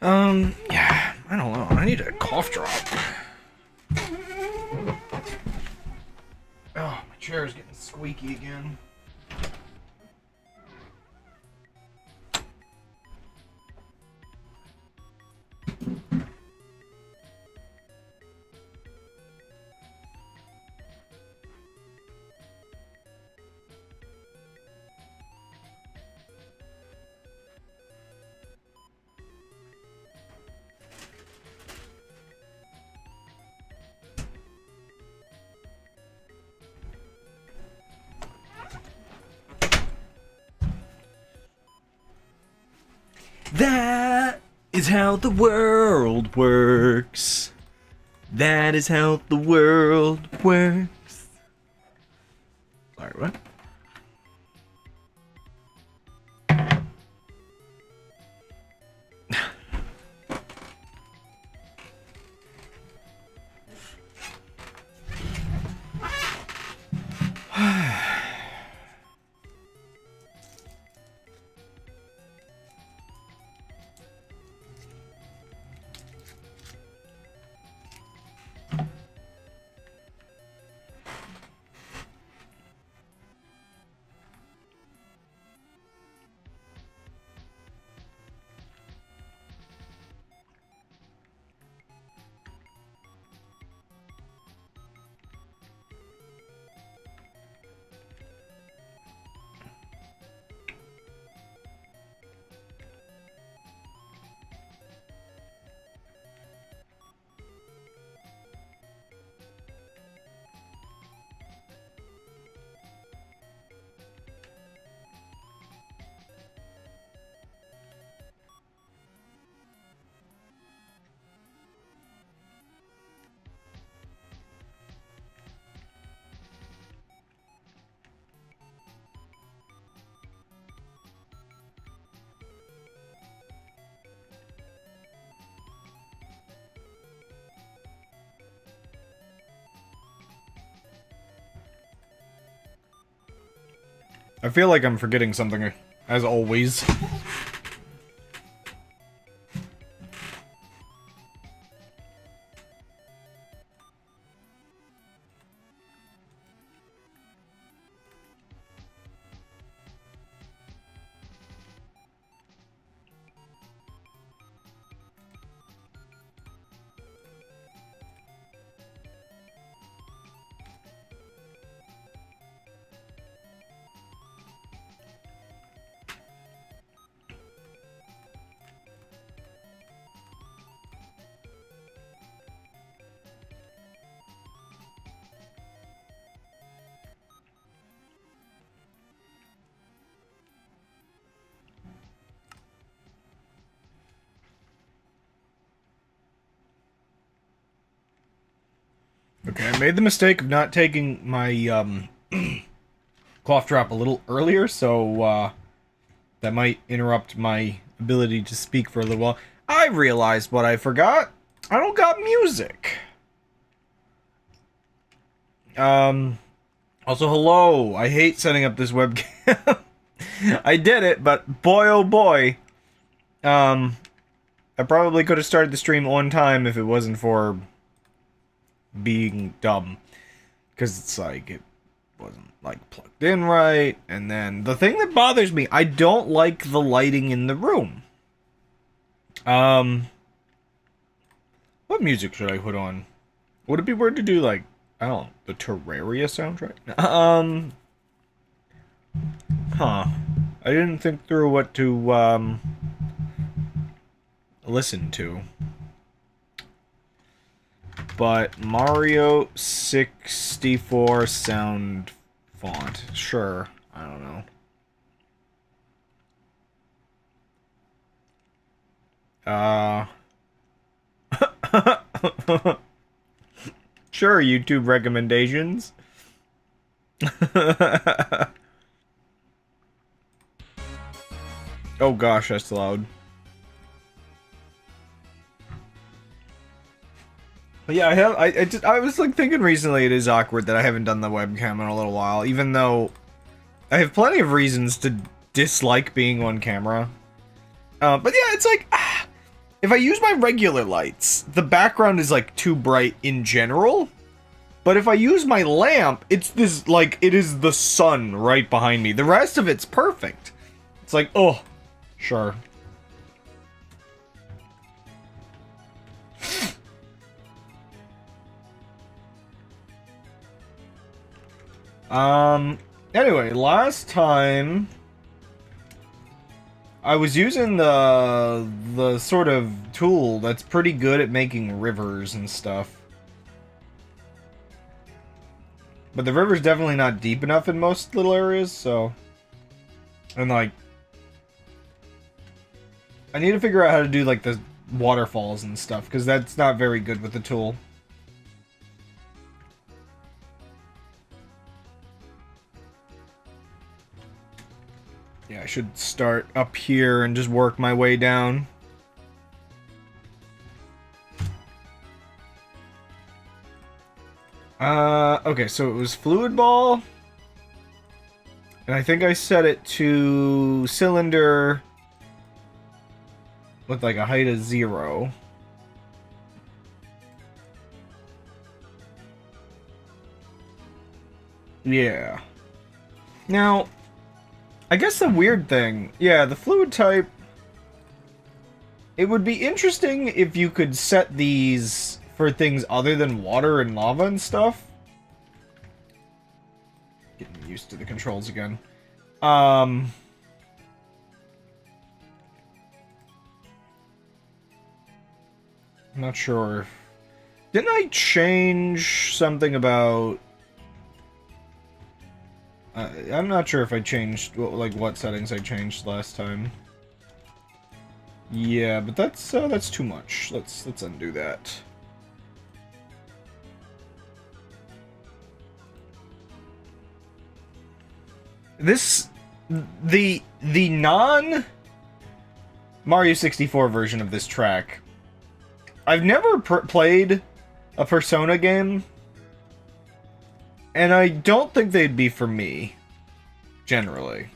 Yeah, I don't know. I need a cough drop. Oh, my chair is getting squeaky again. That is how the world works. That is how the world works. Sorry, what? I feel like I'm forgetting something, as always. Okay, I made the mistake of not taking my, cough drop a little earlier, so, that might interrupt my ability to speak for a little while. I realized what I forgot. I don't got music. Also, hello. I hate setting up this webcam. I did it, but boy oh boy. I probably could have started the stream on time if it wasn't for being dumb, because it's like it wasn't like plugged in right, and then the thing that bothers me, I don't like the lighting in the room. What music should I put on? Would it be weird to do like, I don't know, the Terraria soundtrack? Huh. I didn't think through what to listen to. But Mario 64 sound font. Sure. I don't know. Sure, YouTube recommendations. Oh gosh, that's loud. But yeah, I was like thinking recently it is awkward that I haven't done the webcam in a little while, even though I have plenty of reasons to dislike being on camera. But yeah, it's like, if I use my regular lights, the background is like too bright in general. But if I use my lamp, it's this, like, it is the sun right behind me. The rest of it's perfect. It's like, oh, sure. Anyway, last time I was using the sort of tool that's pretty good at making rivers and stuff. But the river's definitely not deep enough in most little areas, so... And, like... I need to figure out how to do, like, the waterfalls and stuff, because that's not very good with the tool. Yeah, I should start up here and just work my way down. Okay, so it was fluid ball. And I think I set it to cylinder with like a height of 0. Yeah. Now, I guess the weird thing, yeah, the fluid type, it would be interesting if you could set these for things other than water and lava and stuff. Getting used to the controls again. I'm not sure. Didn't I change something about... I'm not sure if I changed, like, what settings I changed last time. Yeah, but that's too much. Let's undo that. The non Mario 64 version of this track, I've never played a Persona game, and I don't think they'd be for me, generally.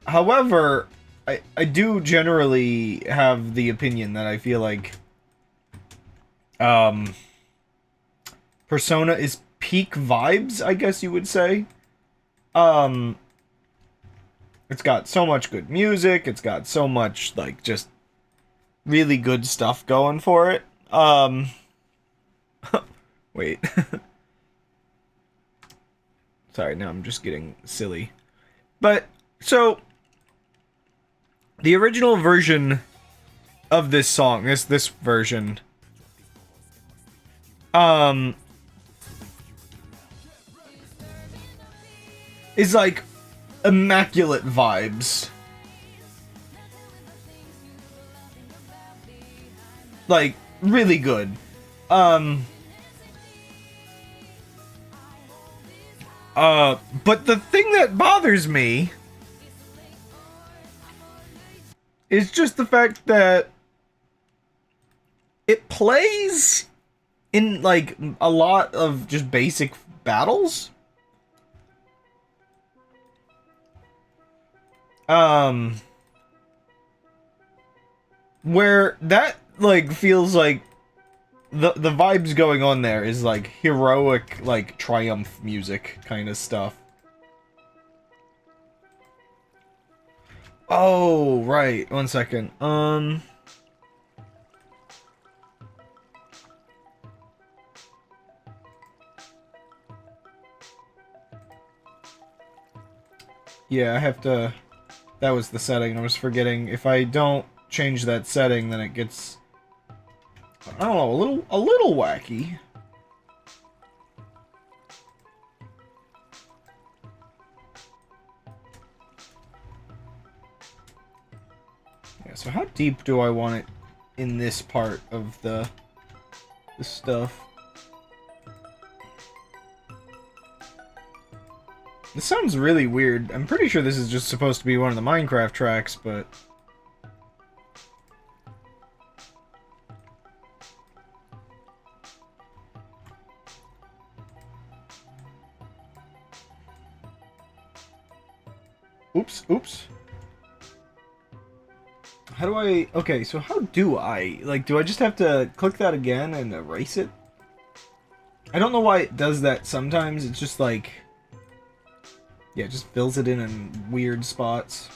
However, I do generally have the opinion that I feel like Persona is peak vibes, I guess you would say. It's got so much good music, it's got so much, like, just really good stuff going for it. Wait. Sorry, now I'm just getting silly. But, so, the original version of this song, this version, is like immaculate vibes. Like, really good. But the thing that bothers me is just the fact that it plays in, like, a lot of just basic battles. Where that, like, feels like the vibes going on there is, like, heroic, like, triumph music kind of stuff. Oh, right. 1 second. Yeah, I have to... That was the setting. I was forgetting. If I don't change that setting, then it gets... I don't know, a little wacky. Yeah, so how deep do I want it in this part of the stuff? This sounds really weird. I'm pretty sure this is just supposed to be one of the Minecraft tracks, but... Oops, oops. How do I... Okay, so how do I... Like, do I just have to click that again and erase it? I don't know why it does that sometimes. It's just like... Yeah, it just fills it in weird spots.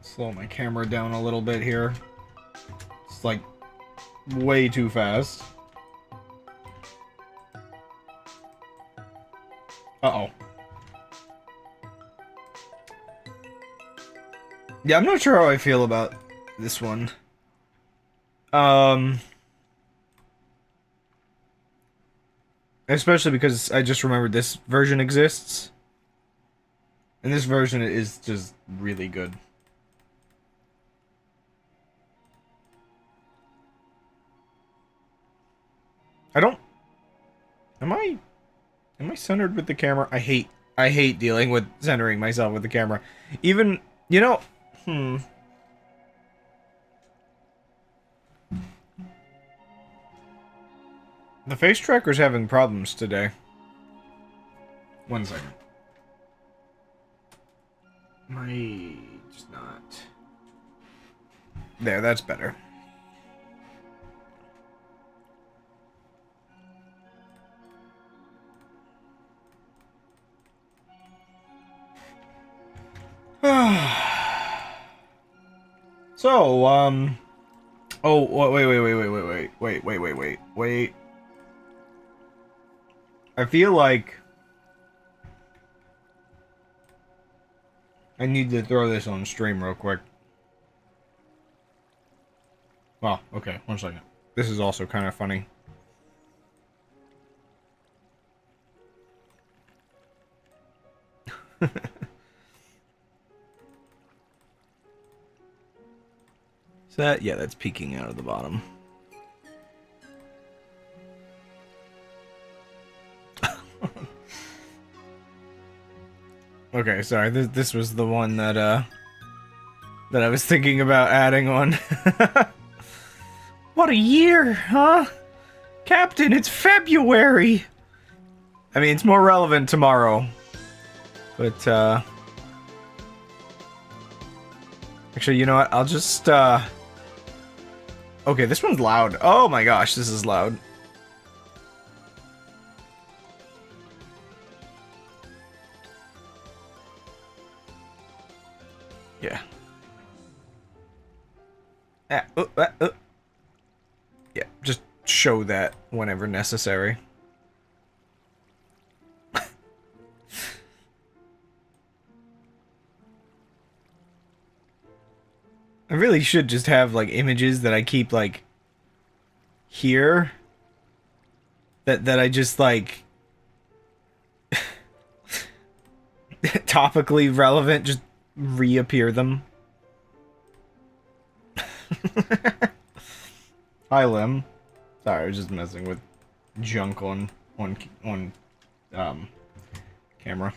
Slow my camera down a little bit here. It's like way too fast. Uh-oh. Yeah, I'm not sure how I feel about this one. Especially because I just remembered this version exists. And this version is just really good. I don't... Am I centered with the camera? I hate dealing with centering myself with the camera. Even, you know... The face tracker's having problems today. 1 second. Just not... There, that's better. So, oh, wait. I feel like I need to throw this on stream real quick. Well, okay, 1 second. This is also kind of funny. Is that? Yeah, that's peeking out of the bottom. Okay, sorry. This was the one that I was thinking about adding on. What a year, huh? Captain, it's February. I mean, it's more relevant tomorrow. But actually, you know what? I'll just okay, this one's loud. Oh my gosh, this is loud. Yeah. Yeah, just show that whenever necessary. I really should just have, like, images that I keep, like, here. That I just, like... topically relevant, just reappear them. Hi, Lim. Sorry, I was just messing with junk on camera.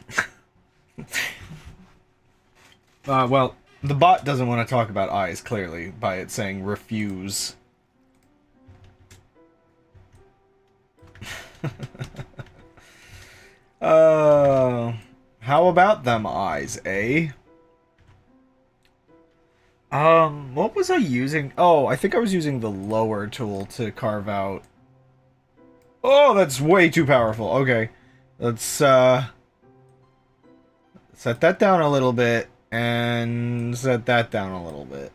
Well, the bot doesn't want to talk about eyes, clearly, by it saying refuse. How about them eyes, eh? What was I using? Oh, I think I was using the lower tool to carve out... Oh, that's way too powerful. Okay. Let's, set that down a little bit, and set that down a little bit.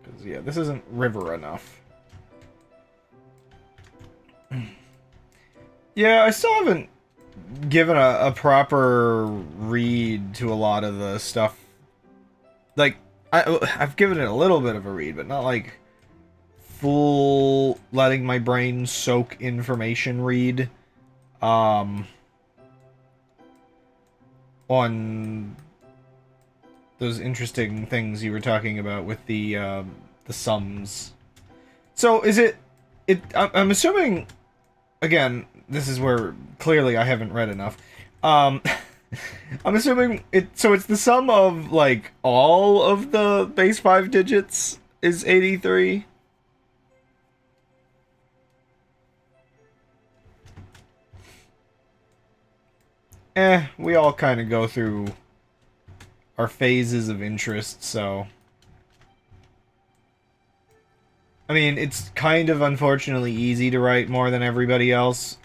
Because, yeah, this isn't river enough. Yeah, I still haven't given a proper read to a lot of the stuff. Like, I've given it a little bit of a read, but not like full letting my brain soak information read on those interesting things you were talking about with the sums. So is it I'm assuming, again, this is where clearly I haven't read enough. I'm assuming so it's the sum of, like, all of the base 5 digits is 83. we all kind of go through our phases of interest, so... I mean, it's kind of unfortunately easy to write more than everybody else,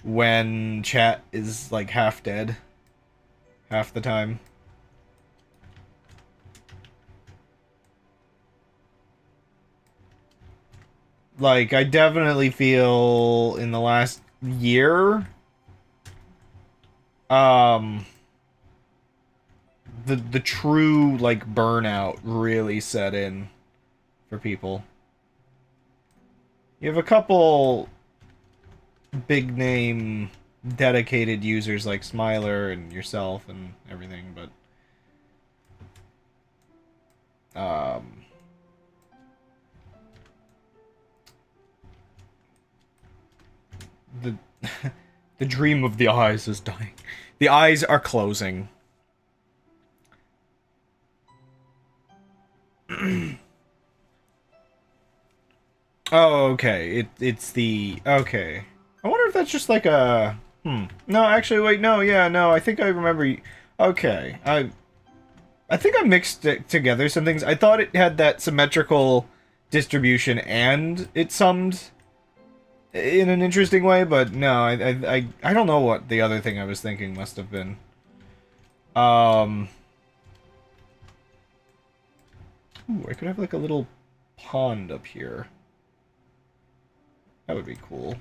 when chat is, like, half dead. Half the time. Like, I definitely feel in the last year, the true, like, burnout really set in for people. You have a couple big name dedicated users like Smiler and yourself and everything, but the the dream of the eyes is dying. The eyes are closing. Oh, okay. It's the... Okay. I wonder if that's just like a... No, actually, wait, no, yeah, no, I think I remember... Okay. I think I mixed it together some things. I thought it had that symmetrical distribution and it summed in an interesting way, but no, I don't know what the other thing I was thinking must have been. Ooh, I could have like a little pond up here. That would be cool.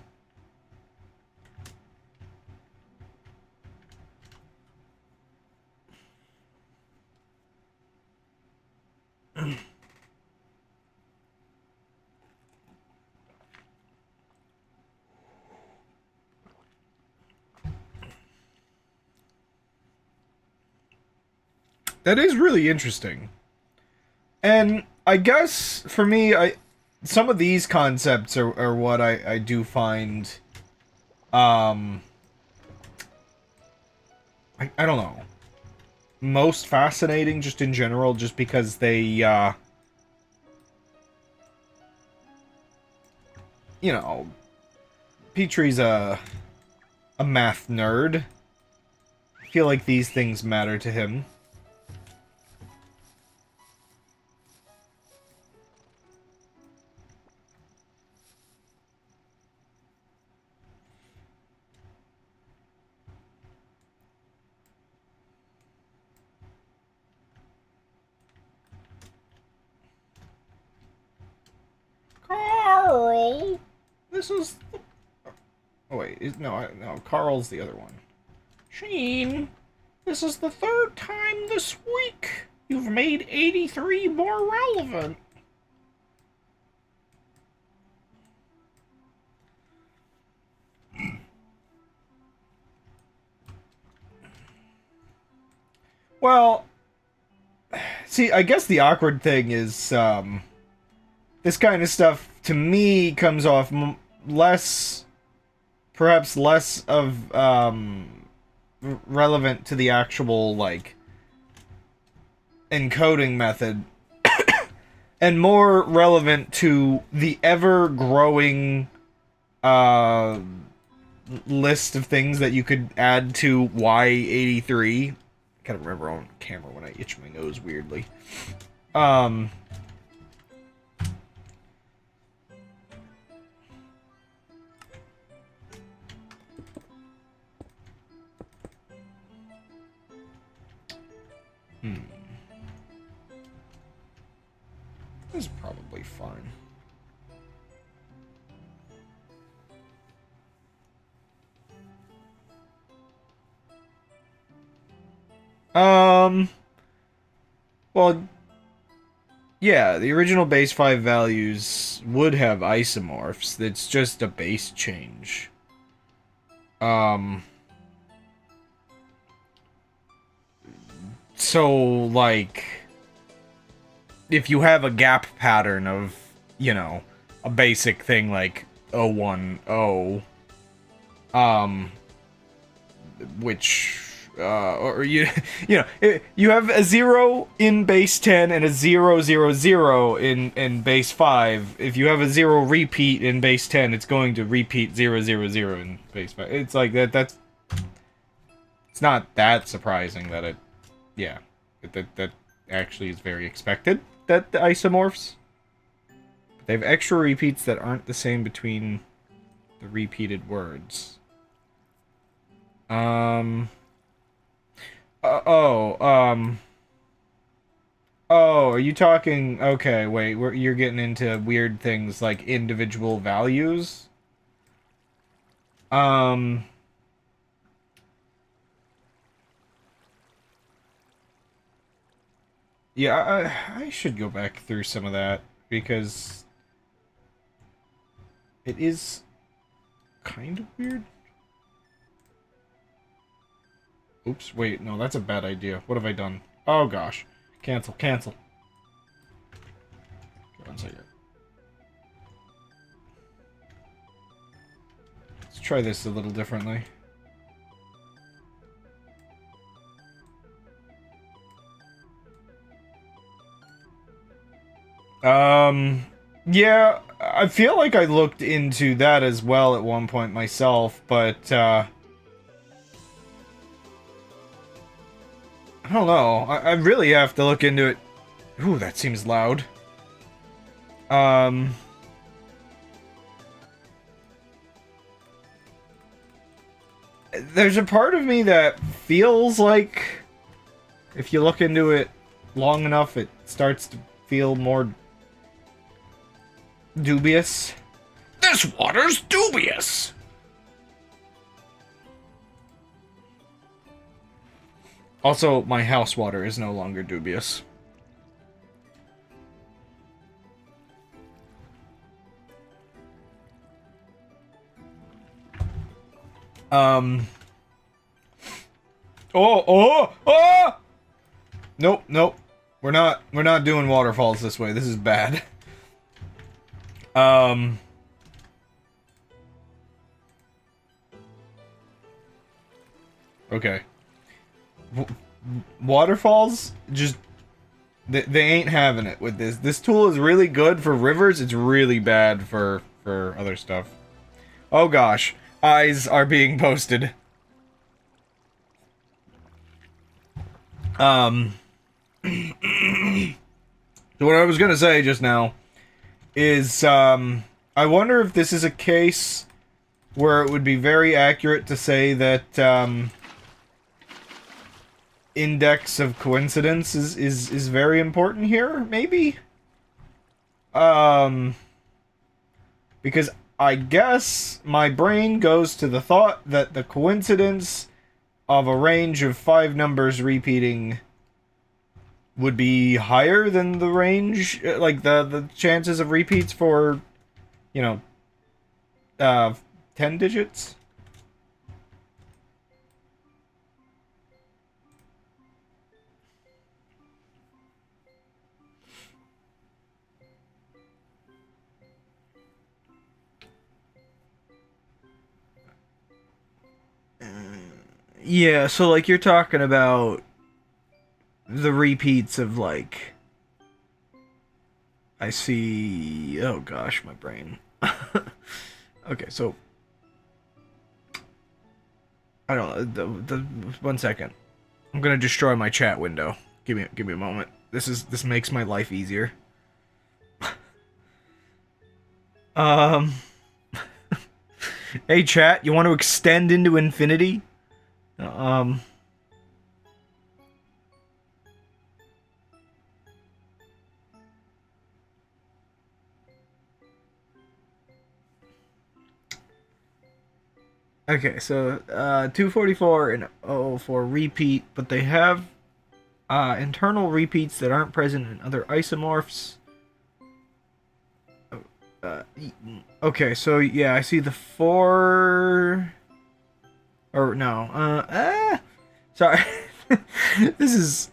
That is really interesting. And I guess for me, some of these concepts are what I do find I don't know, most fascinating just in general, just because they you know, Petrie's a math nerd. I feel like these things matter to him. Carl! This is... Oh wait, no, Carl's the other one. Sheen, this is the third time this week you've made 83 more relevant. Well, see, I guess the awkward thing is, this kind of stuff, to me, comes off perhaps less of, relevant to the actual, like, encoding method, and more relevant to the ever-growing, list of things that you could add to Y83. I gotta remember on camera when I itch my nose weirdly. This is probably fine. Well, yeah, the original base 5 values would have isomorphs. It's just a base change. So, like, if you have a gap pattern of, you know, a basic thing like 010, which, or you know, you have a 0 in base 10 and a 000 in base 5. If you have a 0 repeat in base 10, it's going to repeat 000 in base 5. It's like that's It's not that surprising that it, yeah, that actually is very expected that the isomorphs. They have extra repeats that aren't the same between the repeated words. Oh, are you talking... Okay, wait, you're getting into weird things like individual values? Yeah, I should go back through some of that, because it is kind of weird. Oops, wait, no, that's a bad idea. What have I done? Oh, gosh. Cancel, cancel. One second. Let's try this a little differently. Yeah, I feel like I looked into that as well at one point myself, but, I don't know. I really have to look into it. Ooh, that seems loud. There's a part of me that feels like if you look into it long enough, it starts to feel more dubious. This water's dubious! Also, my house water is no longer dubious. Oh! Nope, nope. We're not doing waterfalls this way. This is bad. Okay. Waterfalls, just... They ain't having it with this. This tool is really good for rivers. It's really bad for other stuff. Oh gosh. Eyes are being posted. So what I was gonna say just now is, I wonder if this is a case where it would be very accurate to say that, index of coincidence is very important here, maybe? Because I guess my brain goes to the thought that the coincidence of a range of 5 numbers repeating would be higher than the range, like the chances of repeats for, you know, 10 digits? Yeah, so like you're talking about the repeats of like I see, oh gosh, my brain. Okay, so I don't know, the 1 second. I'm going to destroy my chat window. Give me a moment. This makes my life easier. Hey chat, you want to extend into infinity? Okay, so 244 and 004 repeat, but they have internal repeats that aren't present in other isomorphs. Okay, so yeah, I see the 4... Or no, sorry. This is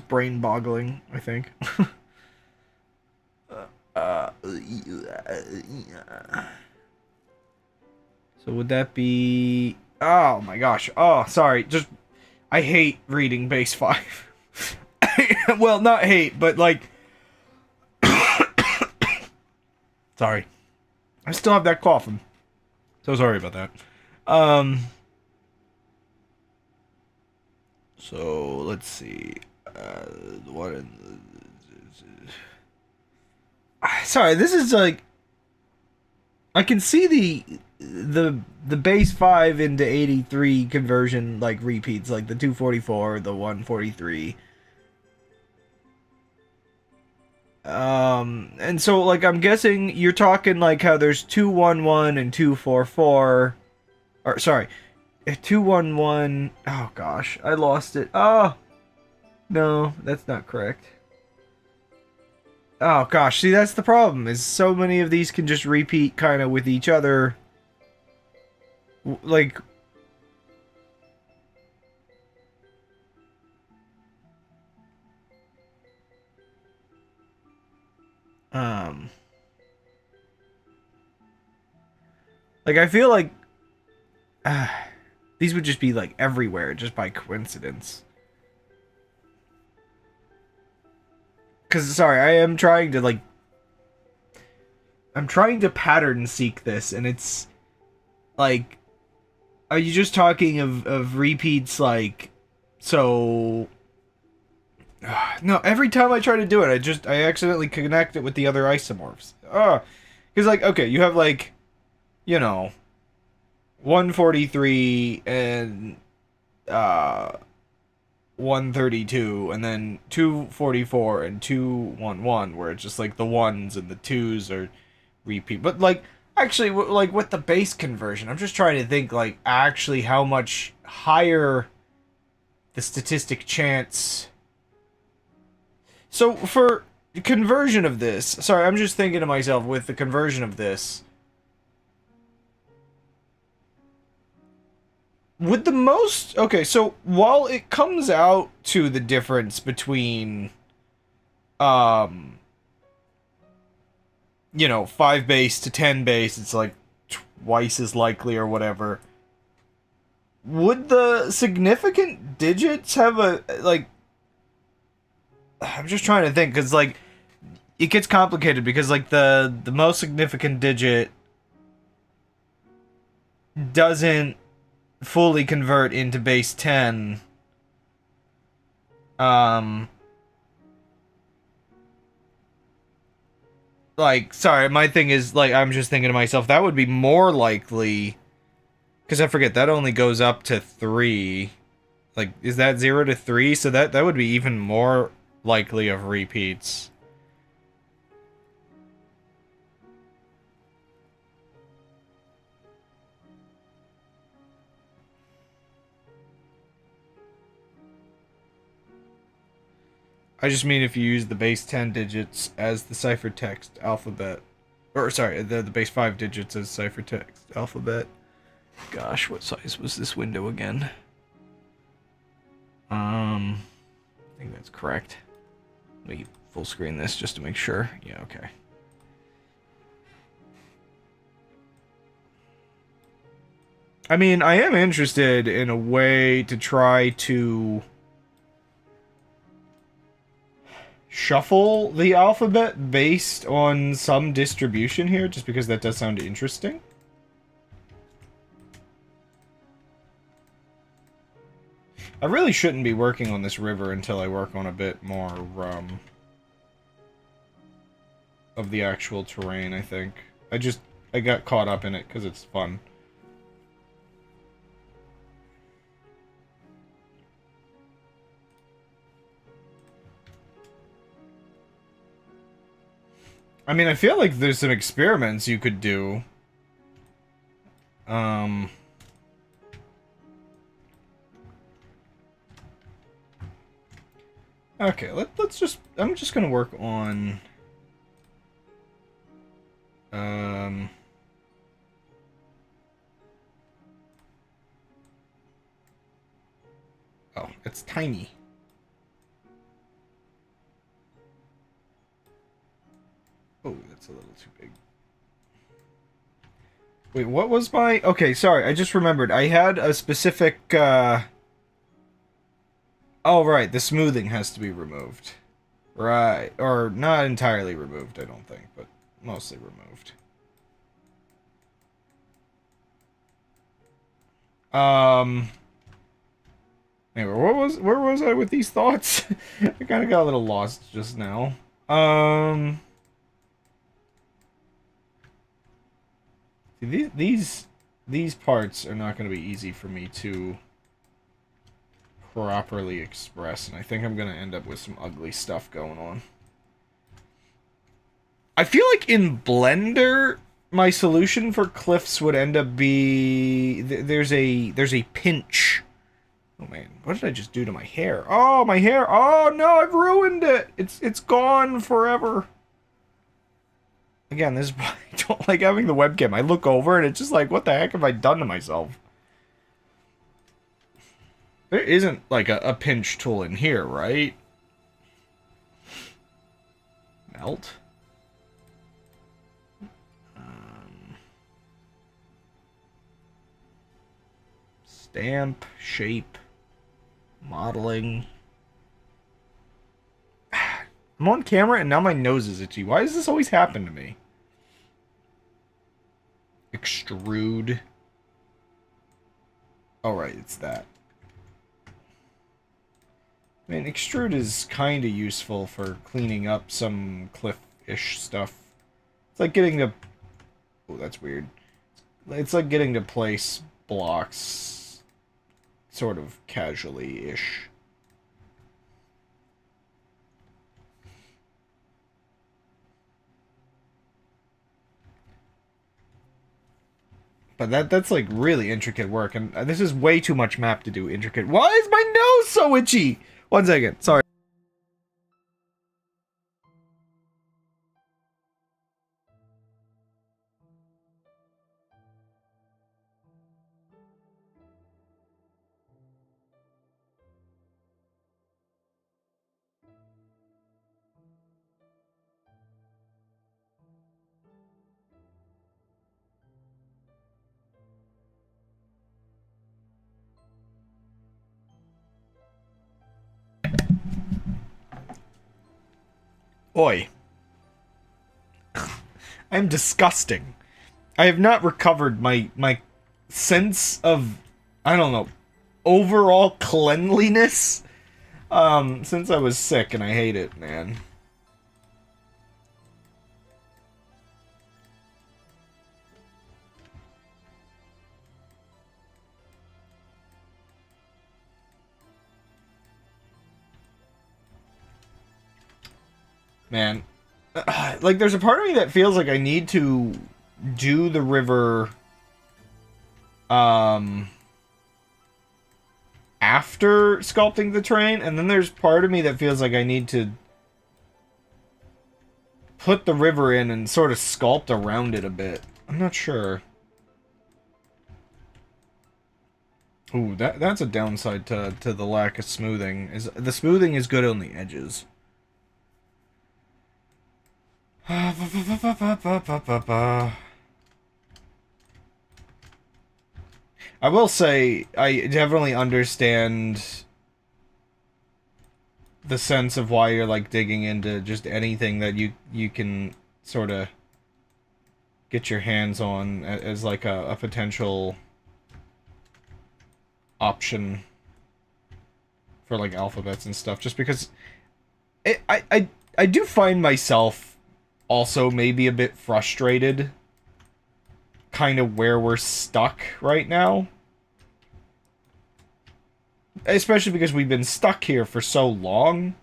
brain boggling, I think. So would that be... Oh my gosh. Oh, sorry. Just... I hate reading base 5. Well, not hate, but like... Sorry. I still have that cough. I'm so sorry about that. Um, so let's see. What? Sorry, this is like I can see the base 5 into 83 conversion like repeats, like the 244, the 143. And so like I'm guessing you're talking like how there's 211 and 244, or sorry, 211. Oh gosh, I lost it. Oh no, that's not correct. Oh gosh, see that's the problem. Is so many of these can just repeat kind of with each other. Like um like I feel like uh, these would just be like everywhere just by coincidence. Cuz sorry, I am trying to like I'm trying to pattern seek this, and it's like are you just talking of repeats like so no, every time I try to do it, I accidentally connect it with the other isomorphs. Cuz like okay, you have like you know 143 and uh 132 and then 244 and 211 where it's just like the ones and the twos are repeat. But like actually like with the base conversion, I'm just trying to think like actually how much higher the statistic chance. So for the conversion of this, sorry, I'm just thinking to myself with the conversion of this, with the most okay, so while it comes out to the difference between um 5 base to 10 base, it's like twice as likely or whatever. Would the significant digits have a like I'm just trying to think cuz like it gets complicated because like the most significant digit doesn't fully convert into base 10. um like sorry, my thing is like I'm just thinking to myself that would be more likely because I forget that only goes up to 3. Like is that 0 to 3? So that would be even more likely of repeats. I just mean if you use the base 10 digits as the ciphertext alphabet. Or, sorry, the base 5 digits as ciphertext alphabet. Gosh, what size was this window again? I think that's correct. Let me full screen this just to make sure. Yeah, okay. I mean, I am interested in a way to try to shuffle the alphabet based on some distribution here, just because that does sound interesting. I really shouldn't be working on this river until I work on a bit more, of the actual terrain, I think. I got caught up in it because it's fun. I mean, I feel like there's some experiments you could do. Okay, let's just... I'm just gonna work on... Oh, it's tiny. Oh, that's a little too big. Wait, what was my... Okay, sorry, I just remembered. I had a specific, Oh, right, the smoothing has to be removed. Right, or not entirely removed, I don't think, but mostly removed. Um. Anyway, where was I with these thoughts? I kind of got a little lost just now. These parts are not going to be easy for me to properly express, and I think I'm going to end up with some ugly stuff going on. I feel like in Blender, my solution for cliffs would end up be there's a pinch. Oh man, what did I just do to my hair? Oh, my hair! Oh no, I've ruined it. It's gone forever. Again, this is why I don't like having the webcam. I look over and it's just like, what the heck have I done to myself? There isn't like a pinch tool in here, right? Melt. Stamp, shape, modeling. I'm on camera and now my nose is itchy. Why does this always happen to me? Extrude. Oh, right, it's that. I mean, extrude is kind of useful for cleaning up some cliff-ish stuff. It's like getting to... Oh, that's weird. It's like getting to place blocks sort of casually-ish. But that's like really intricate work, and this is way too much map to do intricate. Why is my nose so itchy? 1 second, sorry. Oi. I'm disgusting. I have not recovered my sense of, I don't know, overall cleanliness since I was sick, and I hate it, man. Man, like there's a part of me that feels like I need to do the river after sculpting the terrain, and then there's part of me that feels like I need to put the river in and sort of sculpt around it a bit. I'm not sure. Ooh, that's a downside to the lack of smoothing. Is the smoothing is good on the edges. I will say, I definitely understand the sense of why you're like digging into just anything that you can sort of get your hands on as like a potential option for like alphabets and stuff, just because I do find myself also maybe a bit frustrated kind of where we're stuck right now. Especially because we've been stuck here for so long.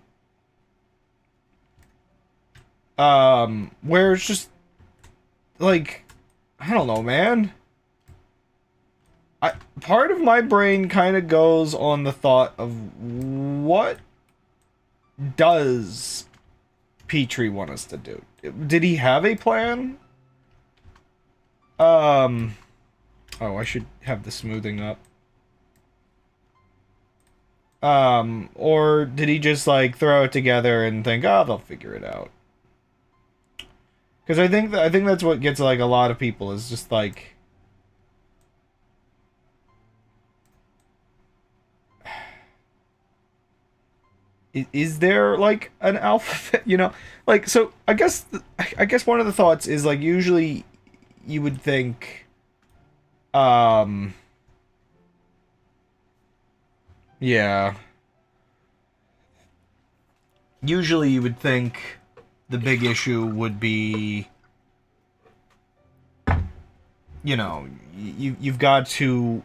Where it's just like, I don't know, man. Part of my brain kind of goes on the thought of what does Petrie want us to do? Did he have a plan? Oh, I should have the smoothing up. Or did he just like throw it together and think, oh, they'll figure it out? Because I think that's what gets like a lot of people is just like, is there like an alphabet? You know, like so. I guess one of the thoughts is like usually you would think, Yeah. Usually you would think the big issue would be, you know, you've got to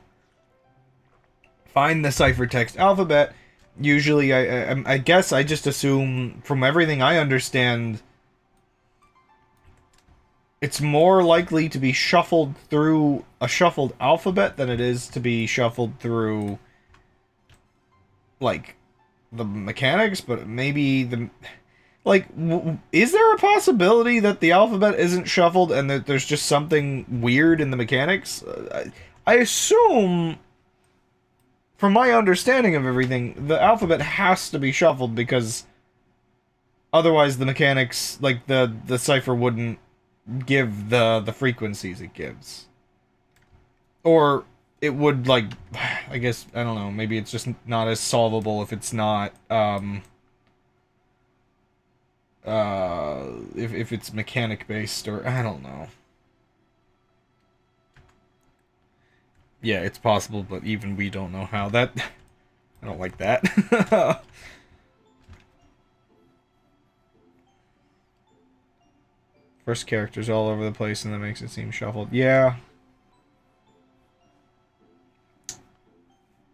find the ciphertext alphabet. Usually, I guess I just assume, from everything I understand, it's more likely to be shuffled through a shuffled alphabet than it is to be shuffled through, like, the mechanics, but maybe the... Like, is there a possibility that the alphabet isn't shuffled and that there's just something weird in the mechanics? I assume, from my understanding of everything, the alphabet has to be shuffled because otherwise the mechanics, like the cipher wouldn't give the frequencies it gives. Or it would, like, I guess, I don't know, maybe it's just not as solvable if it's not, if it's mechanic based, or I don't know. Yeah, it's possible, but even we don't know how. That I don't like that. First character's all over the place, and that makes it seem shuffled. Yeah.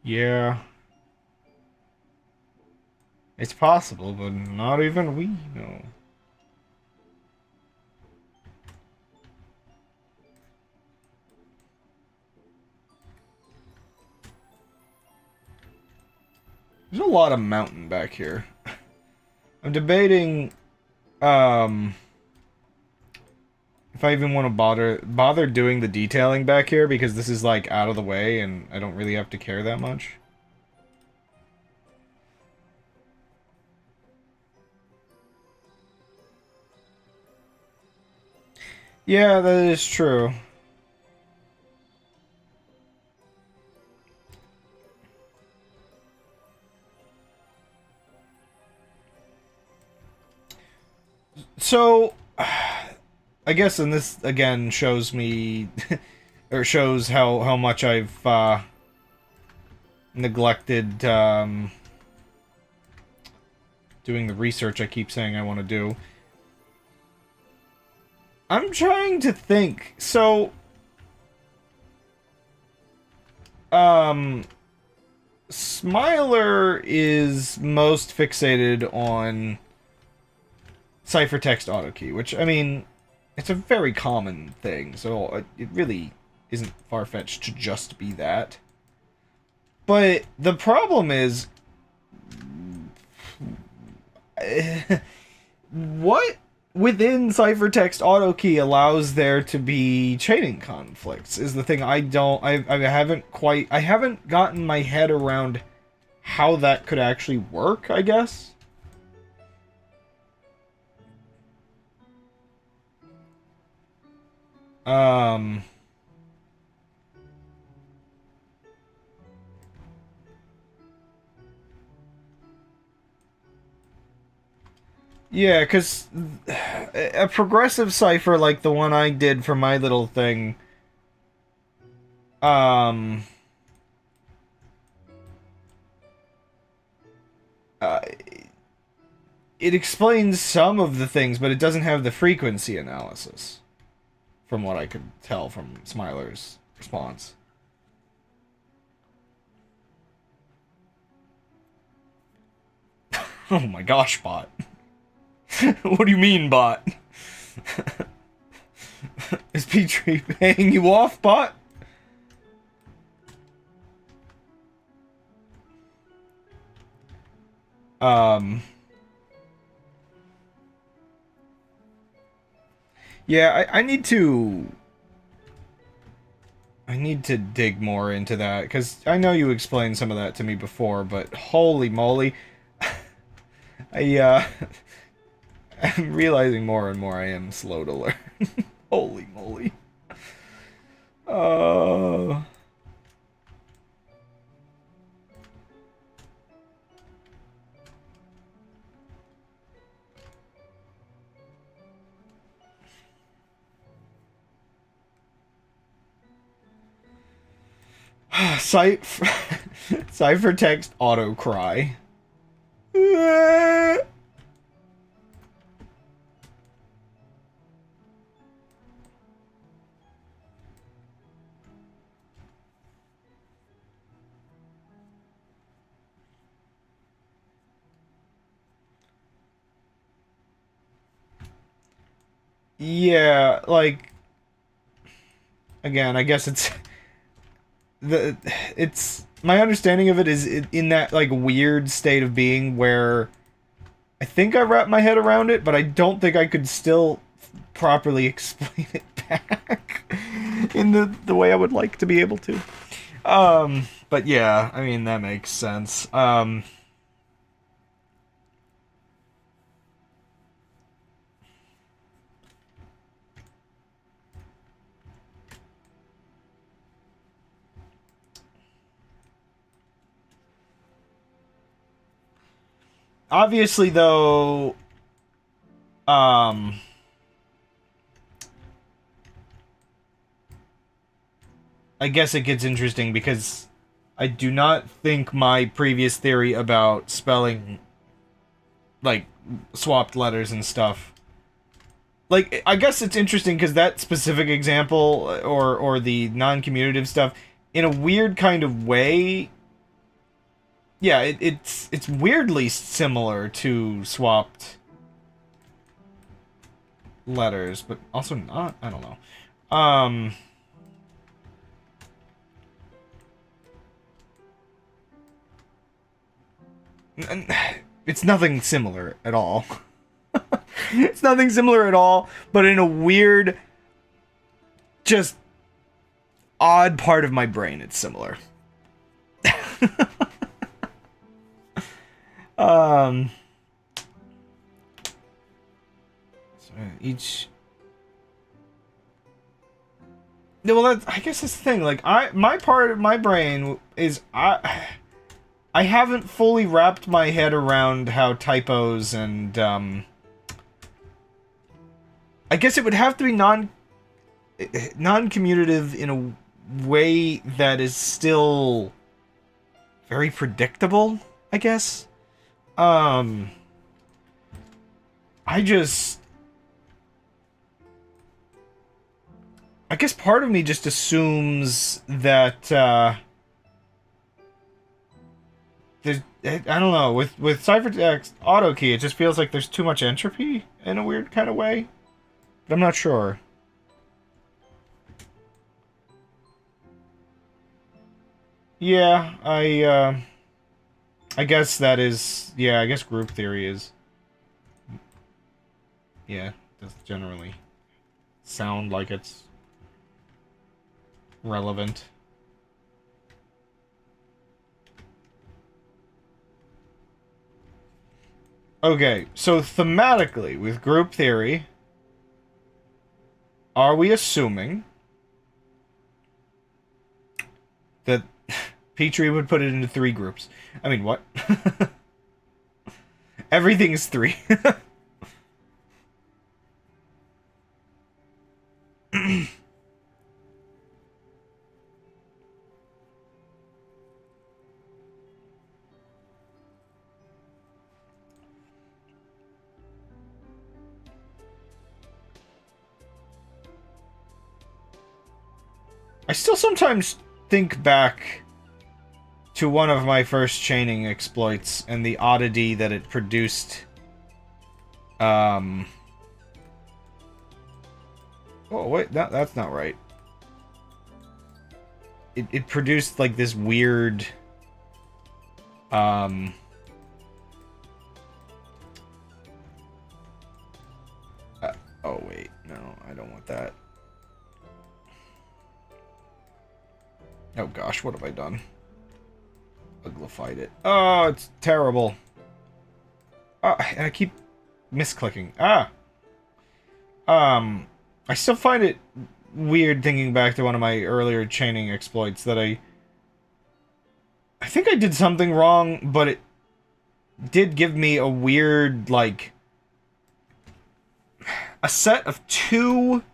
Yeah. It's possible, but not even we know. There's a lot of mountain back here. I'm debating, if I even want to bother doing the detailing back here, because this is, like, out of the way, and I don't really have to care that much. Yeah, that is true. So, I guess, and this again shows me, or shows how much I've neglected doing the research I keep saying I want to do. I'm trying to think. So, Smiler is most fixated on ciphertext autokey, which, I mean, it's a very common thing, so it really isn't far-fetched to just be that. But the problem is, what within ciphertext autokey allows there to be chaining conflicts is the thing I haven't gotten my head around how that could actually work, I guess. Um Yeah, because a progressive cipher like the one I did for my little thing, um, uh, it explains some of the things, but it doesn't have the frequency analysis, from what I could tell from Smiler's response. Oh my gosh, bot. What do you mean, bot? Is Petrie paying you off, bot? Yeah, I need to... I need to dig more into that, because I know you explained some of that to me before, but holy moly. I, I'm realizing more and more I am slow to learn. Holy moly. Uh... Ciphertext auto cry. Yeah, like, again, I guess it's my understanding of it is in that like weird state of being where I think I wrapped my head around it, but I don't think I could still properly explain it back in the way I would like to be able to. But yeah, I mean that makes sense. Obviously though, um I guess it gets interesting because I do not think my previous theory about spelling, like, swapped letters and stuff. Like, I guess it's interesting because that specific example, or the non-commutative stuff, in a weird kind of way, yeah, it's weirdly similar to swapped letters, but also not. I don't know. It's nothing similar at all. It's nothing similar at all, but in a weird, just odd part of my brain, it's similar. So each. Well, that's, I guess that's the thing. Like, my part of my brain is I haven't fully wrapped my head around how typos and I guess it would have to be non-commutative in a way that is still very predictable, I guess. I just, I guess part of me just assumes that there's, I don't know, with ciphertext auto key, it just feels like there's too much entropy in a weird kind of way. But I'm not sure. Yeah, I guess that is, yeah, I guess group theory is, yeah, does generally sound like it's relevant. Okay, so thematically, with group theory, are we assuming that Petrie would put it into 3 groups? I mean, what? Everything is 3. I still sometimes think back to one of my first chaining exploits and the oddity that it produced. Oh, wait, that's not right. It produced, like, this weird... oh, wait. No, I don't want that. Oh, gosh, what have I done? Uglified it. Oh, it's terrible. Oh, and I keep misclicking. Ah! I still find it weird thinking back to one of my earlier chaining exploits that I think I did something wrong, but it did give me a weird, like, a set of 2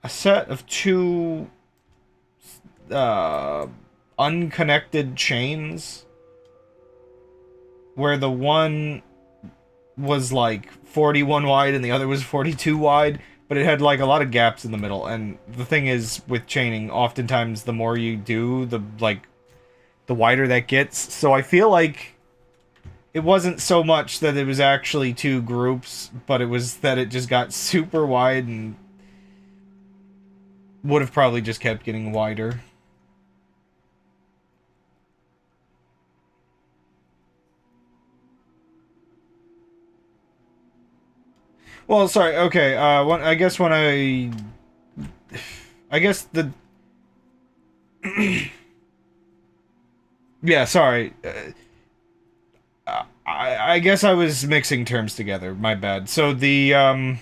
I a set of two uh, unconnected chains where the one was like 41 wide and the other was 42 wide, but it had like a lot of gaps in the middle. And the thing is with chaining, oftentimes the more you do, the wider that gets. So I feel like it wasn't so much that it was actually two groups, but it was that it just got super wide and would have probably just kept getting wider. Well, sorry, okay, I guess when I guess the... yeah, sorry. I guess I was mixing terms together, my bad. So the,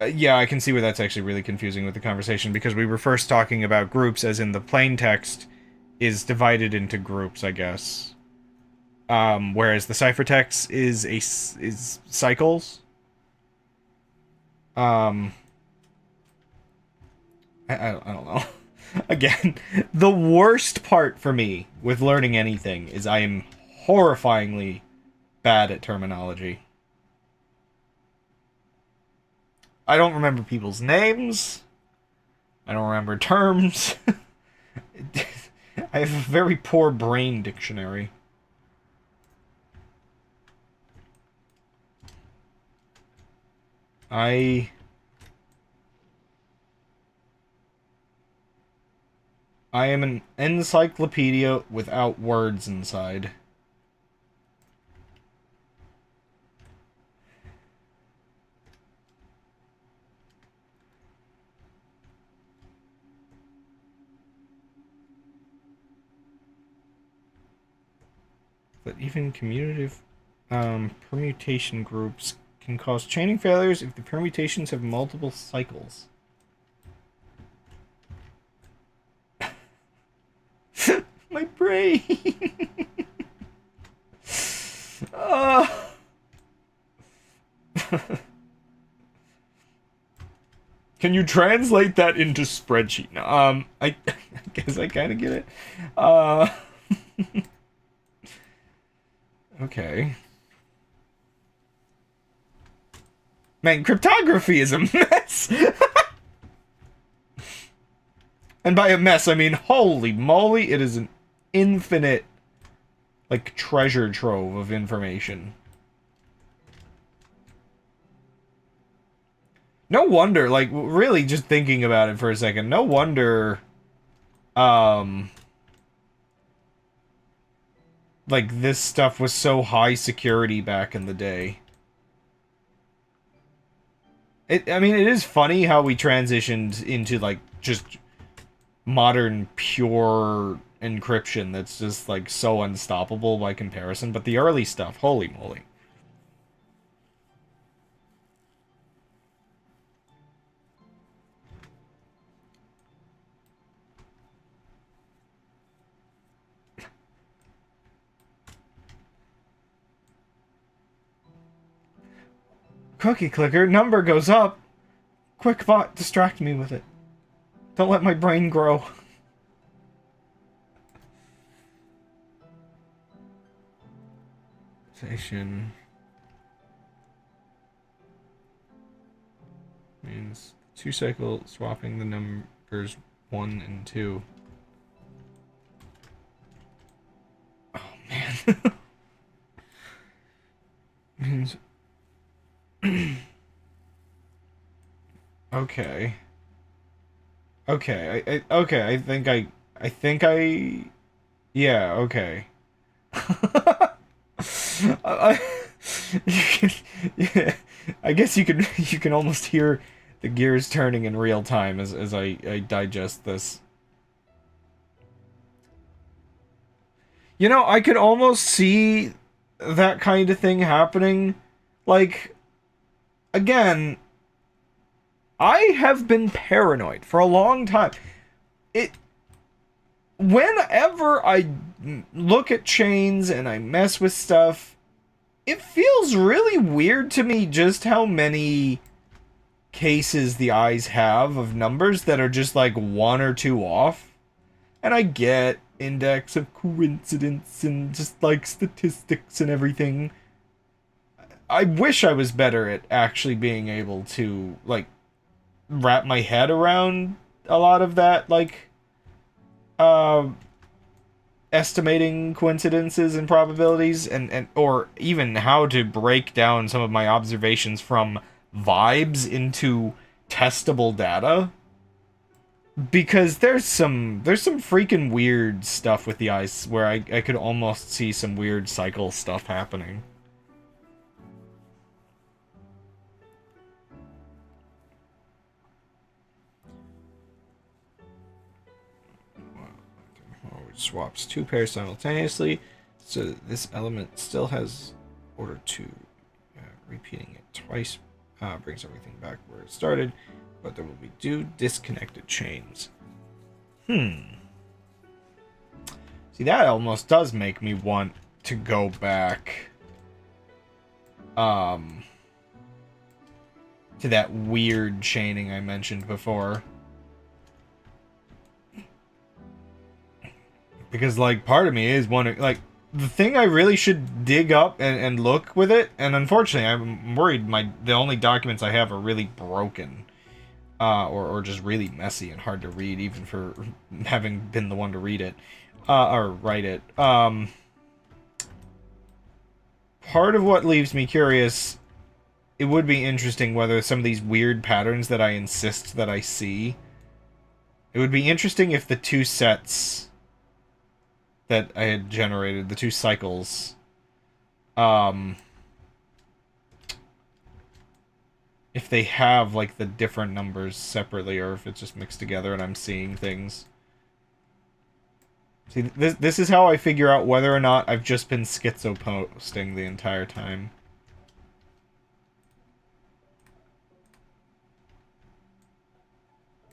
yeah, I can see where that's actually really confusing with the conversation, because we were first talking about groups as in the plain text is divided into groups, I guess. Whereas the ciphertext is cycles. I don't know. Again, the worst part for me with learning anything is I am horrifyingly bad at terminology. I don't remember people's names. I don't remember terms. I have a very poor brain dictionary. I am an encyclopedia without words inside. But even commutative permutation groups can cause chaining failures if the permutations have multiple cycles. My brain. Can you translate that into spreadsheet? No, I guess I kind of get it. Okay. Man, cryptography is a mess. And by a mess, I mean, holy moly, it is an infinite, like, treasure trove of information. No wonder, like, really just thinking about it for a second, no wonder, like, this stuff was so high security back in the day. I mean, it is funny how we transitioned into, like, just modern pure encryption that's just, like, so unstoppable by comparison, but the early stuff, holy moly. Cookie clicker, number goes up. Quick bot, distract me with it. Don't let my brain grow. Station means two cycle swapping the numbers 1 and 2. Oh man. Means okay. Okay, okay, I think I yeah, okay. I, yeah, I guess you can almost hear the gears turning in real time as I digest this. You know, I could almost see that kind of thing happening. Like, again, I have been paranoid for a long time. Whenever I look at chains and I mess with stuff, it feels really weird to me just how many cases the eyes have of numbers that are just like one or two off. And I get index of coincidence and just like statistics and everything. I wish I was better at actually being able to like wrap my head around a lot of that, like uh estimating coincidences and probabilities, and or even how to break down some of my observations from vibes into testable data, because there's some freaking weird stuff with the eyes where I could almost see some weird cycle stuff happening. It swaps two pairs simultaneously, so this element still has order 2. Repeating it twice brings everything back where it started, but there will be 2 disconnected chains. See, that almost does make me want to go back to that weird chaining I mentioned before. Because, like, part of me is wondering, like, the thing I really should dig up and look with it, and unfortunately, I'm worried the only documents I have are really broken. Or just really messy and hard to read, even for having been the one to read it. Or write it. Part of what leaves me curious, it would be interesting whether some of these weird patterns that I insist that I see, it would be interesting if the 2 sets that I had generated, the 2 cycles, if they have, like, the different numbers separately, or if it's just mixed together and I'm seeing things. See, this is how I figure out whether or not I've just been schizo-posting the entire time.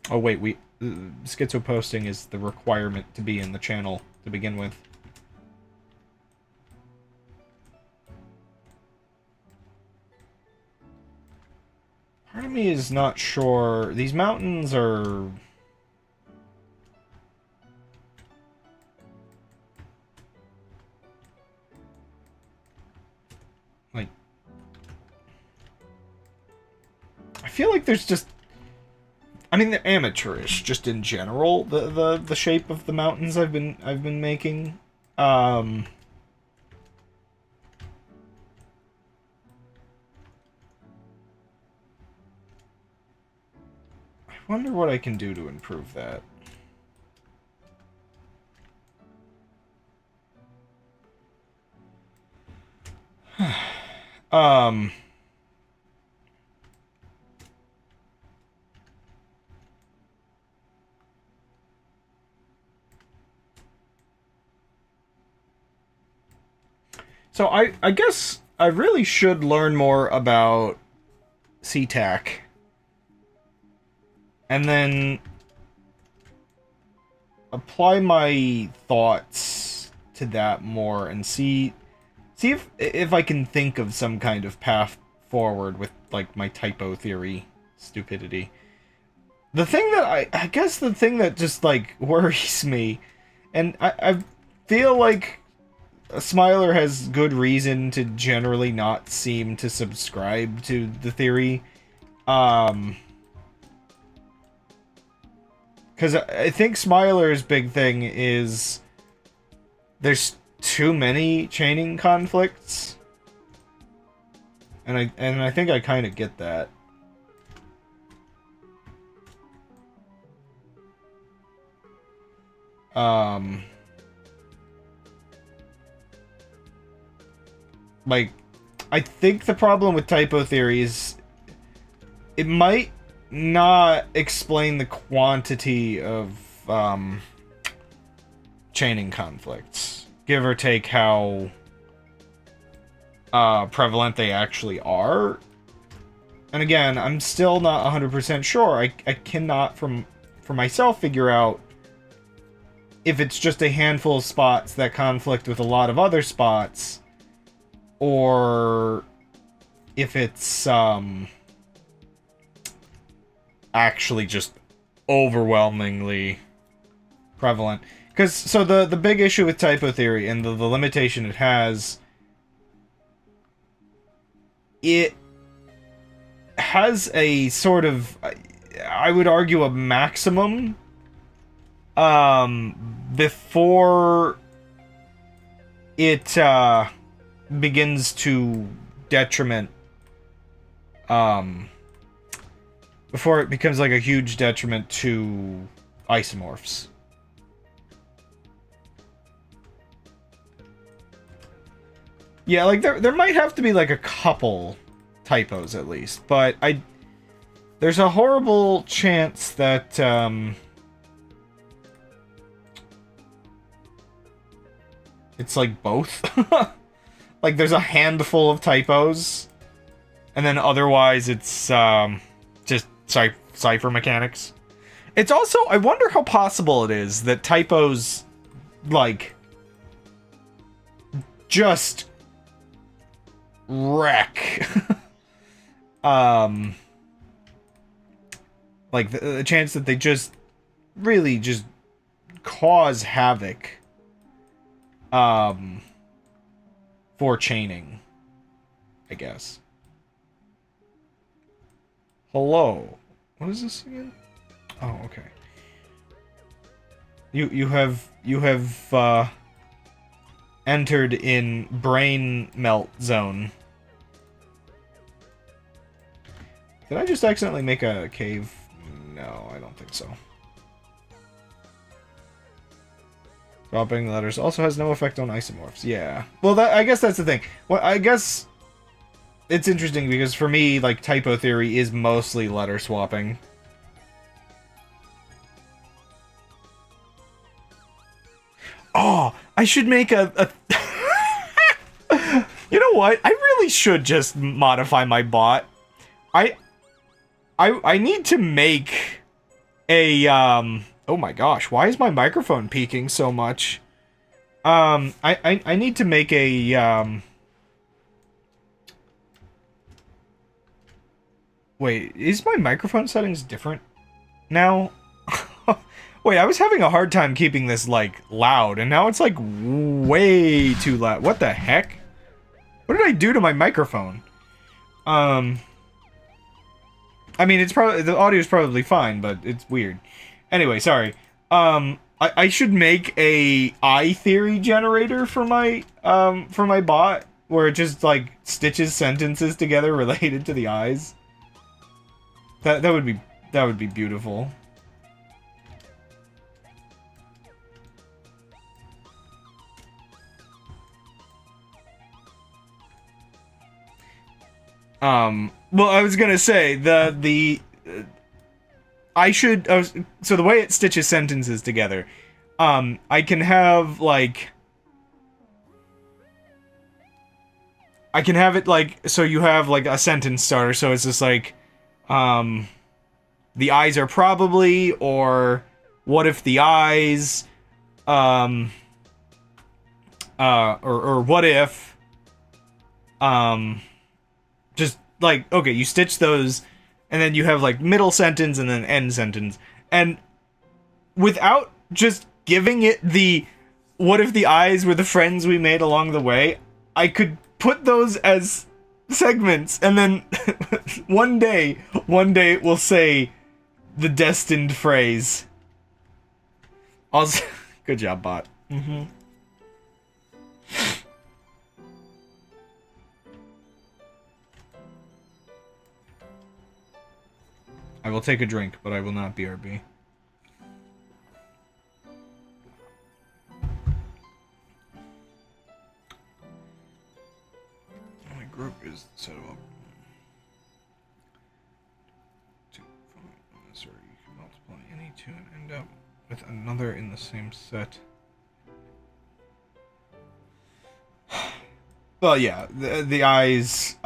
Oh, wait, schizo-posting is the requirement to be in the channel to begin with. Part of me is not sure. These mountains are... like... I feel like there's just... I mean, they're amateurish, just in general, the shape of the mountains I've been making. I wonder what I can do to improve that. So I guess I really should learn more about CTAC. And then apply my thoughts to that more and see if I can think of some kind of path forward with, like, my typo theory stupidity. The thing that I guess the thing that just, like, worries me, and I feel like Smiler has good reason to generally not seem to subscribe to the theory. Because I think Smiler's big thing is there's too many chaining conflicts. And I think I kind of get that. Like, I think the problem with typo theory is it might not explain the quantity of chaining conflicts, give or take how prevalent they actually are. And again, I'm still not 100% sure. I cannot for myself figure out if it's just a handful of spots that conflict with a lot of other spots, or if it's actually just overwhelmingly prevalent. Because, so the big issue with typo theory and the limitation it has a sort of, I would argue, a maximum before it begins to detriment, before it becomes like a huge detriment to isomorphs. Yeah, like there might have to be like a couple typos at least, but there's a horrible chance that it's like both. Like there's a handful of typos, and then otherwise it's just cipher mechanics. It's also, I wonder how possible it is that typos like just wreck. Like the chance that they just really just cause havoc for chaining, I guess. Hello. What is this again? Oh, okay. You have entered in brain melt zone. Did I just accidentally make a cave? No, I don't think so. Dropping letters also has no effect on isomorphs. Yeah. Well, I guess that's the thing. Well, I guess it's interesting because for me, like, typo theory is mostly letter swapping. Oh, I should make a You know what? I really should just modify my bot. I need to make a, oh my gosh, why is my microphone peaking so much? I need to make a, wait, is my microphone settings different now? Wait, I was having a hard time keeping this, like, loud, and now it's, like, way too loud. What the heck? What did I do to my microphone? I mean, it's probably, the audio's probably fine, but it's weird. Anyway, sorry. I should make a I-theory generator for my bot, where it just, like, stitches sentences together related to the eyes. That would be beautiful. Well, I was gonna say, so the way it stitches sentences together, I can have, like, I can have it, like, so you have, like, a sentence starter, so it's just, like, the eyes are probably, or what if the eyes, or what if, just, like, okay, you stitch those, and then you have, like, middle sentence and then end sentence. And without just giving it the, what if the eyes were the friends we made along the way, I could put those as segments, and then one day it will say the destined phrase. Also, good job, bot. Mm-hmm. I will take a drink, but I will not BRB. My group is set up. Sorry, you can multiply any two and end up with another in the same set. Well, yeah, the eyes,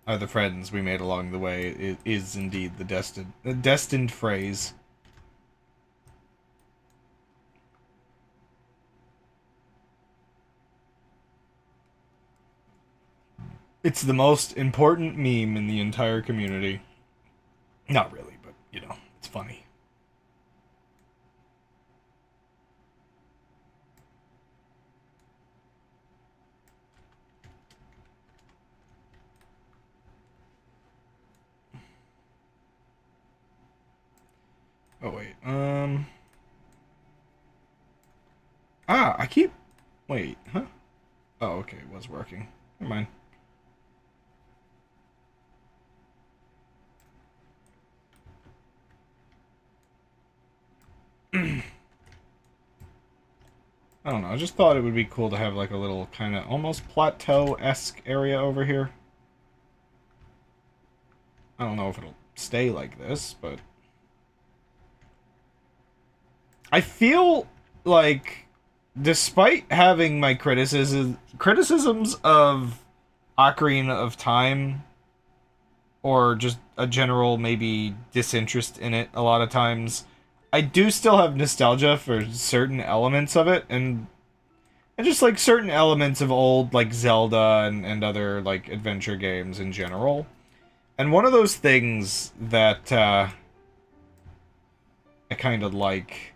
are the friends we made along the way. It is indeed the destined phrase. It's the most important meme in the entire community. Not really, but you know, it's funny. Oh, wait. I keep... Wait, huh? Oh, okay, it was working. Never mind. I don't know, I just thought it would be cool to have like a little kind of almost plateau-esque area over here. I don't know if it'll stay like this, but... I feel like, despite having my criticisms of Ocarina of Time, or just a general maybe disinterest in it a lot of times, I do still have nostalgia for certain elements of it, and just like certain elements of old like Zelda and other like adventure games in general. And one of those things that I kind of like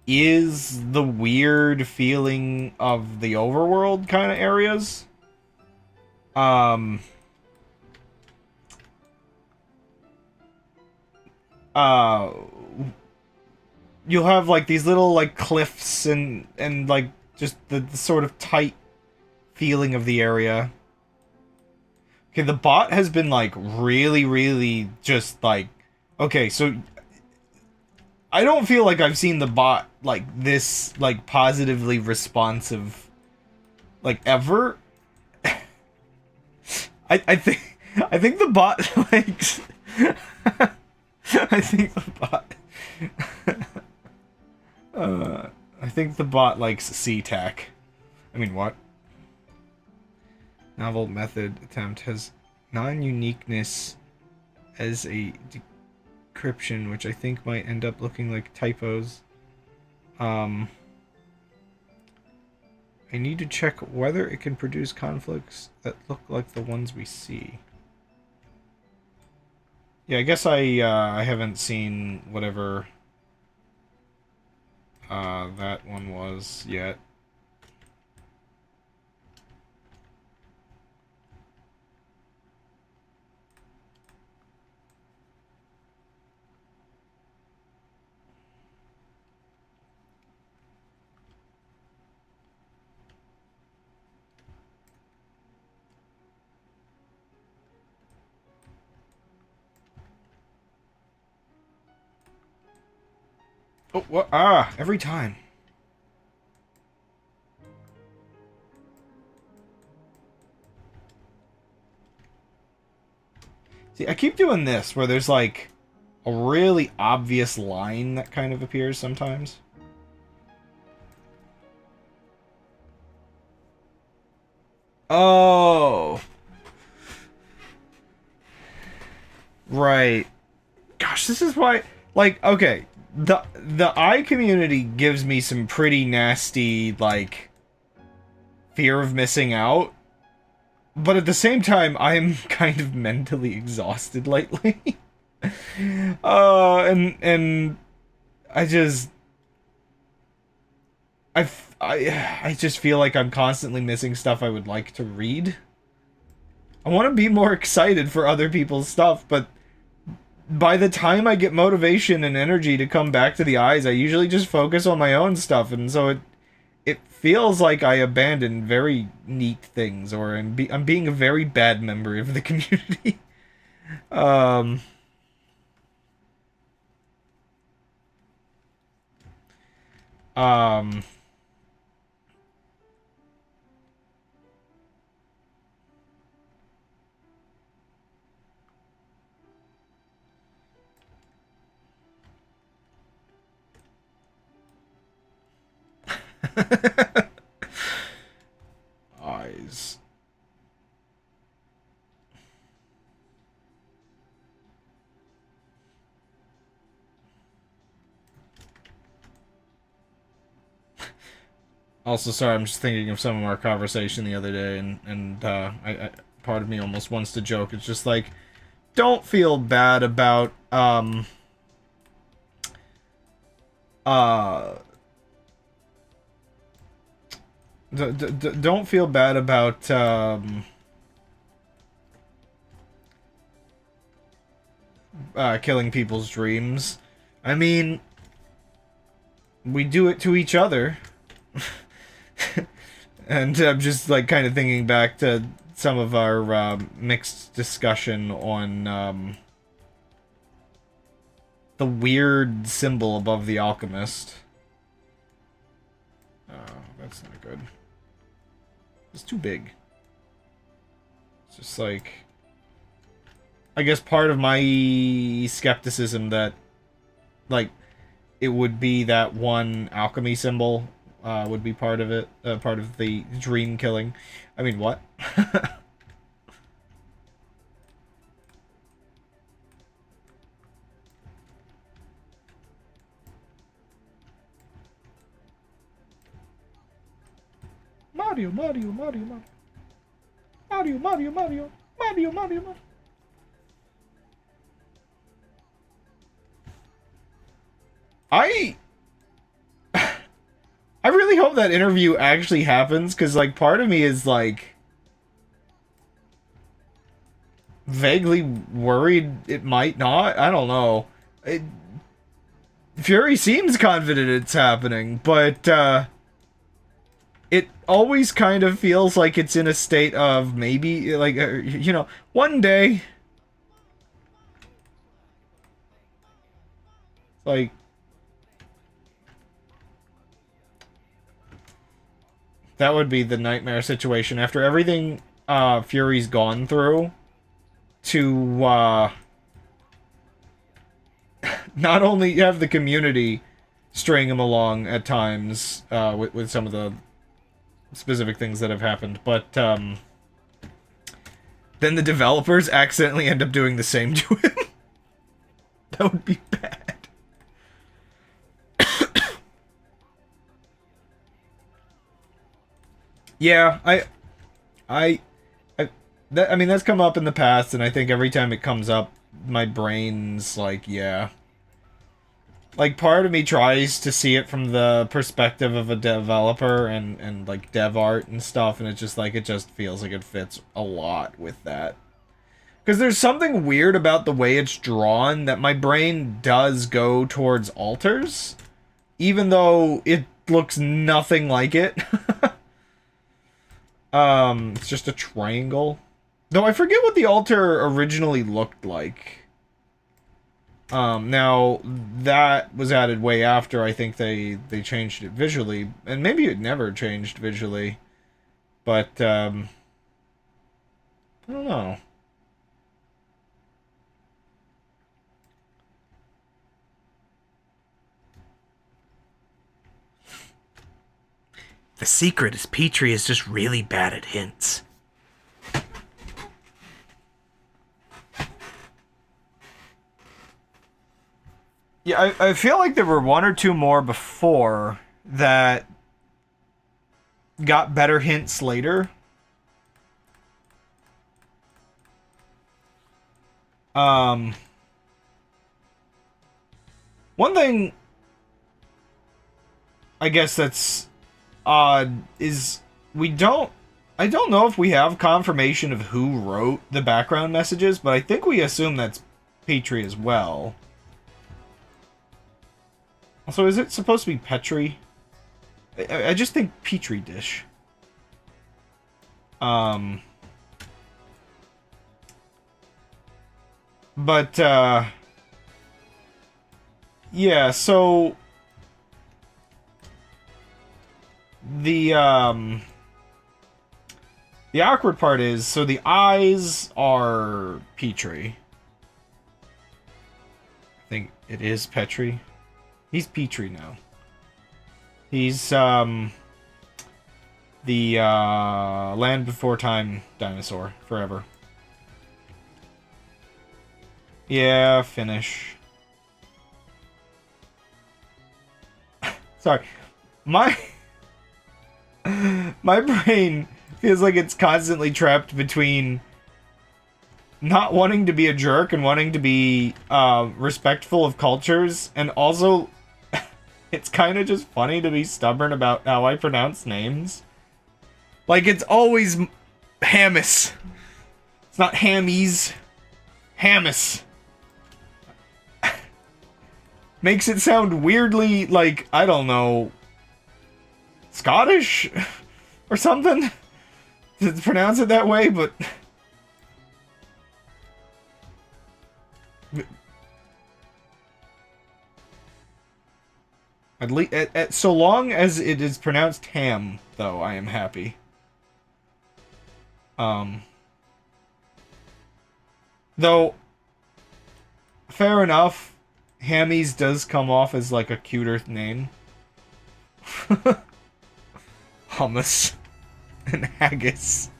is the weird feeling of the overworld kind of areas. Um, uh, you'll have like these little like cliffs and like just the sort of tight feeling of the area. Okay, the bot has been like really just like, okay, so I don't feel like I've seen the bot like this like positively responsive like ever. I think the bot likes I think the bot I think the bot likes SeaTac. I mean, what? Novel method attempt has non-uniqueness as a decryption, which I think might end up looking like typos. I need to check whether it can produce conflicts that look like the ones we see. Yeah, I guess I haven't seen whatever that one was yet. Oh, what? Ah, every time. See, I keep doing this, where there's, like, a really obvious line that kind of appears sometimes. Oh. Right. Gosh, this is why... Like, okay, the eye community gives me some pretty nasty, like, fear of missing out. But at the same time, I am kind of mentally exhausted lately. And I just... I just feel like I'm constantly missing stuff I would like to read. I want to be more excited for other people's stuff, but by the time I get motivation and energy to come back to the eyes, I usually just focus on my own stuff, and so it feels like I abandon very neat things, or I'm being a very bad member of the community. um... Um... Eyes. Also, sorry, I'm just thinking of some of our conversation the other day, and part of me almost wants to joke. It's just like, don't feel bad about um, don't feel bad about, killing people's dreams. I mean, we do it to each other. And I'm just, like, kind of thinking back to some of our, mixed discussion on, the weird symbol above the alchemist. Oh, that's not good. It's too big. It's just like... I guess part of my skepticism that, like, it would be that one alchemy symbol would be part of it, part of the dream killing. I mean, what? Mario, Mario, Mario, Mario. Mario, Mario, Mario. Mario, Mario, Mario. I really hope that interview actually happens, because, like, part of me is, like, vaguely worried it might not. I don't know. Fury seems confident it's happening, but, it always kind of feels like it's in a state of maybe, like, you know, one day. Like... That would be the nightmare situation. After everything Fury's gone through, to not only have the community string him along at times with some of the specific things that have happened, but then the developers accidentally end up doing the same to him. That would be bad. Yeah, I mean, that's come up in the past, and I think every time it comes up, my brain's like, yeah. Like, part of me tries to see it from the perspective of a developer and like, dev art and stuff, and it's just like, it just feels like it fits a lot with that. Because there's something weird about the way it's drawn that my brain does go towards altars, even though it looks nothing like it. It's just a triangle. Though I forget what the altar originally looked like. Now, that was added way after I think they changed it visually. And maybe it never changed visually. But, I don't know. The secret is Petrie is just really bad at hints. Yeah, I feel like there were one or two more before that got better hints later. One thing I guess that's odd is I don't know if we have confirmation of who wrote the background messages, but I think we assume that's Petrie as well. Also, is it supposed to be Petri? I just think Petri dish. But, yeah, so... The awkward part is, so the eyes are Petri. I think it is Petri. He's Petri now. He's, the, Land Before Time dinosaur. Forever. Yeah, finish. Sorry. My brain feels like it's constantly trapped between not wanting to be a jerk and wanting to be respectful of cultures, and also it's kind of just funny to be stubborn about how I pronounce names. Like, it's always Hammis. It's not Hammies. Hammis. Makes it sound weirdly, like, I don't know, Scottish or something to pronounce it that way, but at least, so long as it is pronounced ham, though, I am happy. Though, fair enough, Hammies does come off as like a cuter name. Hummus and haggis.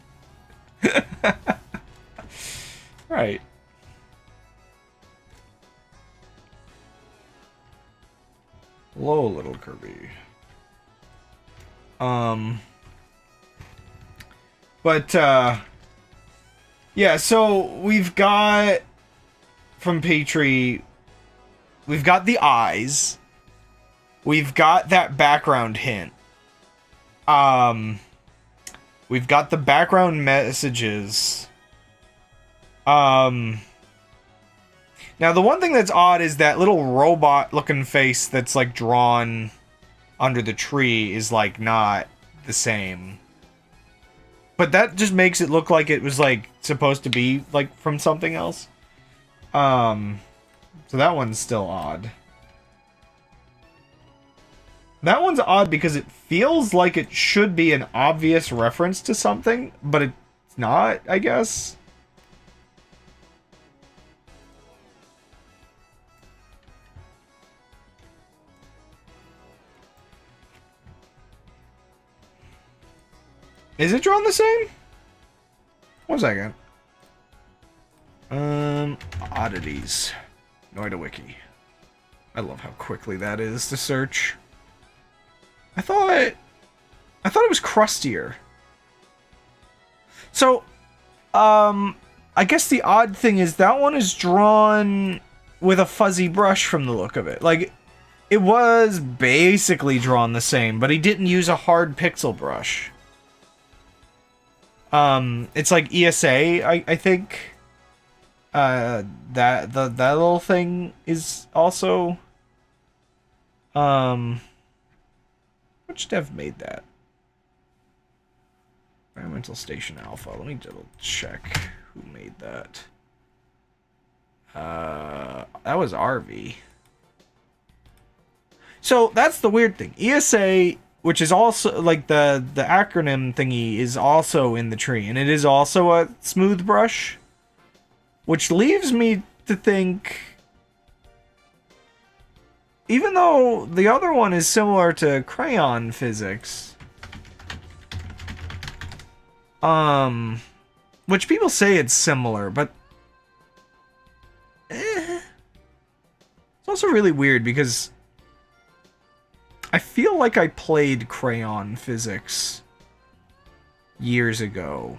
Right. Hello, little Kirby. Yeah, so we've got from Petrie, we've got the eyes. We've got that background hint. We've got the background messages. Now the one thing that's odd is that little robot looking face that's like drawn under the tree is like not the same. But that just makes it look like it was like supposed to be like from something else. So that one's still odd. That one's odd because it feels like it should be an obvious reference to something, but it's not, I guess. Is it drawn the same? 1 second. Oddities. Noida Wiki. I love how quickly that is to search. I thought it was crustier. So, I guess the odd thing is that one is drawn with a fuzzy brush from the look of it. Like, it was basically drawn the same, but he didn't use a hard pixel brush. It's like ESA, I think. That little thing is also. Which dev made that? Environmental Station Alpha. Let me double check who made that. That was RV. So that's the weird thing. ESA, which is also like the acronym thingy, is also in the tree, and it is also a smooth brush, which leaves me to think, even though the other one is similar to crayon physics, which people say it's similar, but it's also really weird because I feel like I played crayon physics years ago,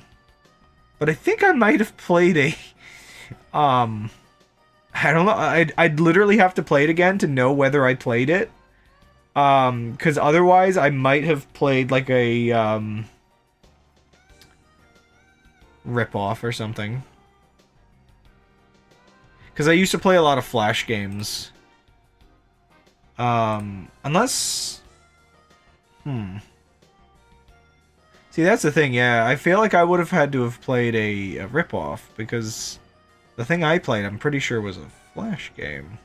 but I think I might have played a, I don't know, I'd literally have to play it again to know whether I played it, because otherwise I might have played like a, rip-off or something. Because I used to play a lot of Flash games. Unless... See, that's the thing, yeah. I feel like I would have had to have played a rip-off, because the thing I played, I'm pretty sure, was a Flash game.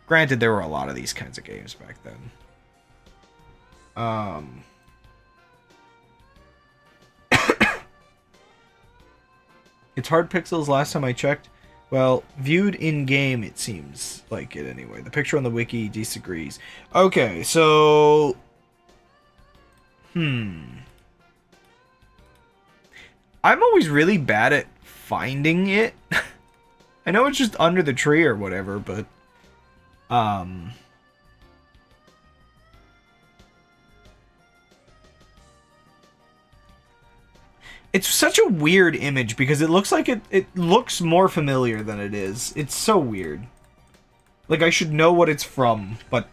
Granted, there were a lot of these kinds of games back then. It's hard pixels last time I checked. Well, viewed in-game, it seems like it anyway. The picture on the wiki disagrees. Okay, so... I'm always really bad at finding it. I know it's just under the tree or whatever, but... It's such a weird image because it looks like it looks more familiar than it is. It's so weird. Like, I should know what it's from, but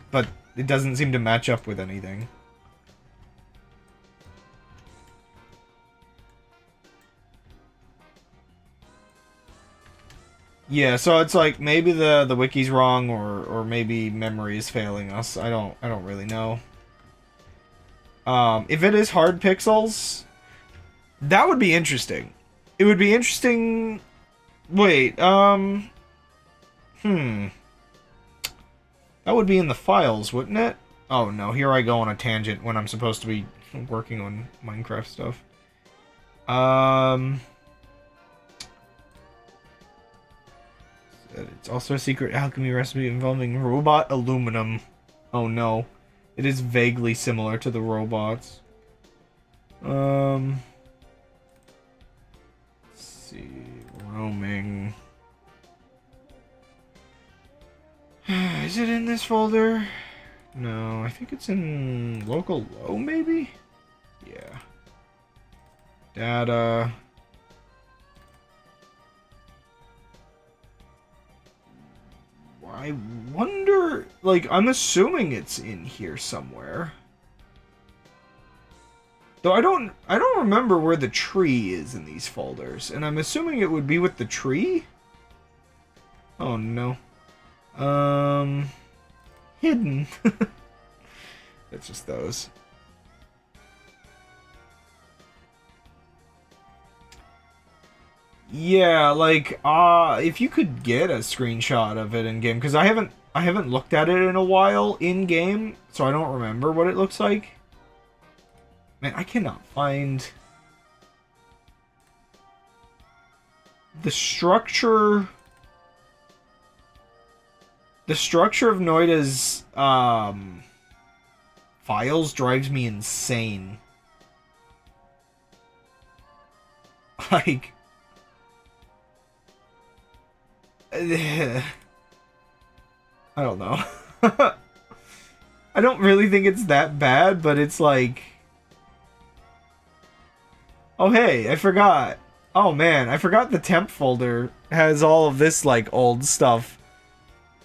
it doesn't seem to match up with anything. Yeah, so it's like maybe the wiki's wrong or maybe memory is failing us. I don't really know. If it is hard pixels, that would be interesting. It would be interesting. Wait, That would be in the files, wouldn't it? Oh no, here I go on a tangent when I'm supposed to be working on Minecraft stuff. It's also a secret alchemy recipe involving robot aluminum. Oh no. It is vaguely similar to the robots. Let's see. Roaming. Is it in this folder? No, I think it's in local low, maybe? Yeah. Data. I wonder, like, I'm assuming it's in here somewhere. Though I don't remember where the tree is in these folders, and I'm assuming it would be with the tree? Oh no. Hidden. It's just those. Yeah, like, if you could get a screenshot of it in game, because I haven't looked at it in a while in game, so I don't remember what it looks like. Man, I cannot find the structure. The structure of Noida's files drives me insane. Like, I don't know. I don't really think it's that bad, but it's like, oh hey, I forgot. Oh man, I forgot the temp folder has all of this like old stuff.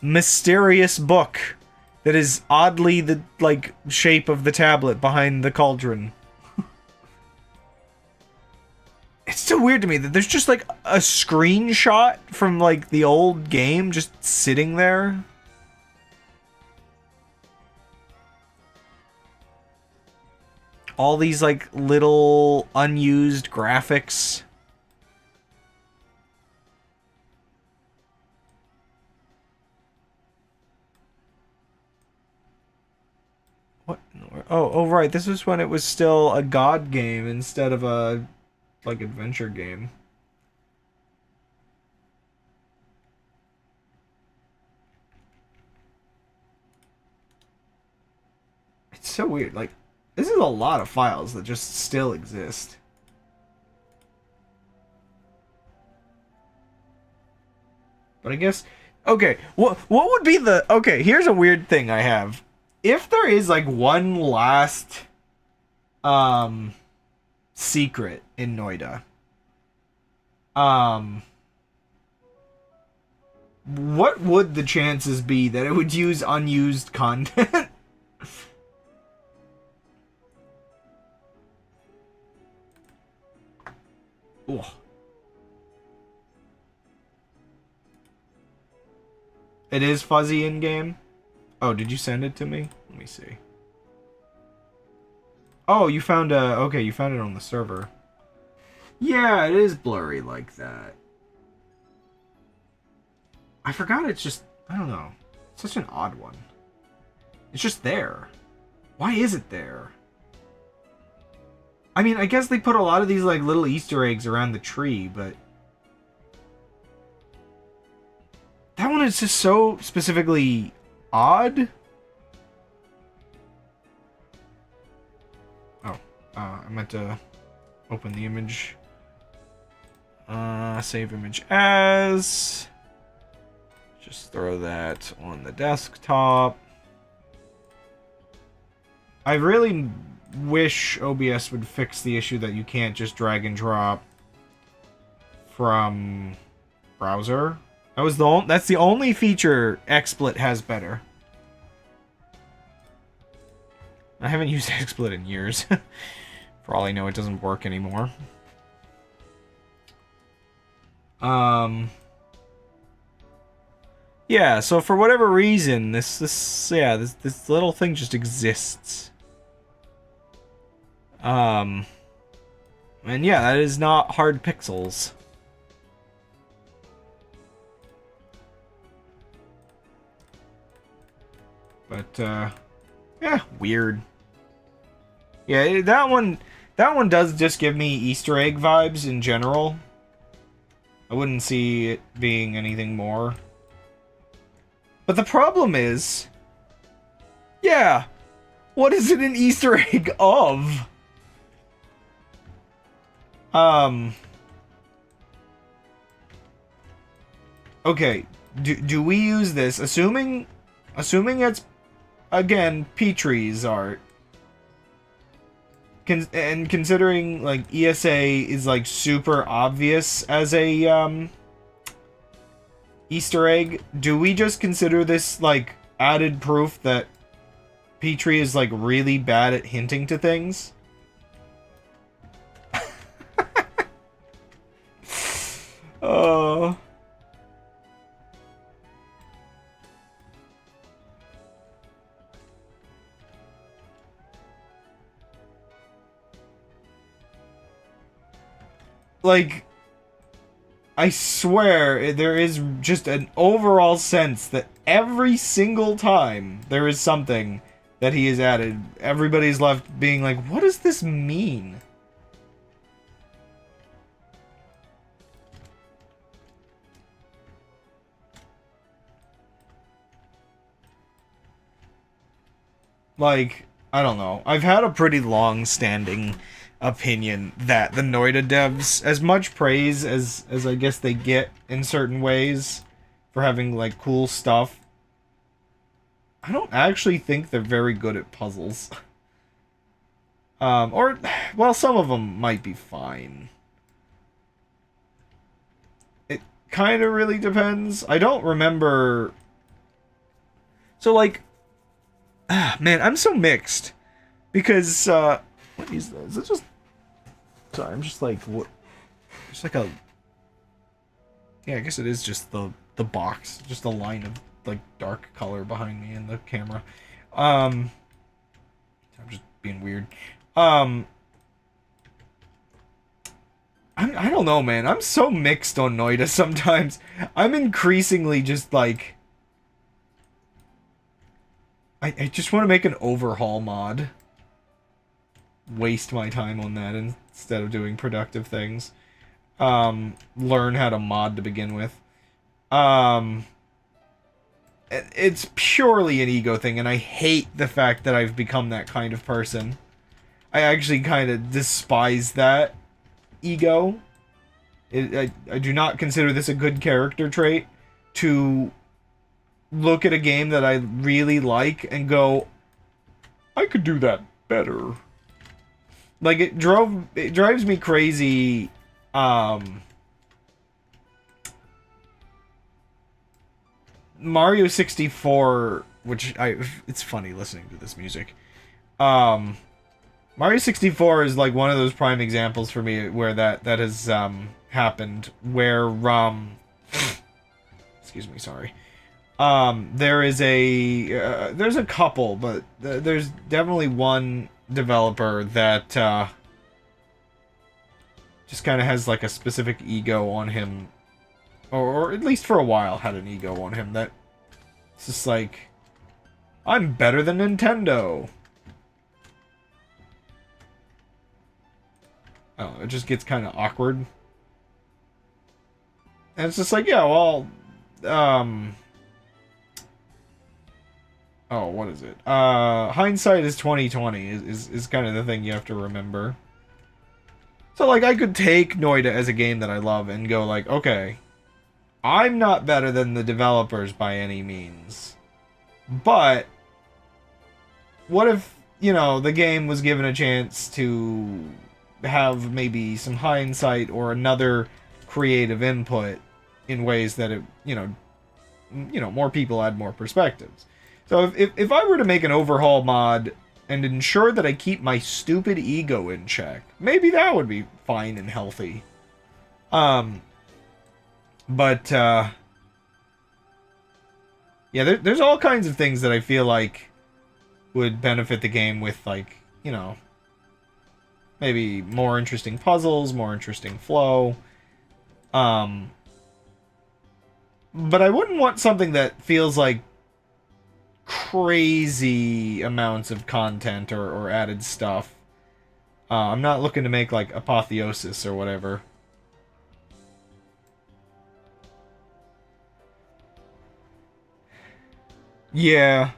Mysterious book that is oddly the like shape of the tablet behind the cauldron. It's so weird to me that there's just like a screenshot from like the old game just sitting there. All these like little unused graphics. What? Oh, right. This was when it was still a god game instead of a like adventure game. It's so weird. Like, this is a lot of files that just still exist. But I guess, okay, what would be the, okay, here's a weird thing I have. If there is like one last secret in Noida, what would the chances be that it would use unused content? Ugh. It is fuzzy in game. Oh, did you send it to me? Let me see. Oh, you found okay, you found it on the server. Yeah, it is blurry like that. I forgot it's just, I don't know. It's such an odd one. It's just there. Why is it there? I mean, I guess they put a lot of these like little Easter eggs around the tree, but that one is just so specifically odd. Oh, I meant to open the image. Save image as. Just throw that on the desktop. I really wish OBS would fix the issue that you can't just drag and drop from browser. That's the only feature XSplit has better. I haven't used XSplit in years. For all I know, it doesn't work anymore. Yeah, so for whatever reason, this little thing just exists. And yeah, that is not hard pixels. But, yeah, weird. Yeah, that one does just give me Easter egg vibes in general. I wouldn't see it being anything more. But the problem is, yeah, what is it an Easter egg of? Okay, do we use this, assuming it's, again, Petrie's art, and considering, like, ESA is, like, super obvious as a, Easter egg, do we just consider this, like, added proof that Petrie is, like, really bad at hinting to things? Oh. Like, I swear, there is just an overall sense that every single time there is something that he has added, everybody's left being like, what does this mean? Like, I don't know. I've had a pretty long-standing opinion that the Noida devs, as much praise as I guess they get in certain ways for having, like, cool stuff, I don't actually think they're very good at puzzles. Or, well, some of them might be fine. It kind of really depends. I don't remember... So, like... man, I'm so mixed. Because, what is this? It's just... Sorry, I'm just like... What? Just like a... Yeah, I guess it is just the box. Just a line of, like, dark color behind me in the camera. I'm just being weird. I don't know, man. I'm so mixed on Noida sometimes. I'm increasingly just, like... I just want to make an overhaul mod. Waste my time on that instead of doing productive things. Learn how to mod to begin with. It's purely an ego thing, and I hate the fact that I've become that kind of person. I actually kind of despise that ego. I do not consider this a good character trait to look at a game that I really like and go, I could do that better. Like, it drives me crazy. Mario 64, which it's funny listening to this music. Mario 64 is like one of those prime examples for me where that has happened, where excuse me, sorry. There's a couple, but there's definitely one developer that just kind of has like a specific ego on him, or at least for a while had an ego on him that it's just like, I'm better than Nintendo. Oh, it just gets kind of awkward. And it's just like, yeah, well, oh, what is it? Hindsight is 2020 is kind of the thing you have to remember. So, like, I could take Noida as a game that I love and go like, okay, I'm not better than the developers by any means. But what if you know, the game was given a chance to have maybe some hindsight or another creative input in ways that it, more people had more perspectives. So if I were to make an overhaul mod and ensure that I keep my stupid ego in check, maybe that would be fine and healthy. But yeah, there's all kinds of things that I feel like would benefit the game with, like, maybe more interesting puzzles, more interesting flow. But I wouldn't want something that feels like crazy amounts of content or added stuff. I'm not looking to make, like, Apotheosis or whatever. Yeah.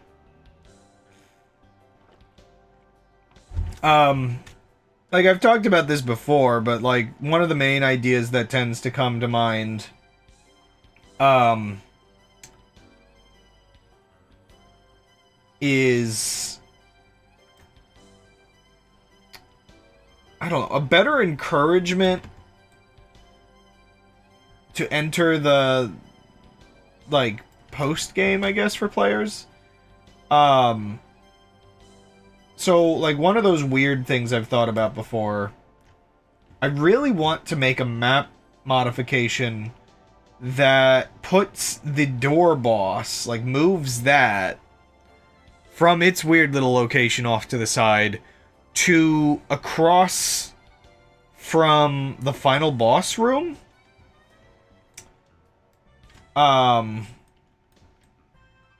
Like, I've talked about this before, but, like, one of the main ideas that tends to come to mind, is, I don't know, a better encouragement to enter the, like, post-game, I guess, for players. So, like, one of those weird things I've thought about before, I really want to make a map modification that puts the door boss, like, moves that from its weird little location off to the side to across from the final boss room.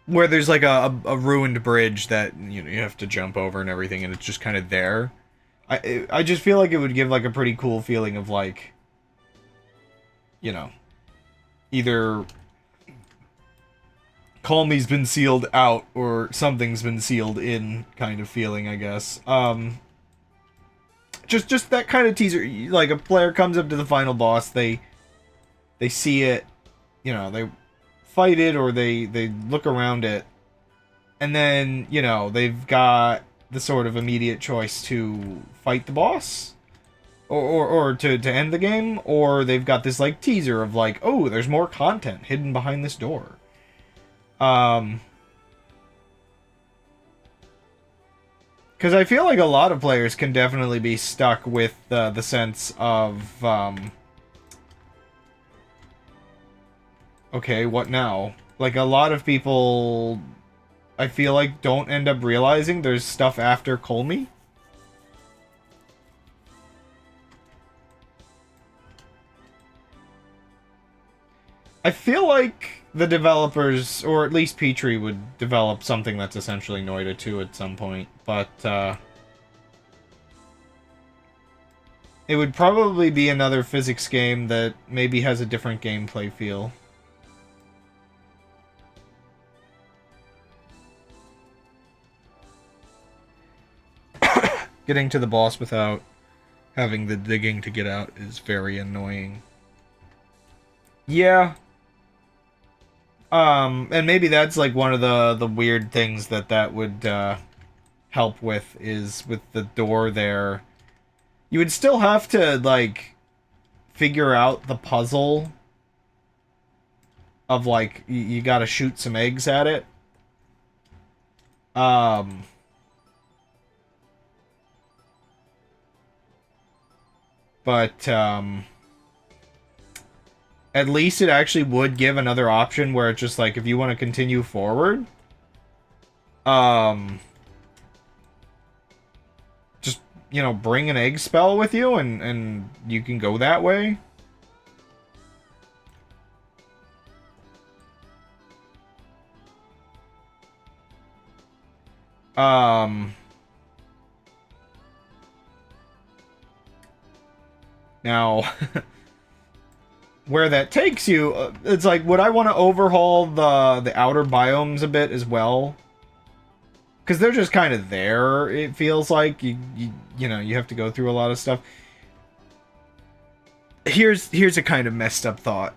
Where there's, like, a ruined bridge that, you have to jump over and everything, and it's just kind of there. I just feel like it would give, like, a pretty cool feeling of, like, either Call Me's been sealed out or something's been sealed in kind of feeling, I guess. Just that kind of teaser. Like, a player comes up to the final boss, they see it, they fight it, or they look around it, and then, they've got the sort of immediate choice to fight the boss, or to end the game, or they've got this, like, teaser of, like, oh, there's more content hidden behind this door. Because I feel like a lot of players can definitely be stuck with the sense of, okay, what now? Like, a lot of people, I feel like, don't end up realizing there's stuff after Colmy. I feel like the developers, or at least Petrie, would develop something that's essentially Noita 2 at some point, but it would probably be another physics game that maybe has a different gameplay feel. Getting to the boss without having the digging to get out is very annoying. Yeah. And maybe that's, like, one of the weird things that would help with, is with the door there. You would still have to, like, figure out the puzzle of, like, you gotta shoot some eggs at it. But, at least it actually would give another option where it's just like, if you want to continue forward, just, bring an egg spell with you, and you can go that way. Now, where that takes you, it's like, would I want to overhaul the outer biomes a bit as well? Because they're just kind of there, it feels like. You have to go through a lot of stuff. Here's a kind of messed up thought.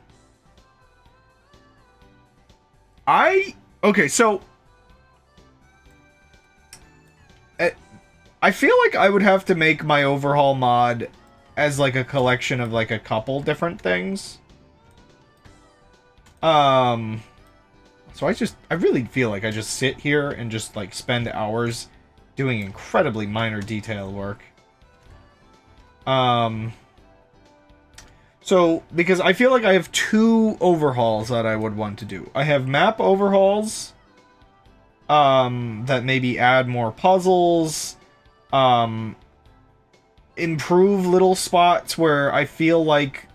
Okay, so I feel like I would have to make my overhaul mod as like a collection of like a couple different things. So I really feel like I just sit here and just like spend hours doing incredibly minor detail work. So, because I feel like I have two overhauls that I would want to do. I have map overhauls, that maybe add more puzzles, improve little spots where I feel like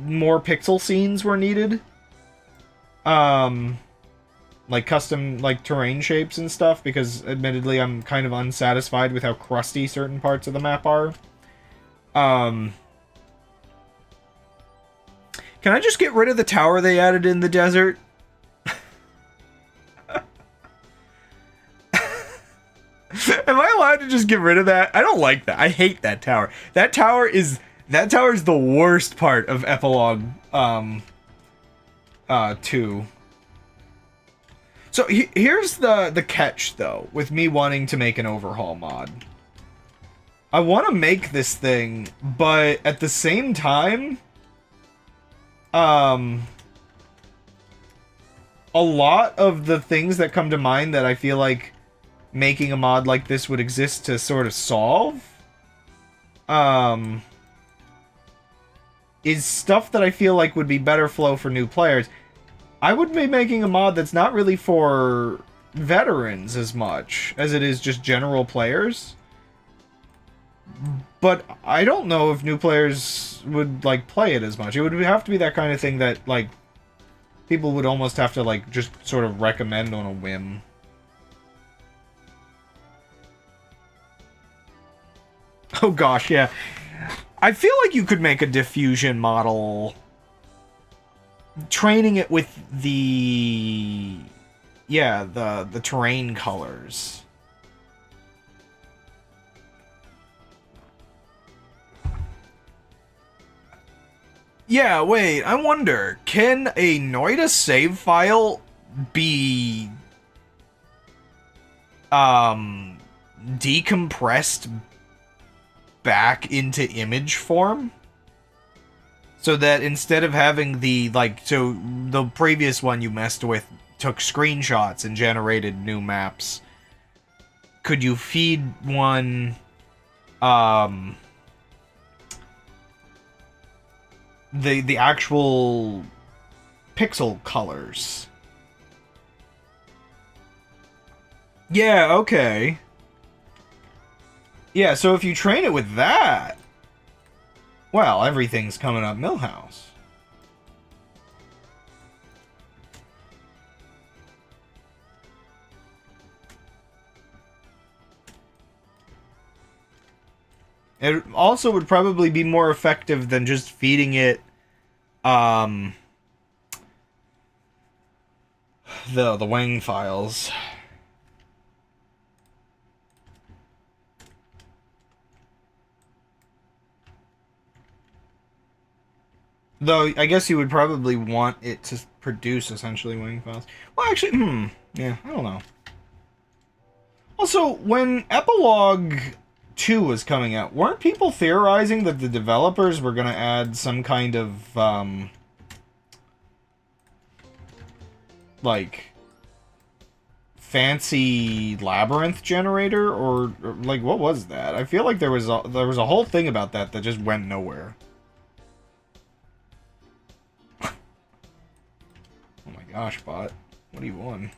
more pixel scenes were needed. Like custom, like, terrain shapes and stuff, because admittedly I'm kind of unsatisfied with how crusty certain parts of the map are. Can I just get rid of the tower they added in the desert? Am I allowed to just get rid of that? I don't like that. I hate that tower. That tower is the worst part of Epilogue 2. So here's the catch though with me wanting to make an overhaul mod. I want to make this thing, but at the same time, a lot of the things that come to mind that I feel like making a mod like this would exist to sort of solve, is stuff that I feel like would be better flow for new players. I would be making a mod that's not really for veterans as much as it is just general players. But I don't know if new players would, like, play it as much. It would have to be that kind of thing that, like, people would almost have to, like, just sort of recommend on a whim. Oh gosh, yeah. I feel like you could make a diffusion model, training it with the terrain colors. Yeah, wait, I wonder, can a Noida save file be decompressed back into image form? So that instead of having the, like, so the previous one you messed with took screenshots and generated new maps, could you feed one, the actual pixel colors? Yeah, okay. Yeah, so if you train it with that, well, everything's coming up Millhouse. It also would probably be more effective than just feeding it the wing files. Though, I guess you would probably want it to produce, essentially, wing files. Well, actually, yeah, I don't know. Also, when Epilogue 2 was coming out, weren't people theorizing that the developers were going to add some kind of, like, fancy labyrinth generator? Or, like, what was that? I feel like there was a whole thing about that just went nowhere. Oh my gosh, bot. What do you want?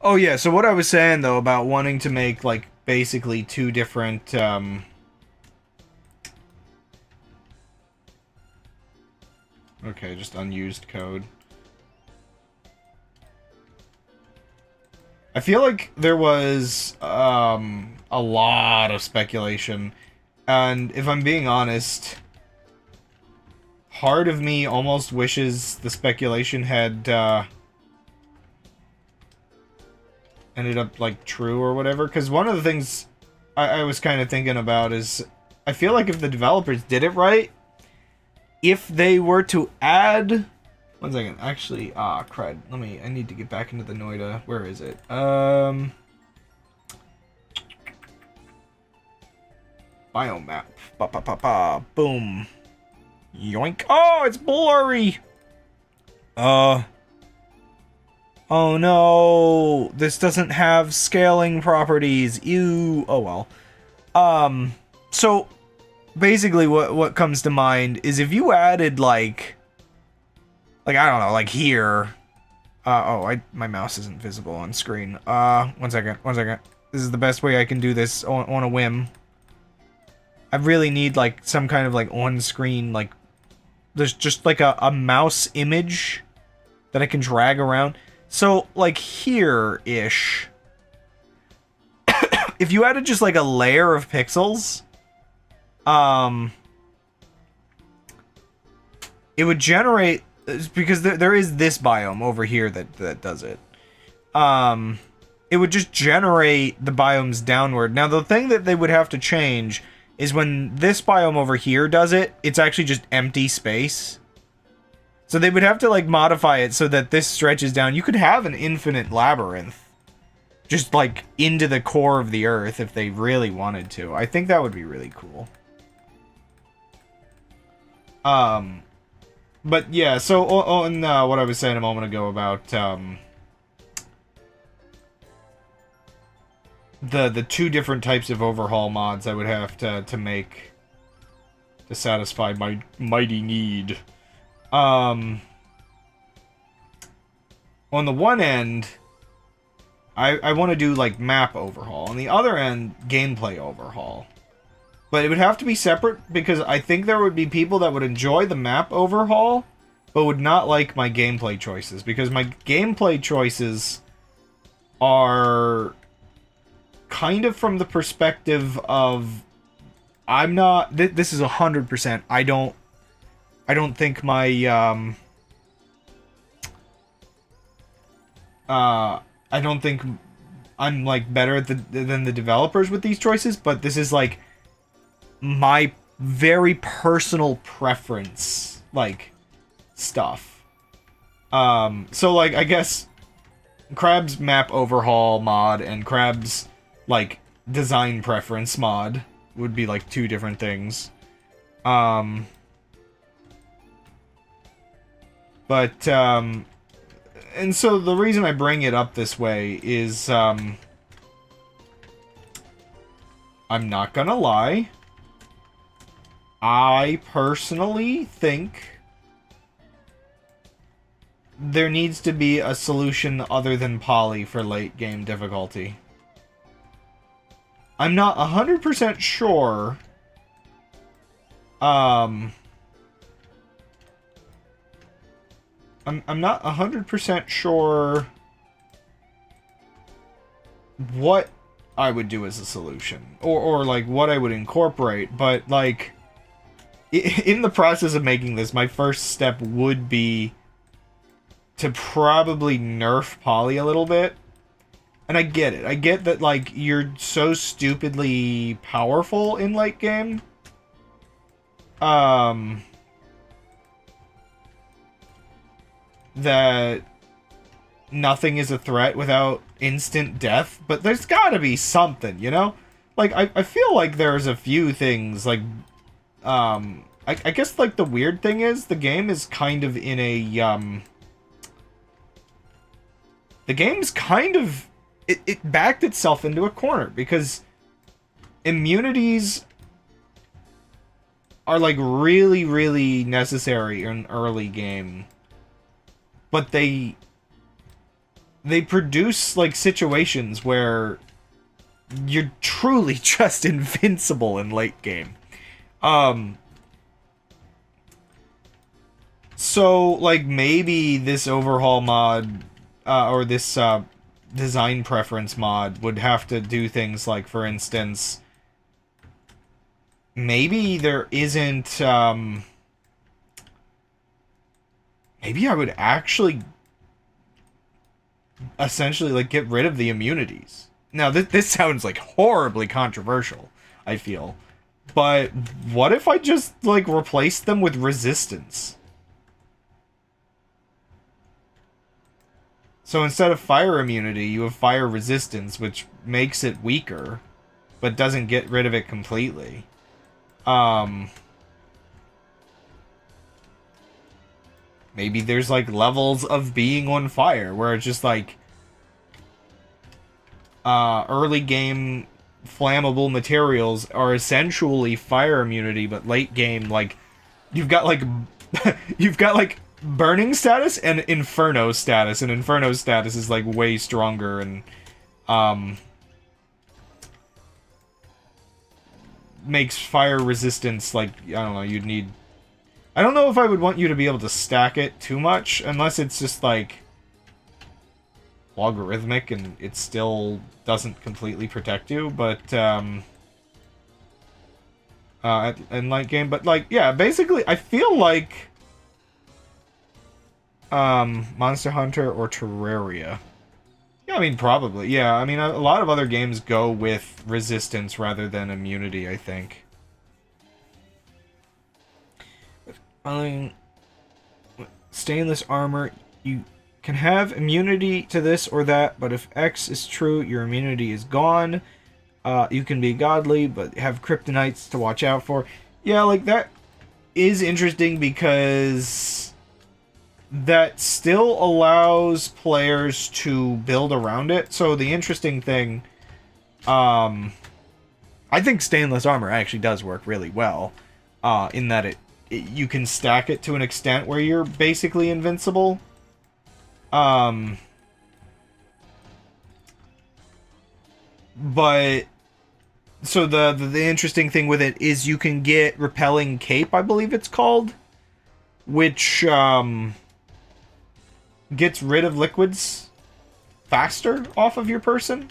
Oh yeah, so what I was saying, though, about wanting to make, like, basically two different, okay, just unused code. I feel like there was, a lot of speculation, and if I'm being honest, part of me almost wishes the speculation had, ended up, like, true or whatever, because one of the things I was kind of thinking about is, I feel like if the developers did it right, if they were to add... One second. Actually, crud. I need to get back into the Noida. Where is it? Biomap. Boom. Yoink. Oh, it's blurry! Oh no! This doesn't have scaling properties. Ew. Oh well. So, basically what comes to mind is if you added, like I don't know, like here. My mouse isn't visible on screen. One second. This is the best way I can do this on a whim. I really need, like, some kind of, like, on-screen, like, there's just, like, a mouse image that I can drag around. So, like, here-ish. If you added just, like, a layer of pixels, it would generate, because there is this biome over here that does it. It would just generate the biomes downward. Now, the thing that they would have to change is when this biome over here does it, it's actually just empty space. So they would have to, like, modify it so that this stretches down. You could have an infinite labyrinth just, like, into the core of the earth if they really wanted to. I think that would be really cool. But yeah, so on what I was saying a moment ago about the two different types of overhaul mods I would have to make to satisfy my mighty need. On the one end, I want to do, like, map overhaul. On the other end, gameplay overhaul. But it would have to be separate, because I think there would be people that would enjoy the map overhaul, but would not like my gameplay choices. Because my gameplay choices are kind of from the perspective of... I'm not... This is 100%. I don't think my... I don't think I'm, like, better than the developers with these choices, but this is, like, my very personal preference, like, stuff. So, like, I guess Crab's map overhaul mod and Crab's, like, design preference mod would be, like, two different things. And so the reason I bring it up this way is, I'm not gonna lie. I personally think there needs to be a solution other than poly for late game difficulty. I'm not 100% sure. I'm not 100% sure what I would do as a solution. Or like, what I would incorporate. But, like, in the process of making this, my first step would be to probably nerf poly a little bit. And I get it. I get that, like, you're so stupidly powerful in late game. That nothing is a threat without instant death, but there's gotta be something, you know? Like, I feel like there's a few things, like, I guess, like, the weird thing is, the game is kind of in a, the game's kind of, it backed itself into a corner, because immunities are, like, really, really necessary in early game. But they produce, like, situations where you're truly just invincible in late game. So, like, maybe this overhaul mod, or this, design preference mod would have to do things like, for instance, maybe there isn't, maybe I would actually essentially, like, get rid of the immunities. Now, this sounds, like, horribly controversial, I feel. But what if I just, like, replaced them with resistance? So instead of fire immunity, you have fire resistance, which makes it weaker, but doesn't get rid of it completely. Maybe there's, like, levels of being on fire, where it's just, like, early game flammable materials are essentially fire immunity, but late game, like, you've got, like, you've got, like, burning status and inferno status, and inferno status is, like, way stronger, and, makes fire resistance, like, I don't know, you'd need... I don't know if I would want you to be able to stack it too much, unless it's just, like, logarithmic and it still doesn't completely protect you, but, in late game, but, like, yeah, basically, I feel like, Monster Hunter or Terraria. Yeah, I mean, probably, yeah, I mean, a lot of other games go with resistance rather than immunity, I think. Following stainless armor, you can have immunity to this or that, but if X is true, your immunity is gone. You can be godly, but have kryptonites to watch out for. Yeah, like, that is interesting because that still allows players to build around it. So the interesting thing, I think stainless armor actually does work really well, in that you can stack it to an extent where you're basically invincible. But so the interesting thing with it is you can get repelling cape, I believe it's called, which gets rid of liquids faster off of your person.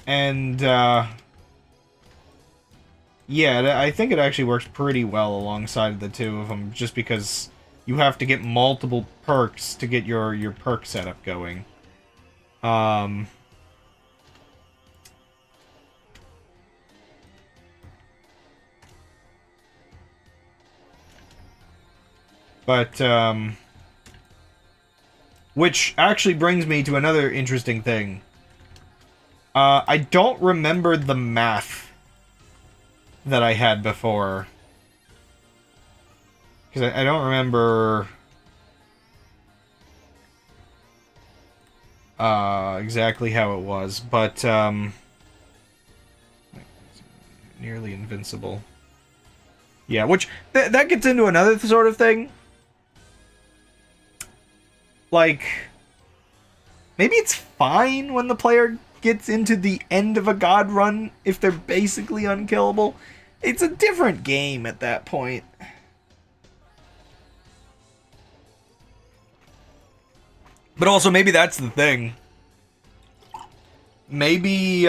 And, yeah, I think it actually works pretty well alongside the two of them, just because you have to get multiple perks to get your perk setup going. But, which actually brings me to another interesting thing. I don't remember the math that I had before. Because I don't remember exactly how it was, but nearly invincible. Yeah, which that gets into another sort of thing. Like, maybe it's fine when the player gets into the end of a god run if they're basically unkillable. It's a different game at that point. But also, maybe that's the thing. Maybe,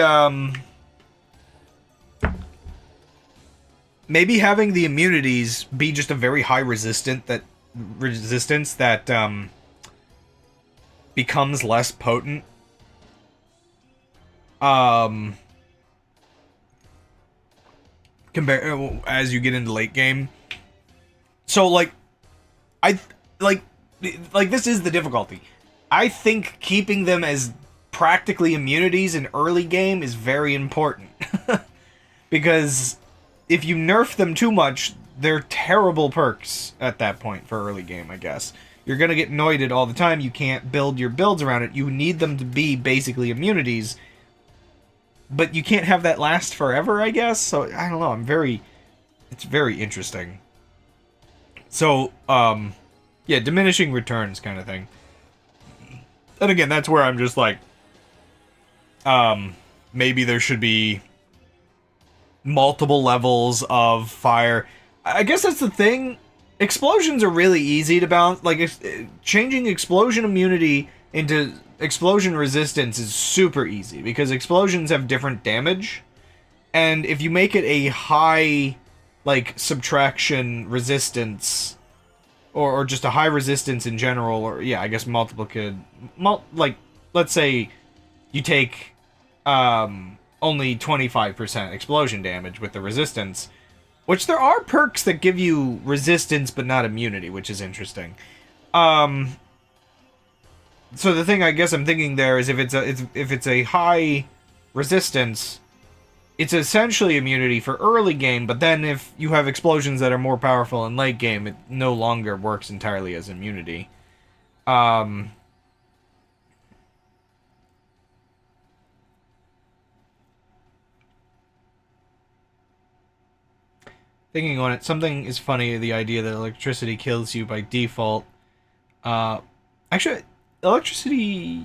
maybe having the immunities be just a very high resistance that becomes less potent. Compare as you get into late game. So, like, this is the difficulty. I think keeping them as practically immunities in early game is very important. Because if you nerf them too much, they're terrible perks at that point for early game, I guess. You're gonna get noited all the time, you can't build your builds around it, you need them to be basically immunities, but you can't have that last forever, I guess, so, I don't know, it's very interesting. So, yeah, diminishing returns kind of thing. And again, that's where I'm just like, maybe there should be multiple levels of fire. I guess that's the thing. Explosions are really easy to balance. Like, changing explosion immunity into explosion resistance is super easy, because explosions have different damage. And if you make it a high, like, subtraction resistance, or just a high resistance in general, or, yeah, I guess multiple could, like, let's say you take only 25% explosion damage with the resistance, which there are perks that give you resistance but not immunity, which is interesting. So the thing I guess I'm thinking there is if it's a high resistance, it's essentially immunity for early game, but then if you have explosions that are more powerful in late game, it no longer works entirely as immunity. Thinking on it, something is funny, the idea that electricity kills you by default. Actually, electricity,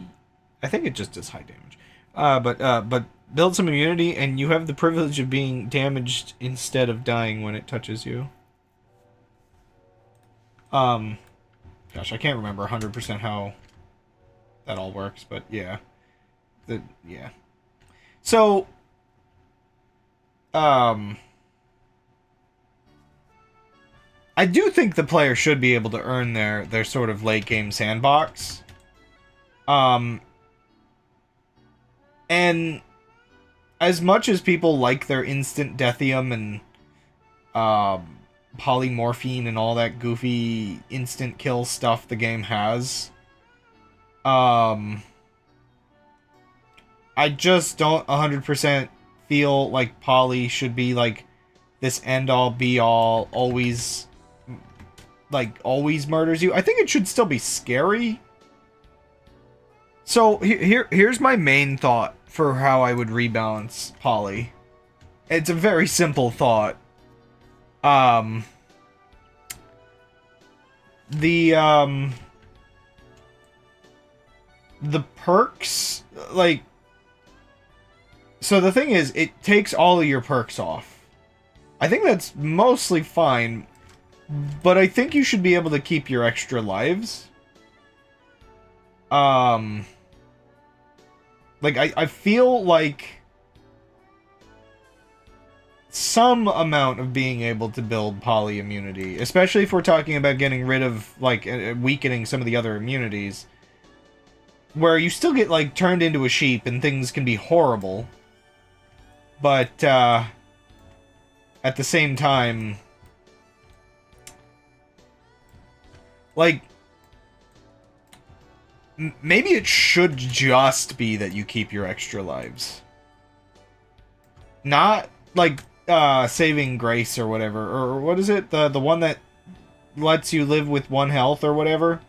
I think it just does high damage. But build some immunity, and you have the privilege of being damaged instead of dying when it touches you. Gosh, I can't remember 100% how that all works, but yeah. Yeah. So, I do think the player should be able to earn their sort of late game sandbox. And as much as people like their instant deathium and polymorphine and all that goofy instant kill stuff the game has, I just don't 100% feel like poly should be like this end all be all, always murders you. I think it should still be scary. So here's my main thought for how I would rebalance poly. It's a very simple thought. The perks, like, so the thing is, it takes all of your perks off. I think that's mostly fine, but I think you should be able to keep your extra lives. Like, I feel like some amount of being able to build poly immunity, especially if we're talking about getting rid of, like, weakening some of the other immunities, where you still get, like, turned into a sheep and things can be horrible, but, at the same time, like, maybe it should just be that you keep your extra lives. Not, like, saving grace or whatever, or what is it? The one that lets you live with 1 health or whatever?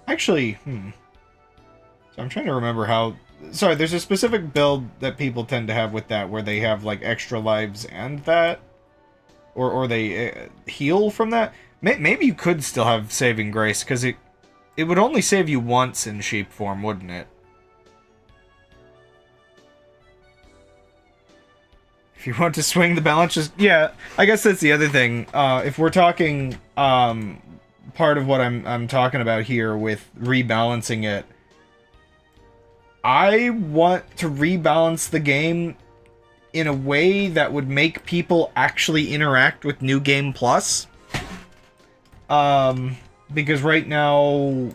Actually, So I'm trying to remember how... Sorry, there's a specific build that people tend to have with that, where they have, like, extra lives and that. Or they heal from that. Maybe you could still have saving grace, because it would only save you once in sheep form, wouldn't it? If you want to swing the balance, just... Yeah, I guess that's the other thing. If we're talking... part of what I'm talking about here with rebalancing it, I want to rebalance the game in a way that would make people actually interact with New Game Plus. Because right now,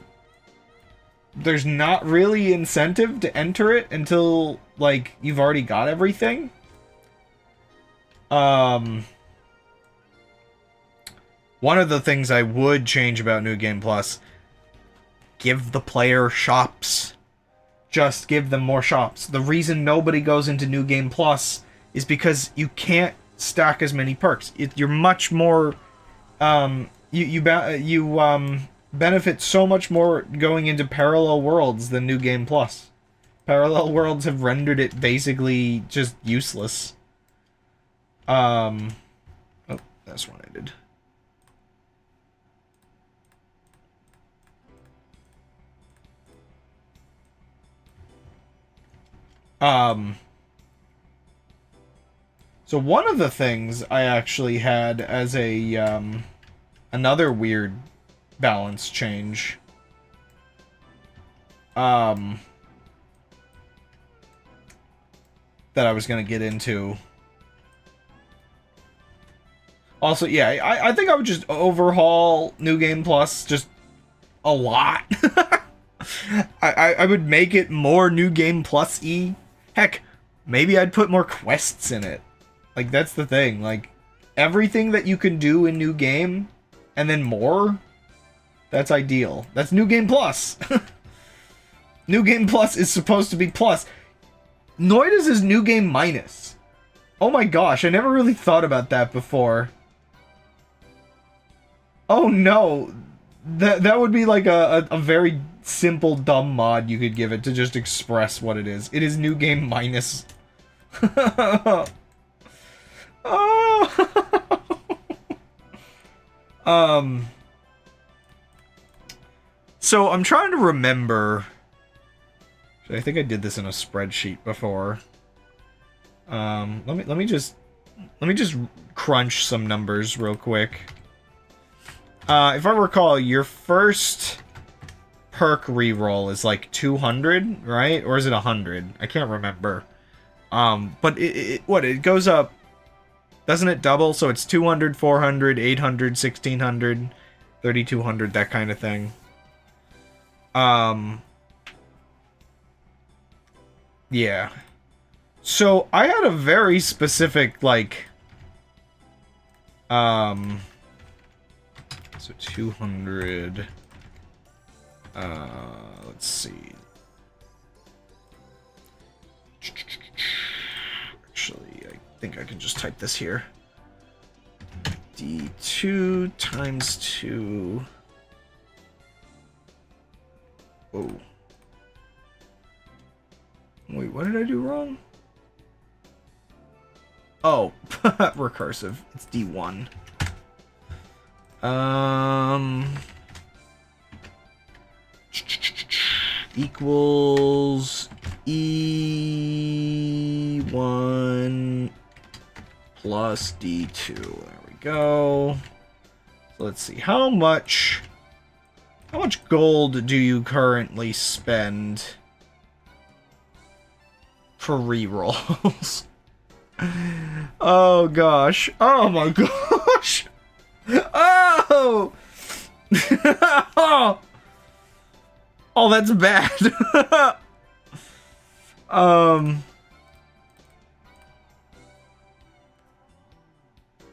there's not really incentive to enter it until, like, you've already got everything. One of the things I would change about New Game Plus, give the player shops. Just give them more shops. The reason nobody goes into New Game Plus is because you can't stack as many perks. You're much more... You benefit so much more going into Parallel Worlds than New Game Plus. Parallel Worlds have rendered it basically just useless. Oh, that's what I did. So one of the things I actually had as a, another weird balance change, that I was gonna get into. Also, yeah, I think I would just overhaul New Game Plus, just a lot. I would make it more New Game Plus E. Heck, maybe I'd put more quests in it. Like, that's the thing. Like, everything that you can do in New Game, and then more, that's ideal. That's New Game Plus. New Game Plus is supposed to be plus. Noida's is New Game Minus. Oh my gosh, I never really thought about that before. Oh no. That would be like a very simple dumb mod you could give it to just express what it is. It is New Game Minus. Oh. So I'm trying to remember. I think I did this in a spreadsheet before. Let me just crunch some numbers real quick. If I recall, your first perk reroll is like 200, right? Or is it 100? I can't remember. But it goes up. Doesn't it double? So it's 200, 400, 800, 1600, 3200, that kind of thing. Yeah. So I had a very specific, like, so 200, let's see. Actually, I think I can just type this here. D2 times 2. Whoa. Wait, what did I do wrong? Oh, recursive. It's D1. Equals E1 plus D2. There we go. So let's see. How much gold do you currently spend for rerolls? Oh gosh. Oh my gosh. Oh. Oh. Oh, that's bad.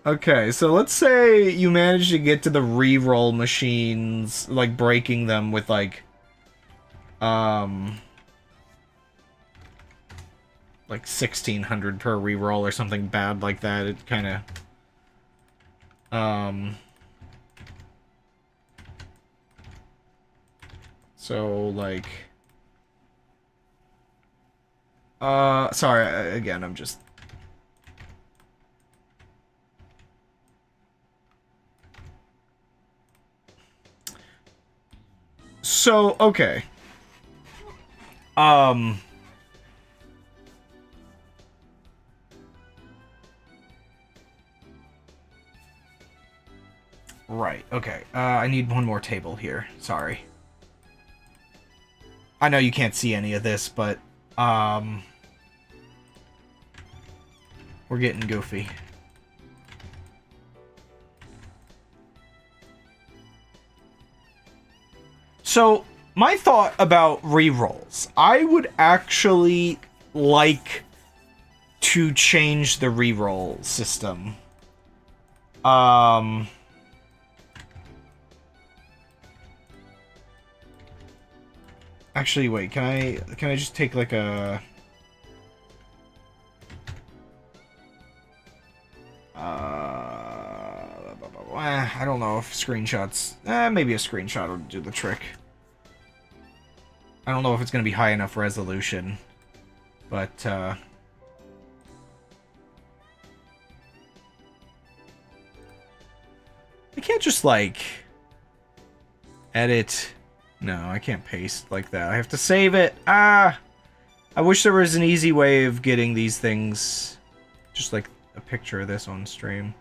Okay, so let's say you manage to get to the reroll machines, like breaking them with like 1600 per reroll or something bad like that. It kind of so like sorry, again, I'm just so okay. Right, okay. I need one more table here. Sorry. I know you can't see any of this, but, we're getting goofy. So, my thought about rerolls. I would actually like to change the reroll system. Actually, wait, can I just take like a I don't know if screenshots maybe a screenshot will do the trick. I don't know if it's gonna be high enough resolution, but I can't just like edit. No, I can't paste like that. I have to save it. Ah! I wish there was an easy way of getting these things. Just like a picture of this on stream.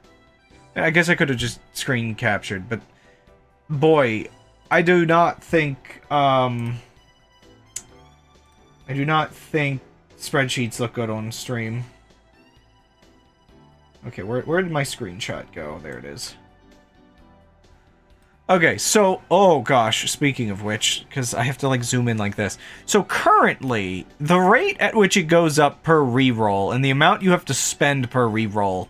I guess I could have just screen captured, but boy, I do not think spreadsheets look good on stream. Okay, where did my screenshot go? There it is. Okay, so, oh gosh, speaking of which, because I have to like zoom in like this. So currently, the rate at which it goes up per reroll and the amount you have to spend per reroll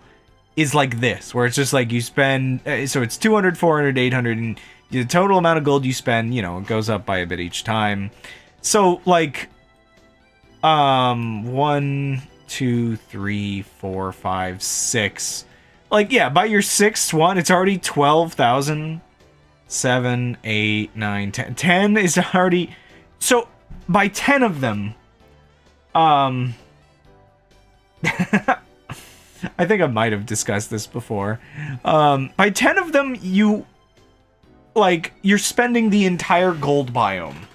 is like this, where it's just like you spend, so it's 200, 400, 800, and the total amount of gold you spend, you know, it goes up by a bit each time. So like, 1, 2, 3, 4, 5, 6. Like, yeah, by your sixth one, it's already 12,000. 7, 8, 9, 10. 10 is already... So, by 10 of them... I think I might have discussed this before. By 10 of them, you... Like, you're spending the entire gold biome.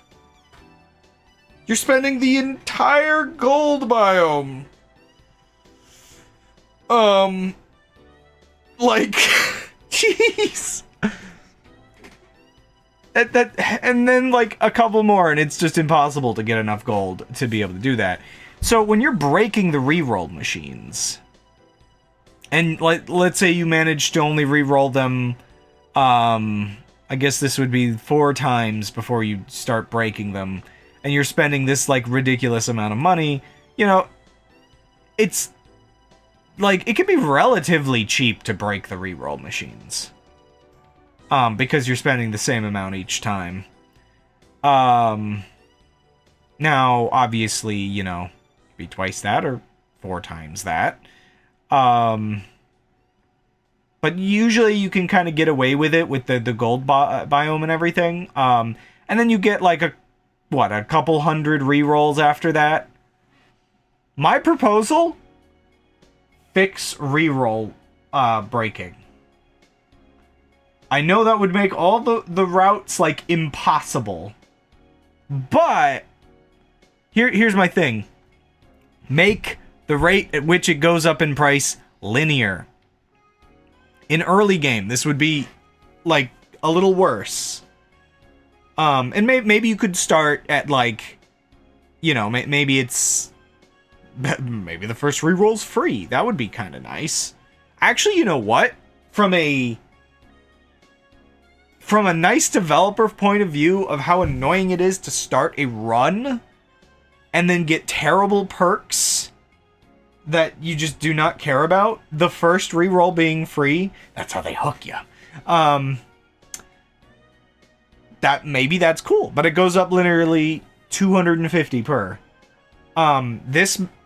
You're spending the entire gold biome. Like... Jeez... And then like a couple more, and it's just impossible to get enough gold to be able to do that. So when you're breaking the reroll machines, and like let's say you manage to only reroll them, I guess this would be 4 times before you start breaking them, and you're spending this like ridiculous amount of money, you know, it's like it can be relatively cheap to break the reroll machines. Because you're spending the same amount each time. Now, obviously, you know, be twice that or 4 times that. But usually you can kind of get away with it with the gold biome and everything. And then you get like a couple hundred rerolls after that. My proposal, fix reroll breaking. I know that would make all the routes, like, impossible. But, here's my thing. Make the rate at which it goes up in price linear. In early game, this would be, like, a little worse. And maybe you could start at, like, you know, maybe it's... Maybe the first reroll's free. That would be kind of nice. Actually, you know what? From a nice developer point of view of how annoying it is to start a run and then get terrible perks that you just do not care about, the first reroll being free, that's how they hook you. Maybe that's cool, but it goes up linearly 250 per.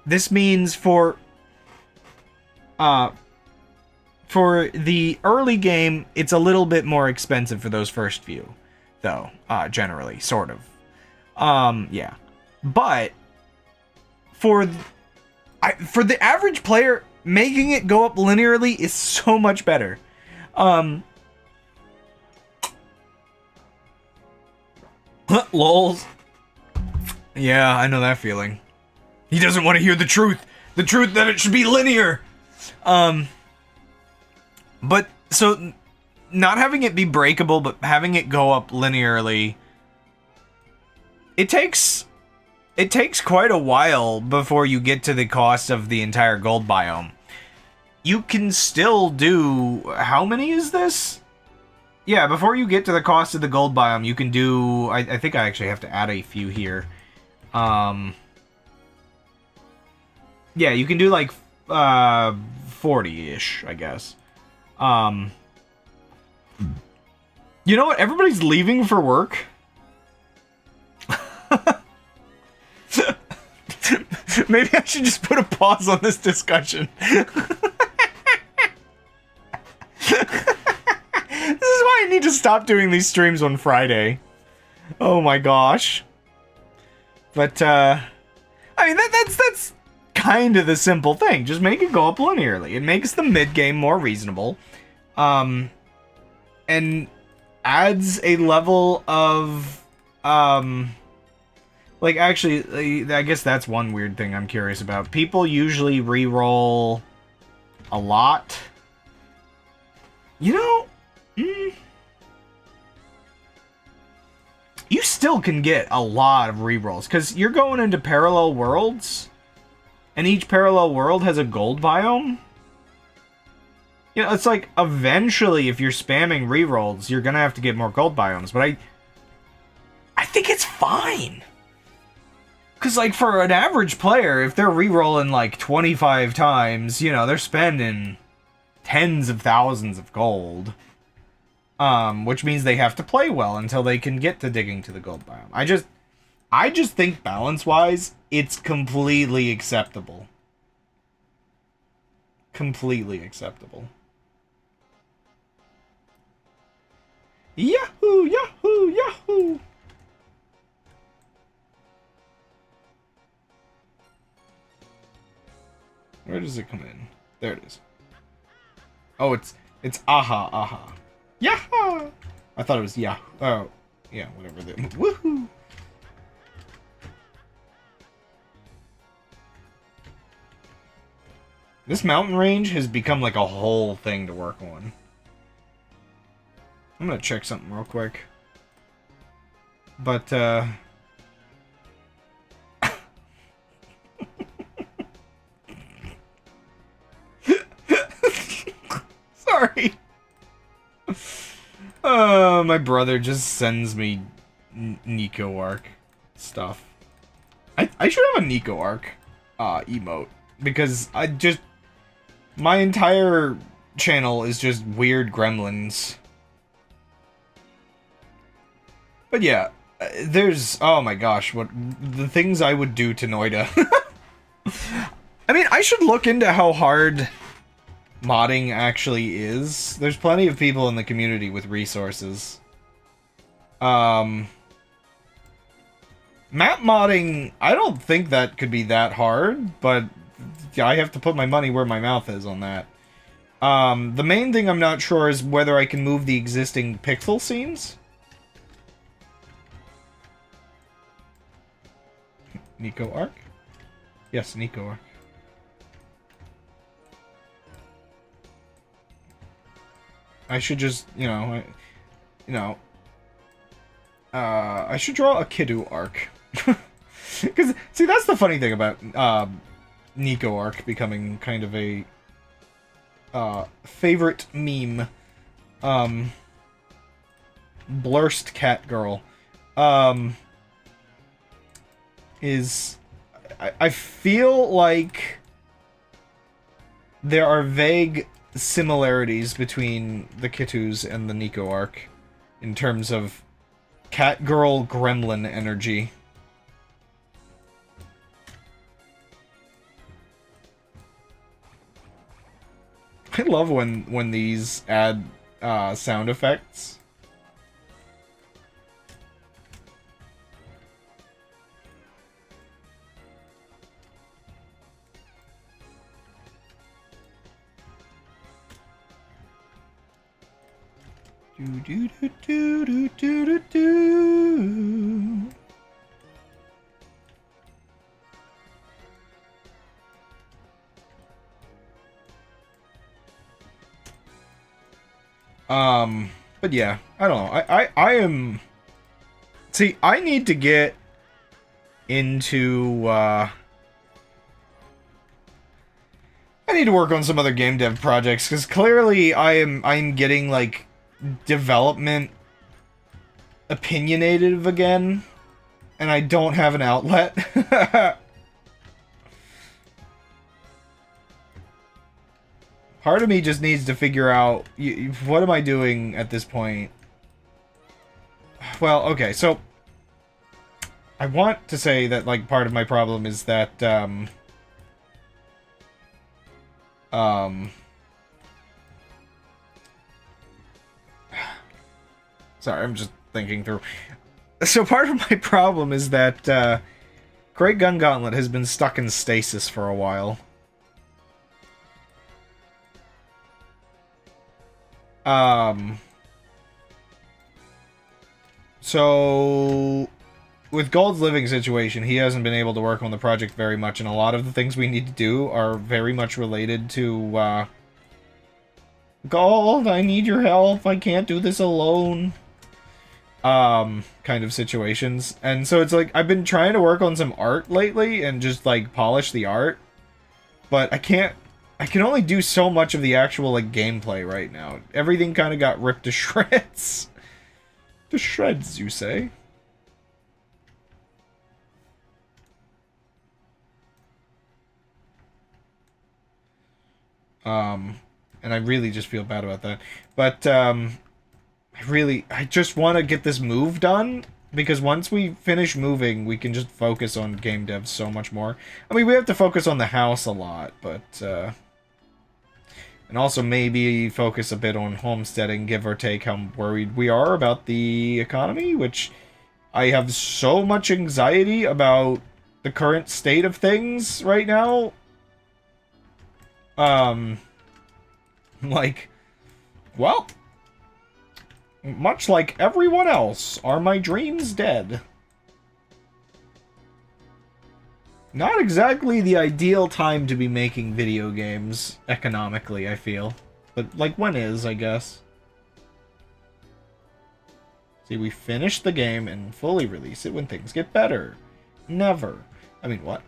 This means for the early game, it's a little bit more expensive for those first few, though, generally, sort of. Yeah. But, for the average player, making it go up linearly is so much better. Lols. Yeah, I know that feeling. He doesn't want to hear the truth. The truth that it should be linear. But, so, not having it be breakable, but having it go up linearly, it takes quite a while before you get to the cost of the entire gold biome. You can still do, how many is this? Yeah, before you get to the cost of the gold biome, you can do, I think I actually have to add a few here. Yeah, you can do like, 40-ish, I guess. You know what? Everybody's leaving for work. Maybe I should just put a pause on this discussion. This is why I need to stop doing these streams on Friday. Oh my gosh. But, I mean, that's kind of the simple thing. Just make it go up linearly. It makes the mid-game more reasonable. And adds a level of, like, actually, I guess that's one weird thing I'm curious about. People usually reroll a lot. You know, you still can get a lot of rerolls, because you're going into parallel worlds, and each parallel world has a gold biome. You know, it's like, eventually, if you're spamming rerolls, you're gonna have to get more gold biomes, but I think it's fine. Because, like, for an average player, if they're rerolling, like, 25 times, you know, they're spending tens of thousands of gold. Which means they have to play well until they can get to digging to the gold biome. I just think, balance-wise, it's completely acceptable. Completely acceptable. Yahoo! Yahoo! Yahoo! Where does it come in? There it is. Oh, it's aha, aha. Yaha! I thought it was yahoo. Oh, yeah, whatever. Woohoo! This mountain range has become like a whole thing to work on. I'm gonna check something real quick. But, sorry. My brother just sends me Nico Arc stuff. I should have a Nico Arc emote. Because my entire channel is just weird gremlins. But yeah, there's, oh my gosh, what the things I would do to Noida. I mean, I should look into how hard modding actually is. There's plenty of people in the community with resources. Map modding, I don't think that could be that hard, but I have to put my money where my mouth is on that. The main thing I'm not sure is whether I can move the existing pixel scenes. Nico Arc? Yes, Nico Arc. I should just, I should draw a Kiddo arc. Because, see, that's the funny thing about Nico arc becoming kind of a favorite meme. Blurst cat girl. I feel like there are vague similarities between the Kittus and the Nico arc in terms of cat girl gremlin energy. I love when these add sound effects. Do do do do do do do. But yeah, I don't know. I am. See, I need to get into. I need to work on some other game dev projects because clearly I'm getting like development opinionated again, and I don't have an outlet. Part of me just needs to figure out what am I doing at this point. Well, okay, so I want to say that like part of my problem is that sorry, I'm just thinking through. So part of my problem is that Great Gun Gauntlet has been stuck in stasis for a while. So with Gold's living situation, he hasn't been able to work on the project very much, and a lot of the things we need to do are very much related to Gold, I need your help, I can't do this alone. Kind of situations. And so it's like, I've been trying to work on some art lately and just like polish the art, but I can't I can only do so much of the actual, like, gameplay right now. Everything kind of got ripped to shreds. To shreds, you say? And I really just feel bad about that. But, I just want to get this move done, because once we finish moving, we can just focus on game dev so much more. I mean, we have to focus on the house a lot, but, and also maybe focus a bit on homesteading, give or take how worried we are about the economy, which I have so much anxiety about the current state of things right now. Like, well, much like everyone else, are my dreams dead? Not exactly the ideal time to be making video games, economically, I feel. But, like, when is, I guess? See, we finish the game and fully release it when things get better. Never. I mean, what?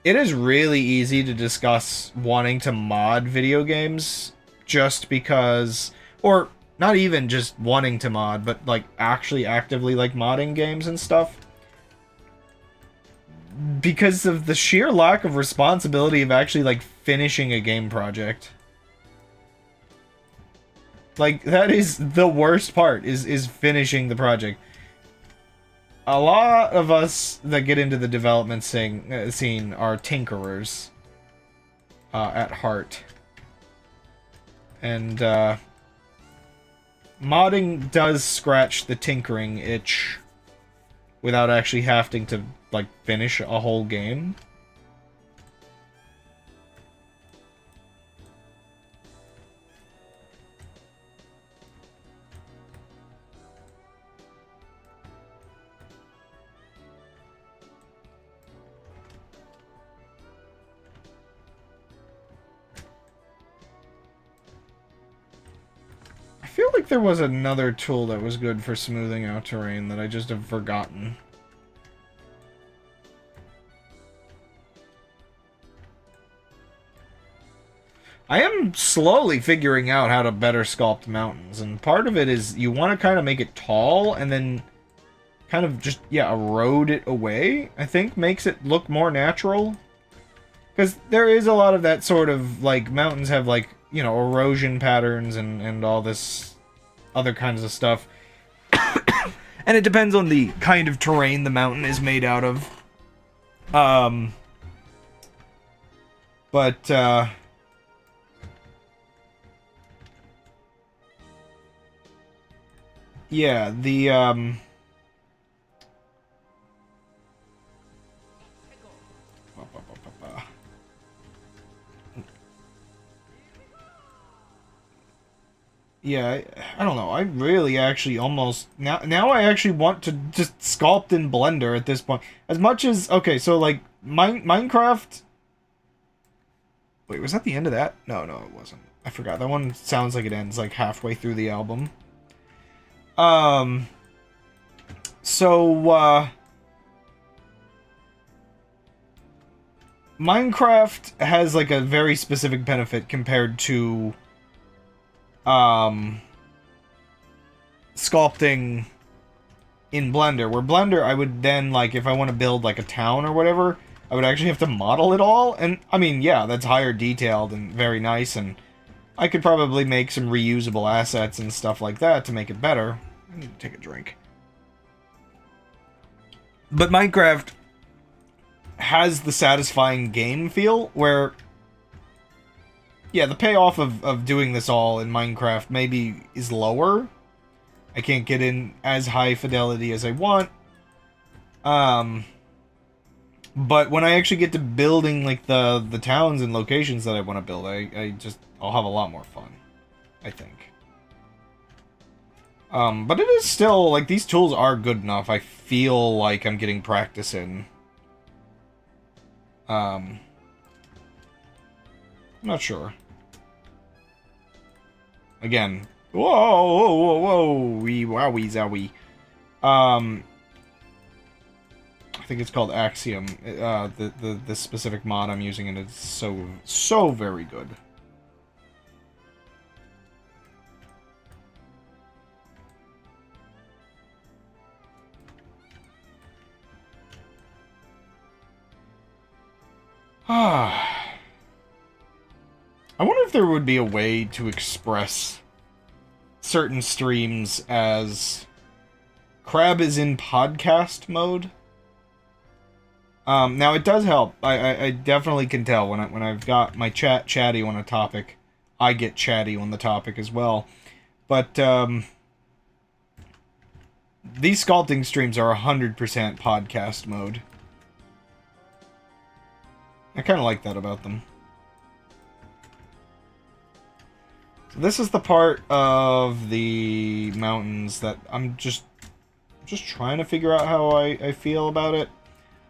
It is really easy to discuss wanting to mod video games just because, or not even just wanting to mod, but like actually actively like modding games and stuff. Because of the sheer lack of responsibility of actually like finishing a game project. Like, that is the worst part, is finishing the project. A lot of us that get into the development scene are tinkerers at heart. And modding does scratch the tinkering itch without actually having to, like, finish a whole game. I feel like there was another tool that was good for smoothing out terrain that I just have forgotten. I am slowly figuring out how to better sculpt mountains, and part of it is you want to kind of make it tall and then kind of just, yeah, erode it away, I think makes it look more natural. Because there is a lot of that sort of, like, mountains have, like, you know, erosion patterns and all this other kinds of stuff. And it depends on the kind of terrain the mountain is made out of. Yeah, yeah, I don't know. I really actually almost now I actually want to just sculpt in Blender at this point. As much as, okay, so like Minecraft. Wait, was that the end of that? No, no, it wasn't. I forgot. That one sounds like it ends like halfway through the album. So Minecraft has like a very specific benefit compared to sculpting in Blender, where Blender I would then, like, if I want to build like a town or whatever, I would actually have to model it all, and I mean, yeah, that's higher detailed and very nice, and I could probably make some reusable assets and stuff like that to make it better. I need to take a drink. But Minecraft has the satisfying game feel where, yeah, the payoff of doing this all in Minecraft maybe is lower. I can't get in as high fidelity as I want. But when I actually get to building, like, the towns and locations that I want to build, I'll have a lot more fun, I think. But it is still, like, these tools are good enough. I feel like I'm getting practice in. I'm not sure. Again. Whoa, whoa, whoa, whoa, wee, wowie, zowie. I think it's called Axiom. The specific mod I'm using, and it's so very good. I wonder if there would be a way to express certain streams as Crab is in podcast mode. Now it does help. I definitely can tell when I've got my chatty on a topic, I get chatty on the topic as well. But these sculpting streams are 100% podcast mode. I kind of like that about them. So this is the part of the mountains that I'm just trying to figure out how I feel about it.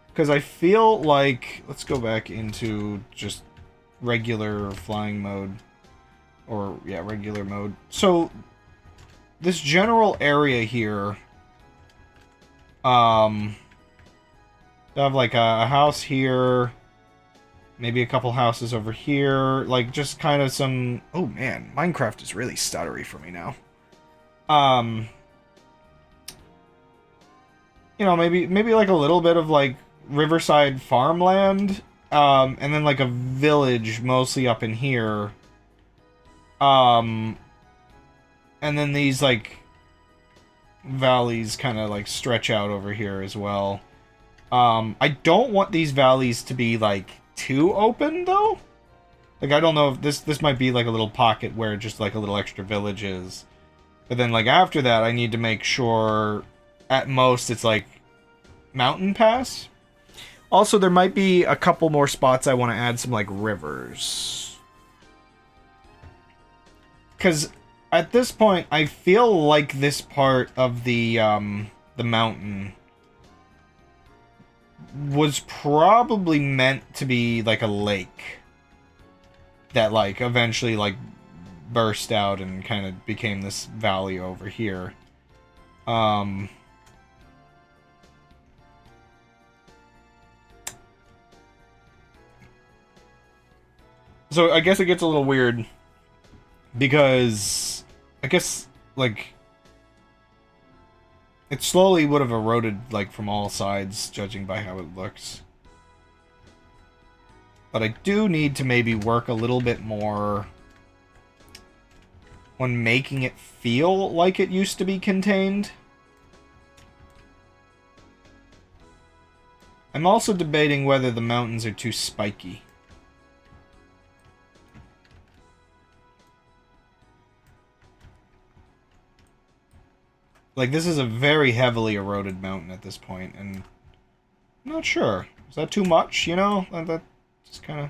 Because I feel like... Let's go back into just regular flying mode. Or, yeah, regular mode. So, this general area here... I have like a house here... Maybe a couple houses over here. Like, just kind of some... Oh, man. Minecraft is really stuttery for me now. You know, maybe like a little bit of, like, riverside farmland. And then, like, a village mostly up in here. And then these, like, valleys kind of, like, stretch out over here as well. I don't want these valleys to be, like... too open though. Like I don't know if this might be like a little pocket where just like a little extra village is. But then like after that I need to make sure at most it's like mountain pass. Also there might be a couple more spots I want to add some like rivers. Cuz at this point I feel like this part of the mountain was probably meant to be like a lake that like eventually like burst out and kind of became this valley over here. So I guess it gets a little weird because I guess like it slowly would have eroded, like, from all sides, judging by how it looks. But I do need to maybe work a little bit more on making it feel like it used to be contained. I'm also debating whether the mountains are too spiky. Like, this is a very heavily eroded mountain at this point, and I'm not sure. Is that too much, you know? That just kind of...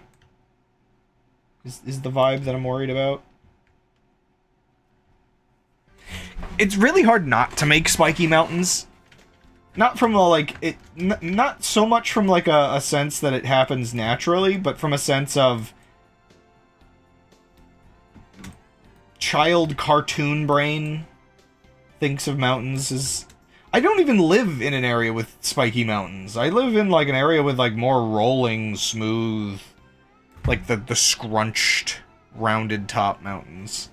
is the vibe that I'm worried about. It's really hard not to make spiky mountains. Not from a, like... not so much from, like, a sense that it happens naturally, but from a sense of... child cartoon brain thinks of mountains as... I don't even live in an area with spiky mountains. I live in, like, an area with, like, more rolling, smooth... like, the scrunched, rounded top mountains.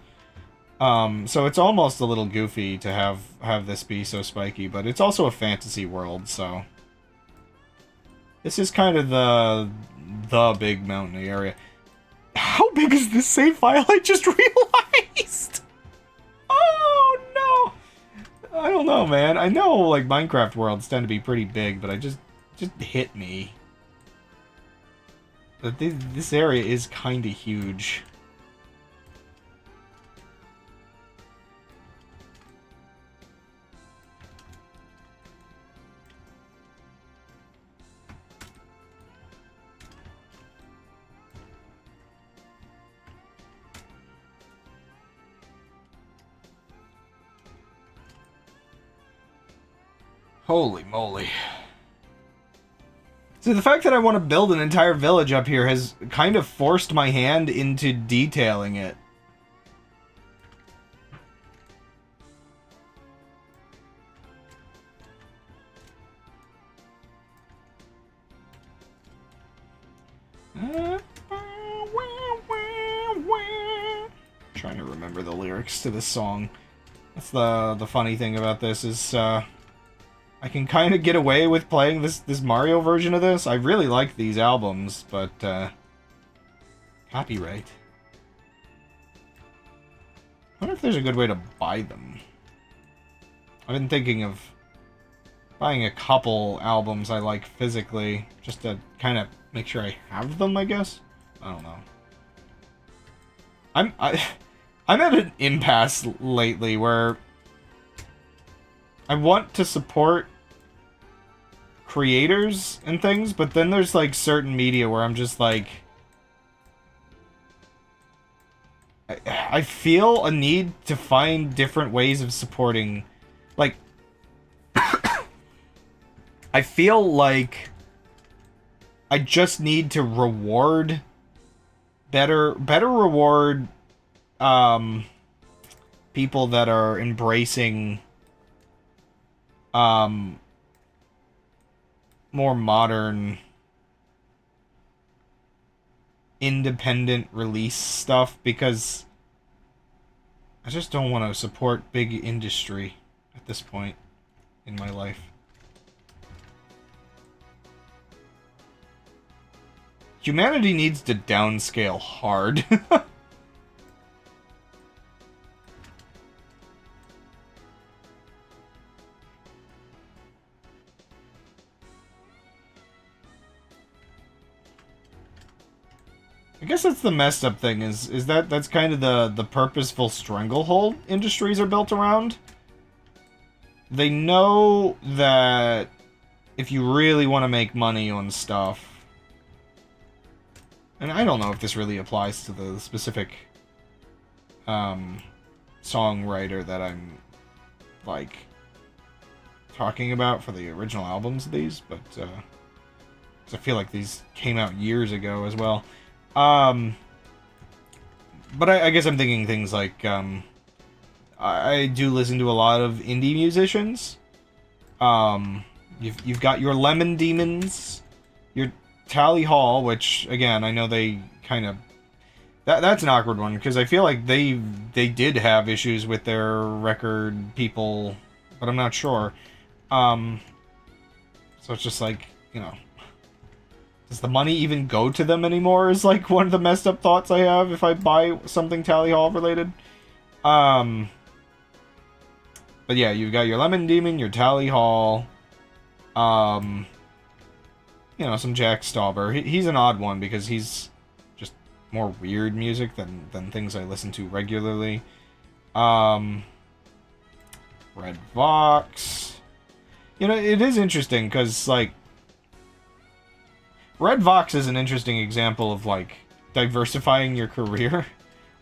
So it's almost a little goofy to have this be so spiky, but it's also a fantasy world, so... this is kind of the big mountain area. How big is this save file? I just realized! Oh, no! I don't know, man. I know, like, Minecraft worlds tend to be pretty big, but I just hit me. But this area is kind of huge. Holy moly. So the fact that I want to build an entire village up here has kind of forced my hand into detailing it. Trying to remember the lyrics to this song. That's the funny thing about this is I can kind of get away with playing this Mario version of this. I really like these albums, but copyright. I wonder if there's a good way to buy them. I've been thinking of buying a couple albums I like physically, just to kind of make sure I have them, I guess? I don't know. I'm at an impasse lately where I want to support creators and things, but then there's like certain media where I'm just like, I feel a need to find different ways of supporting, like, I feel like I just need to reward better reward people that are embracing more modern independent release stuff, because I just don't want to support big industry at this point in my life. Humanity needs to downscale hard. I guess that's the messed up thing, is that's kind of the purposeful stranglehold industries are built around. They know that if you really want to make money on stuff, and I don't know if this really applies to the specific songwriter that I'm like talking about for the original albums of these, but 'cause I feel like these came out years ago as well. But I guess I'm thinking things like, I do listen to a lot of indie musicians. You've got your Lemon Demons, your Tally Hall, which, again, I know they kind of... That's an awkward one, because I feel like they did have issues with their record people, but I'm not sure. So it's just like, you know... Does the money even go to them anymore, is like one of the messed up thoughts I have if I buy something Tally Hall related. But yeah, you've got your Lemon Demon, your Tally Hall, you know, some Jack Stauber. He's an odd one because he's just more weird music than things I listen to regularly. Red Vox. You know, it is interesting because, like, Red Vox is an interesting example of, like, diversifying your career.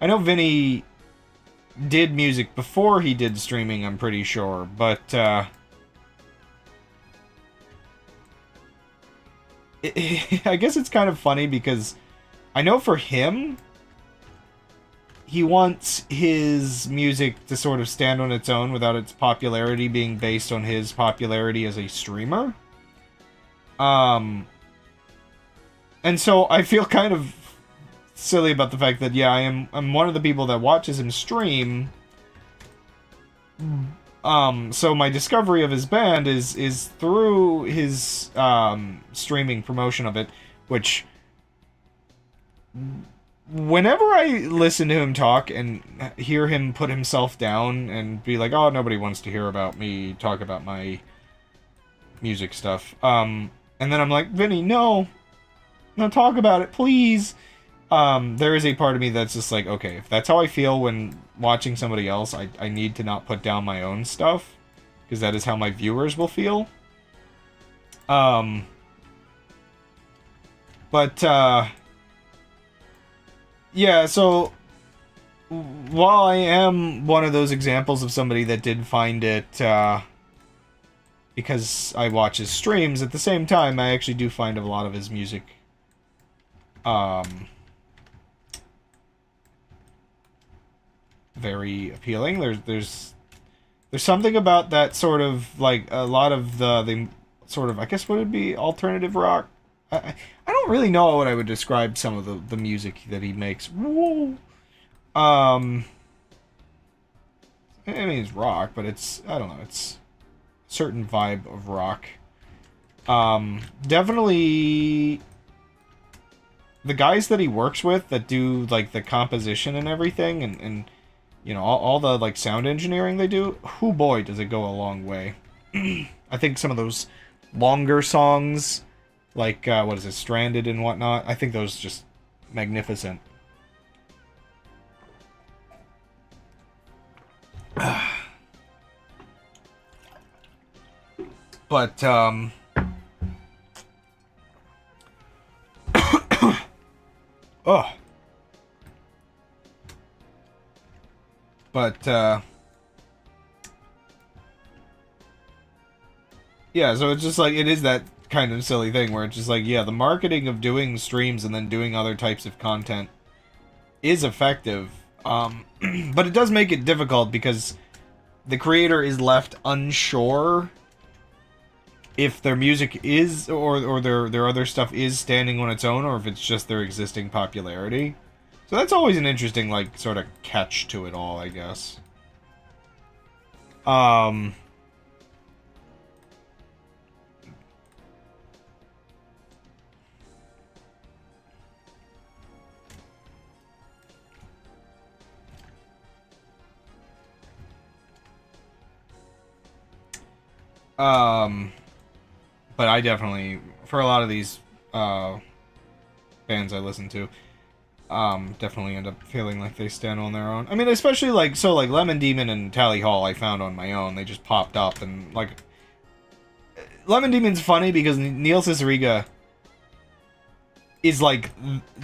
I know Vinny did music before he did streaming, I'm pretty sure, but, I guess it's kind of funny because I know for him, he wants his music to sort of stand on its own without its popularity being based on his popularity as a streamer. And so I feel kind of silly about the fact that, yeah, I'm one of the people that watches him stream. So my discovery of his band is through his streaming promotion of it, which whenever I listen to him talk and hear him put himself down and be like, oh, nobody wants to hear about me talk about my music stuff. And then I'm like, Vinny, no, talk about it, please. There is a part of me that's just like, okay, if that's how I feel when watching somebody else, I need to not put down my own stuff, because that is how my viewers will feel. Yeah, so while I am one of those examples of somebody that did find it, because I watch his streams, at the same time, I actually do find a lot of his music very appealing. There's something about that sort of, like, a lot of the sort of, I guess, would it be alternative rock I don't really know what I would describe some of the music that he makes. Whoa. Um, I mean, it's rock, but it's, I don't know, it's a certain vibe of rock. Definitely the guys that he works with that do, like, the composition and everything, and you know, all the, like, sound engineering they do, whoo boy, does it go a long way. I think some of those longer songs, like, what is it, Stranded and whatnot, I think those just magnificent. But, oh. But, yeah, so it's just like, it is that kind of silly thing where it's just like, yeah, the marketing of doing streams and then doing other types of content is effective, but it does make it difficult because the creator is left unsure if their music is, or their other stuff is standing on its own, or if it's just their existing popularity. So that's always an interesting, like, sort of catch to it all, I guess. But I definitely, for a lot of these, bands I listen to, definitely end up feeling like they stand on their own. I mean, especially, like, so, like, Lemon Demon and Tally Hall I found on my own. They just popped up, and, like, Lemon Demon's funny because Neil Cicierega is, like,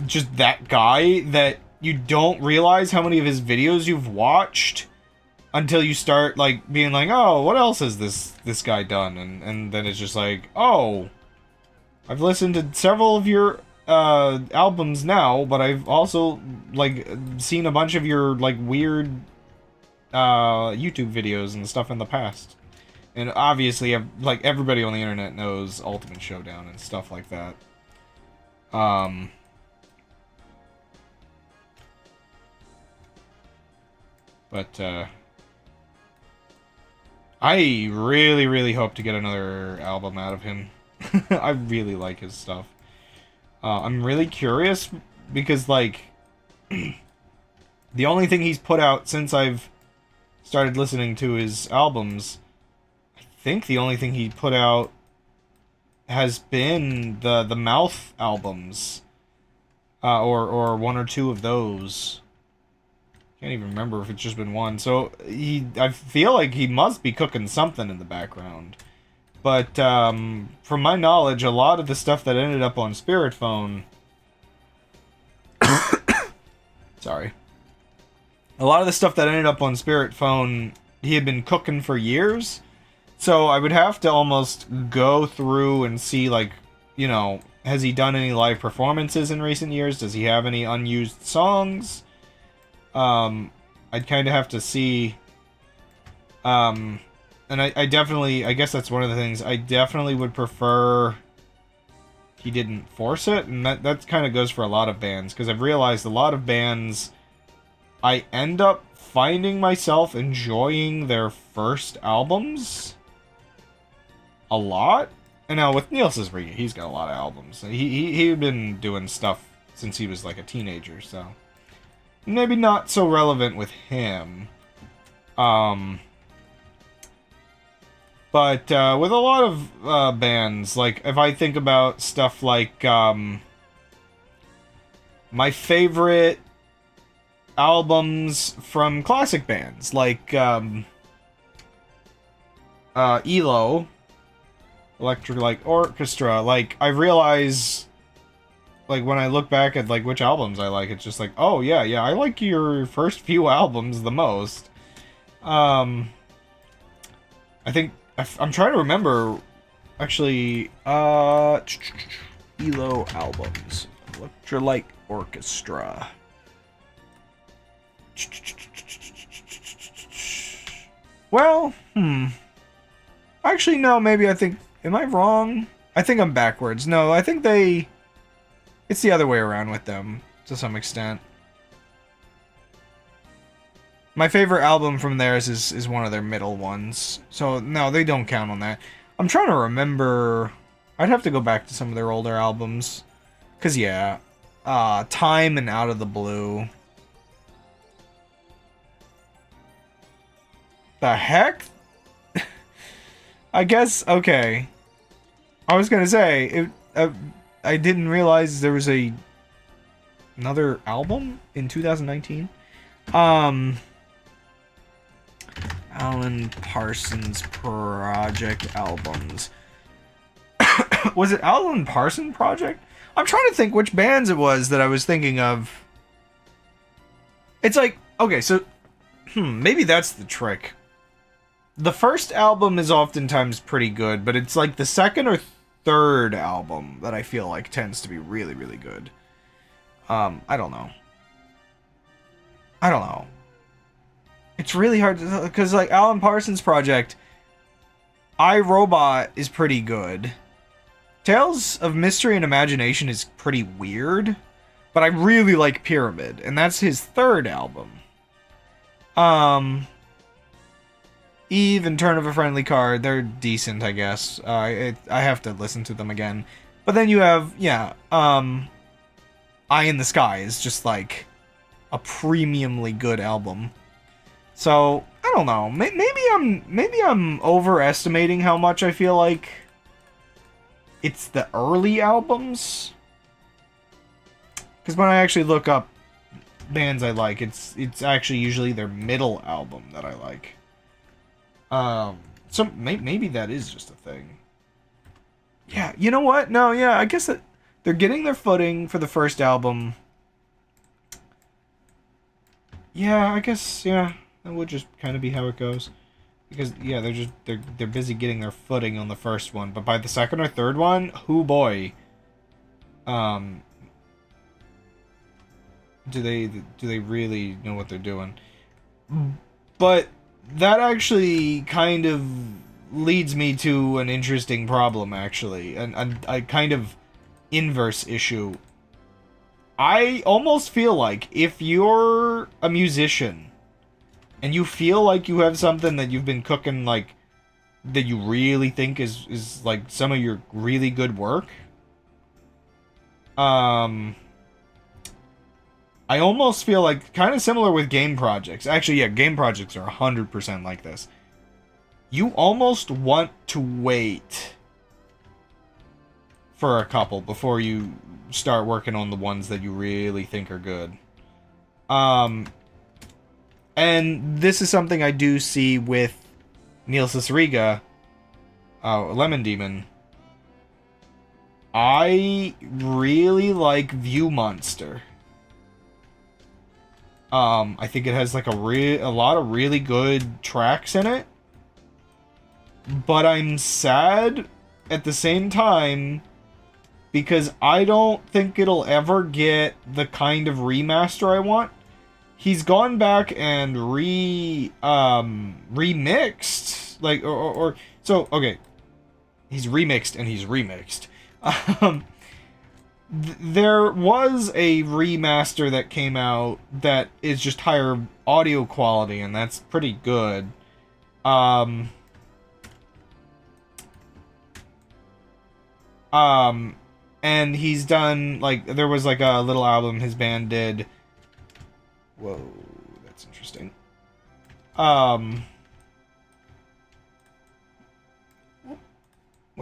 just that guy that you don't realize how many of his videos you've watched until you start, like, being like, oh, what else has this guy done? And then it's just like, oh, I've listened to several of your albums now, but I've also, like, seen a bunch of your, like, weird YouTube videos and stuff in the past. And obviously, like, everybody on the internet knows Ultimate Showdown and stuff like that. But I really, really hope to get another album out of him. I really like his stuff. I'm really curious because, like, the only thing he's put out since I've started listening to his albums, I think the only thing he put out has been the Mouth albums, or one or two of those. Can't even remember if it's just been one. So I feel like he must be cooking something in the background. But from my knowledge, a lot of the stuff that ended up on Spirit Phone, sorry, a lot of the stuff that ended up on Spirit Phone, he had been cooking for years. So I would have to almost go through and see, like, you know, has he done any live performances in recent years? Does he have any unused songs? I'd kind of have to see, and I definitely, I guess that's one of the things, I definitely would prefer he didn't force it, and that kind of goes for a lot of bands, because I've realized a lot of bands, I end up finding myself enjoying their first albums a lot. And now with Neil Cicierega, he's got a lot of albums. He'd been doing stuff since he was like a teenager, so maybe not so relevant with him. But with a lot of bands, like, if I think about stuff like my favorite albums from classic bands, like ELO, Electric Light Orchestra, like, I realize, like, when I look back at, like, which albums I like, it's just like, oh, yeah, I like your first few albums the most. I think, I'm trying to remember, actually, ELO albums. Electrolyte Orchestra. Well, actually, no, maybe I think, am I wrong? I think I'm backwards. No, I think they... It's the other way around with them, to some extent. My favorite album from theirs is one of their middle ones. So, no, they don't count on that. I'm trying to remember... I'd have to go back to some of their older albums. Because, yeah. Time and Out of the Blue. The heck? I guess, okay. I was gonna say, I didn't realize there was another album in 2019. Alan Parsons Project albums. Was it Alan Parsons Project? I'm trying to think which bands it was that I was thinking of. It's like, okay, so, maybe that's the trick. The first album is oftentimes pretty good, but it's like the second or third album that I feel like tends to be really, really good. I don't know. It's really hard to, because like Alan Parsons Project, I, Robot is pretty good. Tales of Mystery and Imagination is pretty weird, but I really like Pyramid, and that's his third album. Eve and Turn of a Friendly Card, they're decent, I guess. I have to listen to them again. But then you have, yeah, Eye in the Sky is just like a premiumly good album. So, I don't know. Maybe I'm overestimating how much I feel like it's the early albums. Because when I actually look up bands I like, it's actually usually their middle album that I like. So maybe that is just a thing. Yeah, you know what? No, yeah, I guess that they're getting their footing for the first album. Yeah, I guess, yeah, that would just kind of be how it goes. Because, yeah, they're busy getting their footing on the first one, but by the second or third one, hoo boy. Do they really know what they're doing? But that actually kind of leads me to an interesting problem, actually. A kind of inverse issue. I almost feel like if you're a musician and you feel like you have something that you've been cooking, like, that you really think is like some of your really good work, I almost feel like, kind of similar with game projects. Actually, yeah, game projects are 100% like this. You almost want to wait for a couple before you start working on the ones that you really think are good. And this is something I do see with Neil Cicierega, Lemon Demon. I really like View Monster. I think it has like a lot of really good tracks in it. But I'm sad at the same time because I don't think it'll ever get the kind of remaster I want. He's gone back and remixed, like, so, okay. He's remixed and he's remixed. There was a remaster that came out that is just higher audio quality, and that's pretty good. And he's done, like, there was like a little album his band did. Whoa, that's interesting. What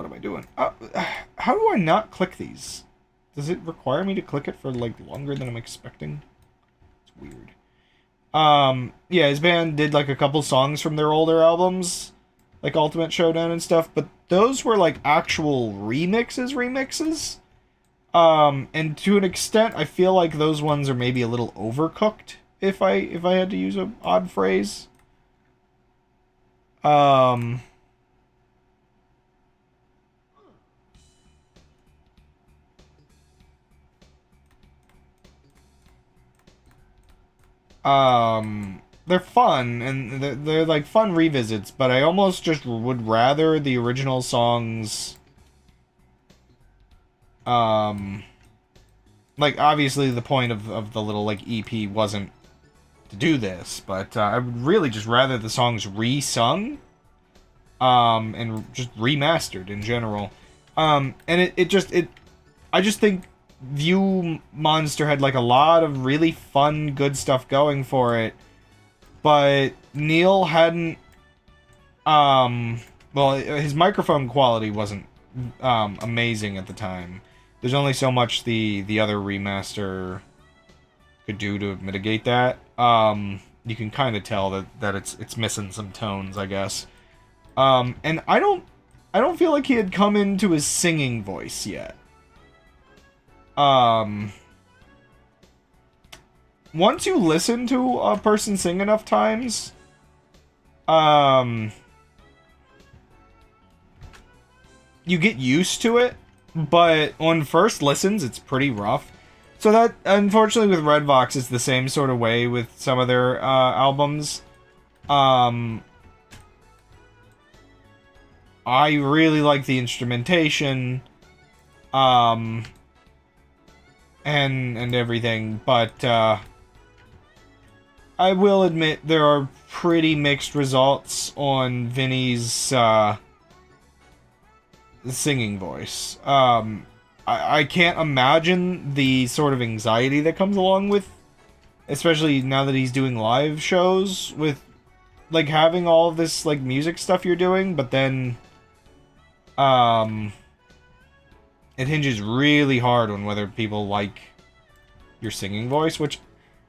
am I doing? How do I not click these? Does it require me to click it for, like, longer than I'm expecting? It's weird. Yeah, his band did, like, a couple songs from their older albums, like Ultimate Showdown and stuff, but those were, like, actual remixes. And to an extent, I feel like those ones are maybe a little overcooked, if I had to use an odd phrase. They're fun, and they're like fun revisits, but I almost just would rather the original songs Like, obviously the point of the little, like, EP wasn't to do this, but I would really just rather the songs re-sung, and just remastered in general. And I just think View Monster had, like, a lot of really fun, good stuff going for it, but Neil hadn't, well, his microphone quality wasn't, amazing at the time. There's only so much the other remaster could do to mitigate that. You can kind of tell that it's missing some tones, I guess. And I don't feel like he had come into his singing voice yet. Once you listen to a person sing enough times, you get used to it, but on first listens, it's pretty rough. So that, unfortunately, with Redvox, it's the same sort of way with some of their albums. I really like the instrumentation, and everything, but I will admit there are pretty mixed results on Vinny's singing voice. I can't imagine the sort of anxiety that comes along with, especially now that he's doing live shows, with, like, having all of this, like, music stuff you're doing, but then, it hinges really hard on whether people like your singing voice, which,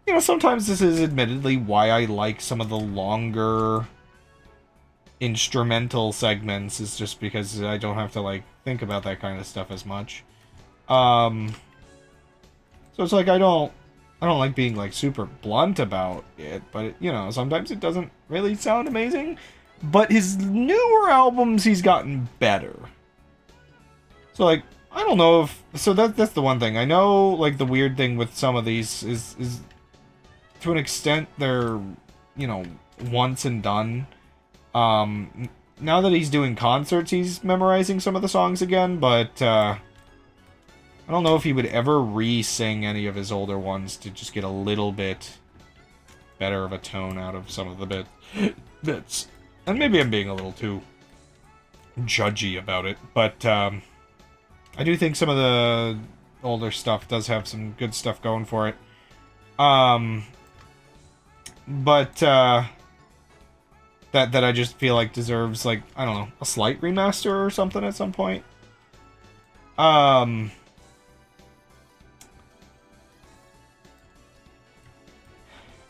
you know, sometimes this is admittedly why I like some of the longer instrumental segments, is just because I don't have to, like, think about that kind of stuff as much. So it's like I don't like being, like, super blunt about it, but you know, sometimes it doesn't really sound amazing. But his newer albums, he's gotten better. So, like, I don't know if, so that's the one thing. I know, like, the weird thing with some of these is to an extent they're, you know, once and done. Now that he's doing concerts, he's memorizing some of the songs again, but I don't know if he would ever re-sing any of his older ones to just get a little bit better of a tone out of some of the bits. And maybe I'm being a little too judgy about it, but I do think some of the older stuff does have some good stuff going for it. But that I just feel like deserves, like, I don't know, a slight remaster or something at some point.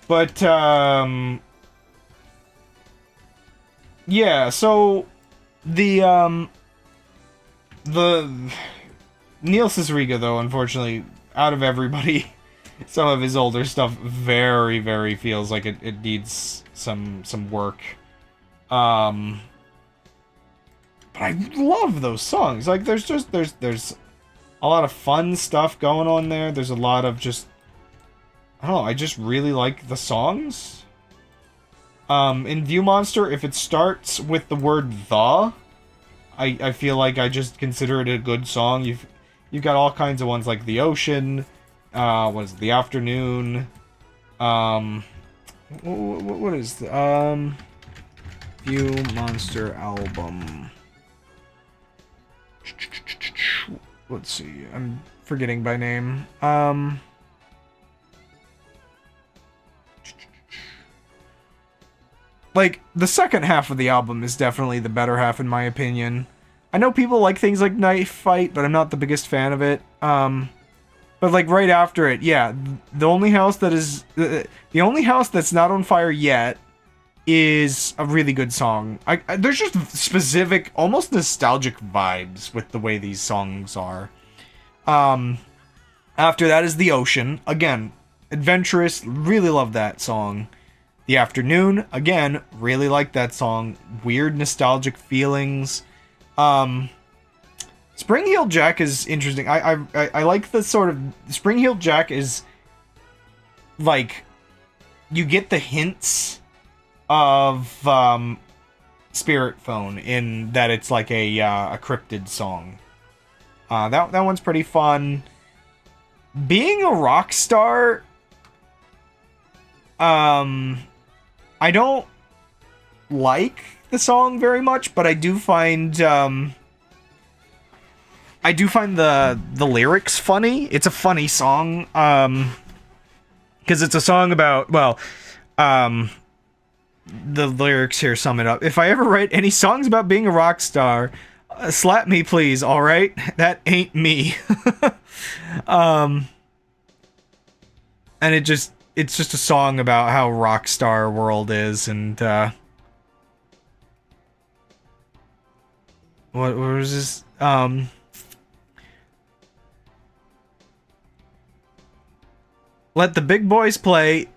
But, yeah, so, the Neil Cicierega, though, unfortunately, out of everybody, some of his older stuff very, very feels like it needs some work. But I love those songs. Like, there's a lot of fun stuff going on there. There's a lot of just, I don't know, I just really like the songs. In View Monster, if it starts with the word "the," I feel like I just consider it a good song. You've got all kinds of ones like The Ocean, what is it, The Afternoon, what is the, View Monster album. Let's see, I'm forgetting by name. Like, the second half of the album is definitely the better half, in my opinion. I know people like things like Knife Fight, but I'm not the biggest fan of it. But, like, right after it, yeah, the only house that's not on fire yet is a really good song. There's just specific, almost nostalgic vibes with the way these songs are. After that is The Ocean. Again, adventurous, really love that song. The Afternoon, again, really like that song. Weird nostalgic feelings. Spring Heeled Jack is interesting. I like the sort of, Spring Heeled Jack is like, you get the hints of Spirit Phone in that it's like a cryptid song. That one's pretty fun. Being a rock star, I don't like the song very much, but I do find the lyrics funny. It's a funny song, because it's a song about, well, the lyrics here sum it up. If I ever write any songs about being a rock star, slap me please, alright? That ain't me. And it's just a song about how rockstar world is, and what was this? Let the big boys play.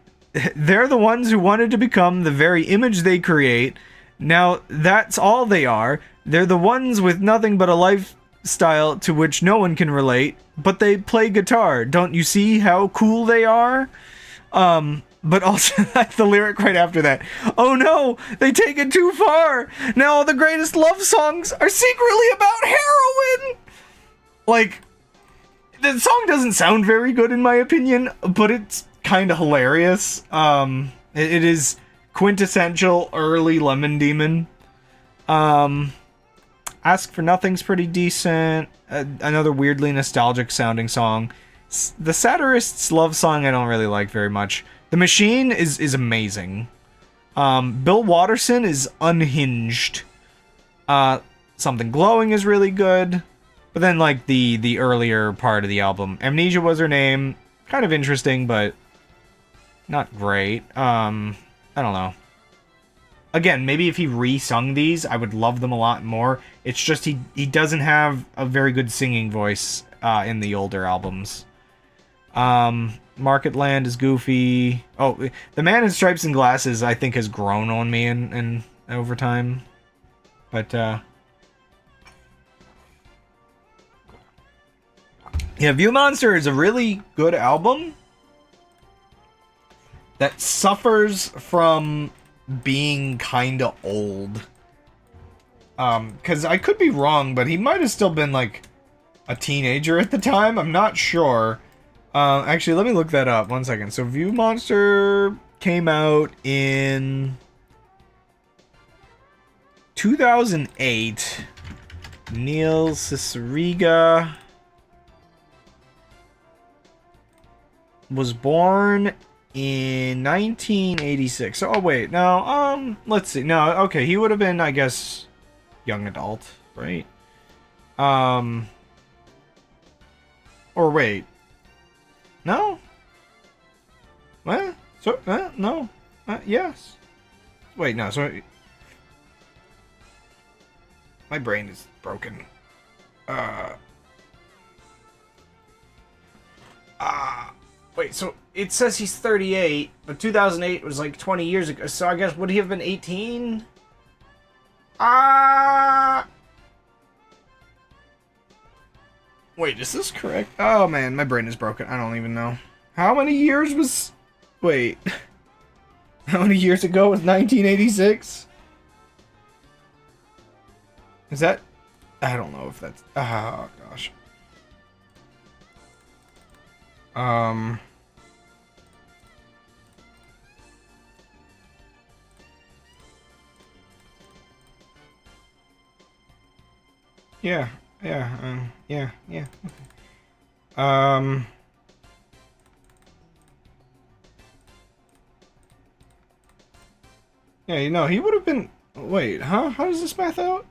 They're the ones who wanted to become the very image they create. Now that's all they are. They're the ones with nothing but a lifestyle to which no one can relate, but they play guitar. Don't you see how cool they are? But also the lyric right after that. Oh no, they take it too far. Now all the greatest love songs are secretly about heroin. Like, the song doesn't sound very good in my opinion, but it's kind of hilarious. It is quintessential early Lemon Demon. Ask for Nothing's pretty decent. Another weirdly nostalgic sounding song. The Satirist's love song I don't really like very much. The Machine is amazing. Bill Watterson is unhinged. Something Glowing is really good. But then, like, the earlier part of the album. Amnesia Was Her Name. Kind of interesting, but not great. I don't know. Again, maybe if he re-sung these, I would love them a lot more. It's just he doesn't have a very good singing voice in the older albums. Market Land is goofy. Oh, The Man in Stripes and Glasses, I think, has grown on me in over time. But, yeah, View Monster is a really good album that suffers from being kinda old. Because I could be wrong, but he might have still been, like, a teenager at the time. I'm not sure. Actually, let me look that up. 1 second. So, View Monster came out in 2008. Neil Cicierega was born in 1986. Oh, wait. No, let's see. No, okay. He would have been, I guess, young adult, right? Or wait. No? What? So, no. Yes. Wait, no, sorry. My brain is broken. Wait, so it says he's 38, but 2008 was like 20 years ago, so I guess would he have been 18? Wait, is this correct? Oh man, my brain is broken. I don't even know. How many years was... Wait. How many years ago was 1986? Is that... I don't know if that's... Oh, gosh. Yeah. Yeah. Yeah. Okay. Yeah, you know, he would have been... Wait, huh? How does this math out?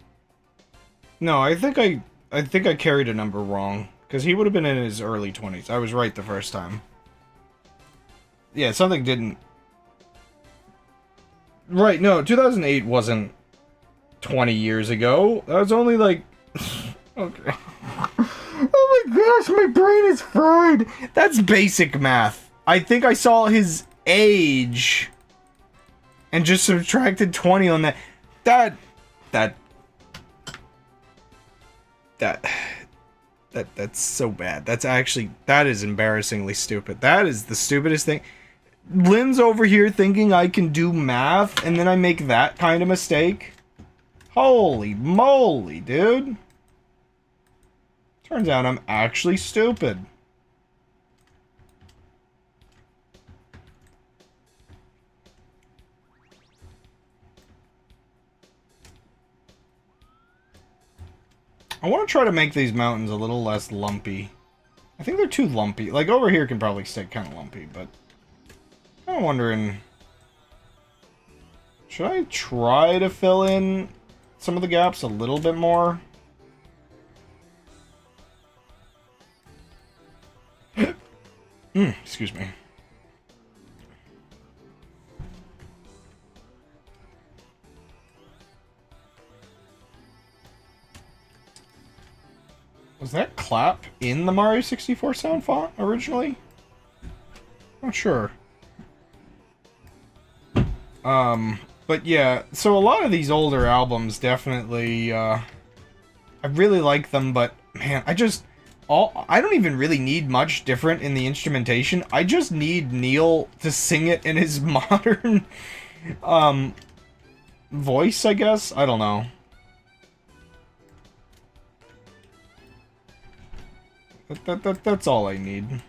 No, I think I carried a number wrong. Because he would have been in his early 20s. I was right the first time. Yeah, something didn't... Right, no, 2008 wasn't 20 years ago. That was only like... Okay. Oh my gosh, my brain is fried! That's basic math. I think I saw his age... and just subtracted 20 on that. That's so bad. That is embarrassingly stupid. That is the stupidest thing. Lynn's over here thinking I can do math, and then I make that kind of mistake. Holy moly, dude. Turns out I'm actually stupid. I want to try to make these mountains a little less lumpy. I think they're too lumpy. Like, over here can probably stay kind of lumpy, but... I'm wondering... Should I try to fill in some of the gaps a little bit more? Excuse me. Was that clap in the Mario 64 sound font originally? Not sure. But yeah, so a lot of these older albums definitely, I really like them, but man, I don't even really need much different in the instrumentation. I just need Neil to sing it in his modern, voice, I guess? I don't know. That's all I need.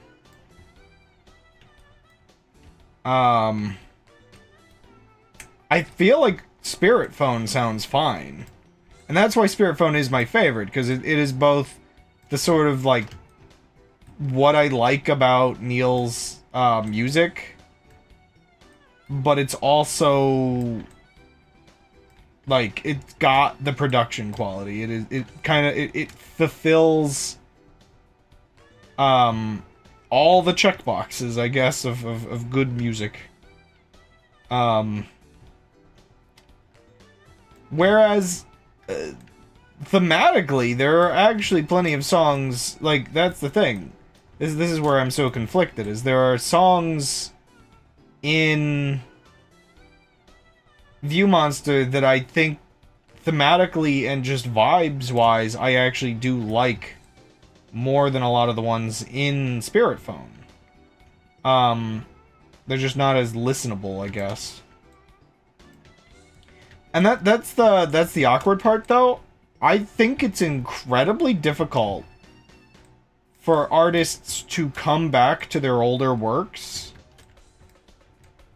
I feel like Spirit Phone sounds fine. And that's why Spirit Phone is my favorite, because it is both the sort of, like, what I like about Neil's, music, but it's also, like, it's got the production quality. It fulfills, all the checkboxes, I guess, of good music. Whereas, thematically, there are actually plenty of songs, like, that's the thing. This is where I'm so conflicted, is there are songs in View Monster that I think thematically and just vibes-wise, I actually do like more than a lot of the ones in Spirit Phone. They're just not as listenable, I guess. And that's the awkward part, though. I think it's incredibly difficult for artists to come back to their older works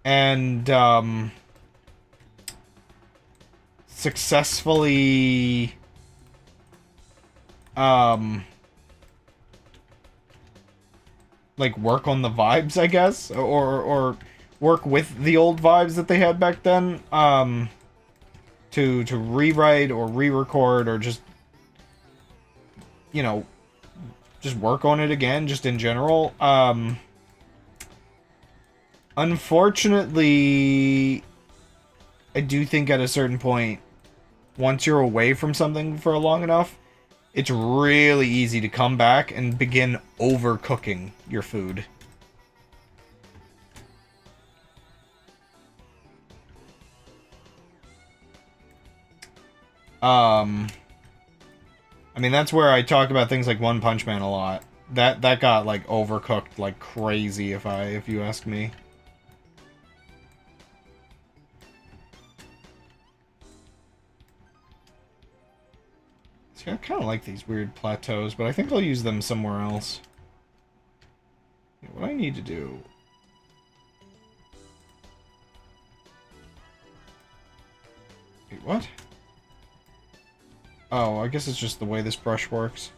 and successfully like work on the vibes, I guess, or work with the old vibes that they had back then, to rewrite or re-record or just, you know, just work on it again, just in general. Unfortunately, I do think at a certain point, once you're away from something for long enough, it's really easy to come back and begin overcooking your food. I mean, that's where I talk about things like One Punch Man a lot. That got, like, overcooked like crazy, if you ask me. See, I kind of like these weird plateaus, but I think I'll use them somewhere else. What I need to do... Wait, what? Oh, I guess it's just the way this brush works.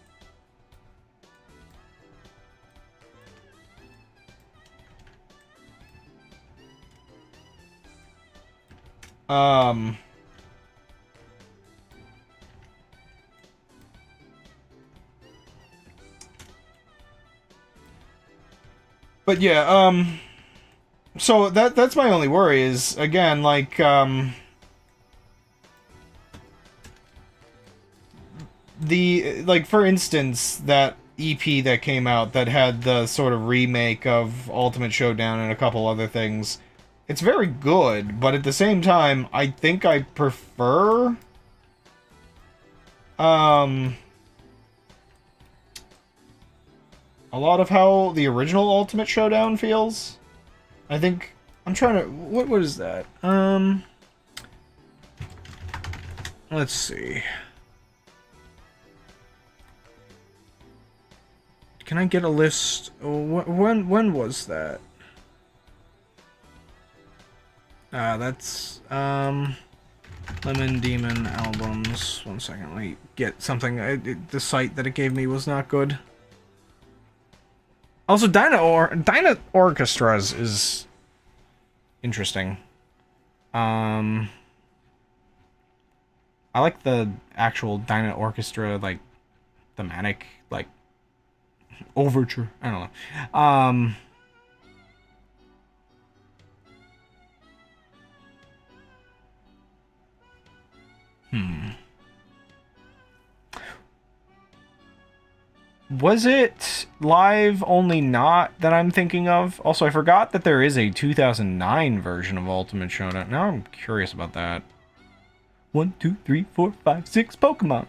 But yeah, so that's my only worry is, again, like, like, for instance, that EP that came out that had the sort of remake of Ultimate Showdown and a couple other things, it's very good, but at the same time, I think I prefer, a lot of how the original Ultimate Showdown feels. I think... I'm trying to... What is that? Let's see. Can I get a list? When was that? That's Lemon Demon albums. 1 second, let me get something. The site that it gave me was not good. Also, Dyna Orchestras is interesting. I like the actual Dyna Orchestra, like, thematic, like, overture. I don't know. Was it Live Only Not that I'm thinking of? Also, I forgot that there is a 2009 version of Ultimate Showdown. Now I'm curious about that. 1, 2, 3, 4, 5, 6 Pokemon.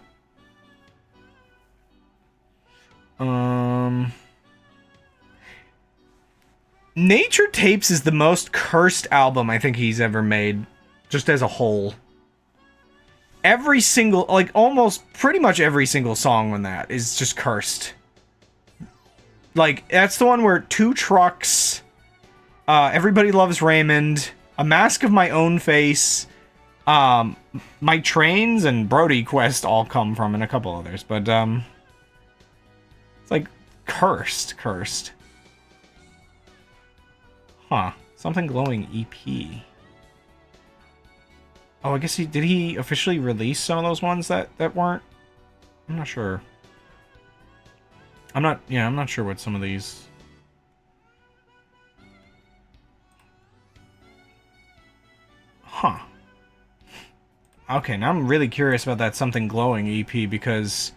Nature Tapes is the most cursed album I think he's ever made, just as a whole. Every single, like, almost pretty much every single song on that is just cursed. Like, that's the one where 2 trucks, Everybody Loves Raymond, A Mask of My Own Face, My Trains, and Brody Quest all come from, and a couple others, but, it's like, cursed. Huh. Something Glowing EP. Oh, I guess did he officially release some of those ones that weren't? I'm not sure. I'm not sure what some of these. Huh. Okay, now I'm really curious about that Something Glowing EP because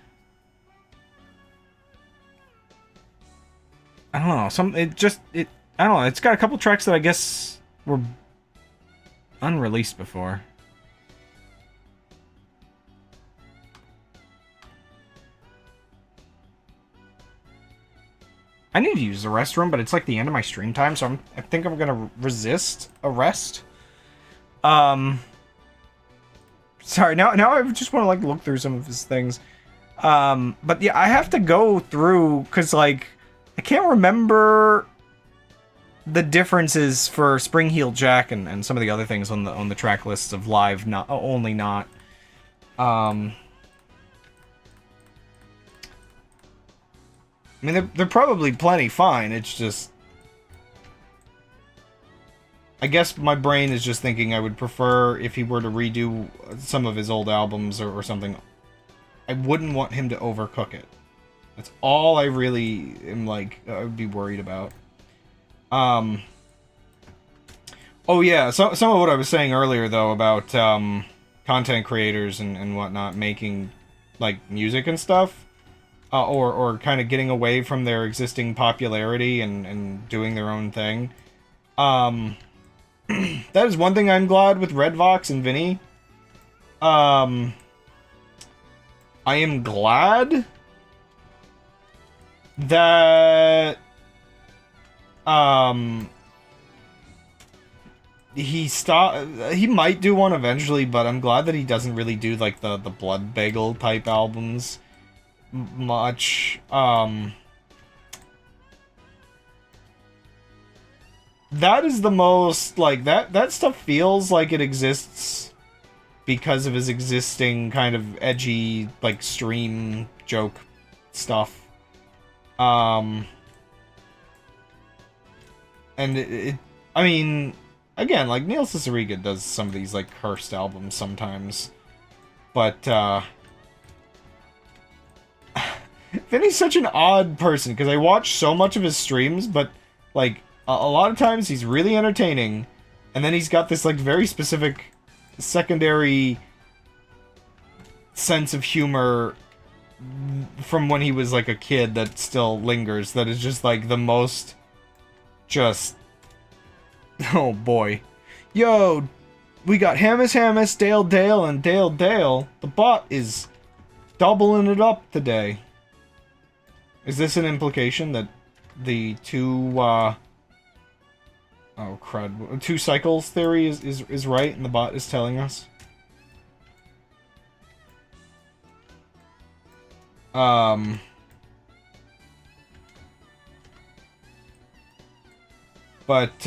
I don't know, I don't know, it's got a couple tracks that I guess were unreleased before. I need to use the restroom, but it's like the end of my stream time, so I think I'm gonna resist arrest. Sorry, now I just want to like look through some of his things. But yeah, I have to go through because like I can't remember the differences for Spring Heel Jack and some of the other things on the track lists of Live Not Only Not. I mean, they're probably plenty fine. It's just, I guess my brain is just thinking I would prefer if he were to redo some of his old albums or something. I wouldn't want him to overcook it. That's all I really am like. I would be worried about. Oh yeah, some of what I was saying earlier though about content creators and whatnot making like music and stuff. Or kind of getting away from their existing popularity and doing their own thing. That is one thing I'm glad with Redvox and Vinny. I am glad that he might do one eventually, but I'm glad that he doesn't really do like the Blood Bagel type albums much. That is the most like that stuff feels like it exists because of his existing kind of edgy like stream joke stuff. And I mean, again, like Neil Cicierega does some of these like cursed albums sometimes, but Vinny's such an odd person, because I watch so much of his streams, but, like, a lot of times he's really entertaining, and then he's got this, like, very specific secondary sense of humor from when he was, like, a kid that still lingers, that is just, like, the most just... Oh, boy. Yo, we got Hamus, Dale, and Dale. The bot is doubling it up today. Is this an implication that the two two cycles theory is right and the bot is telling us? But,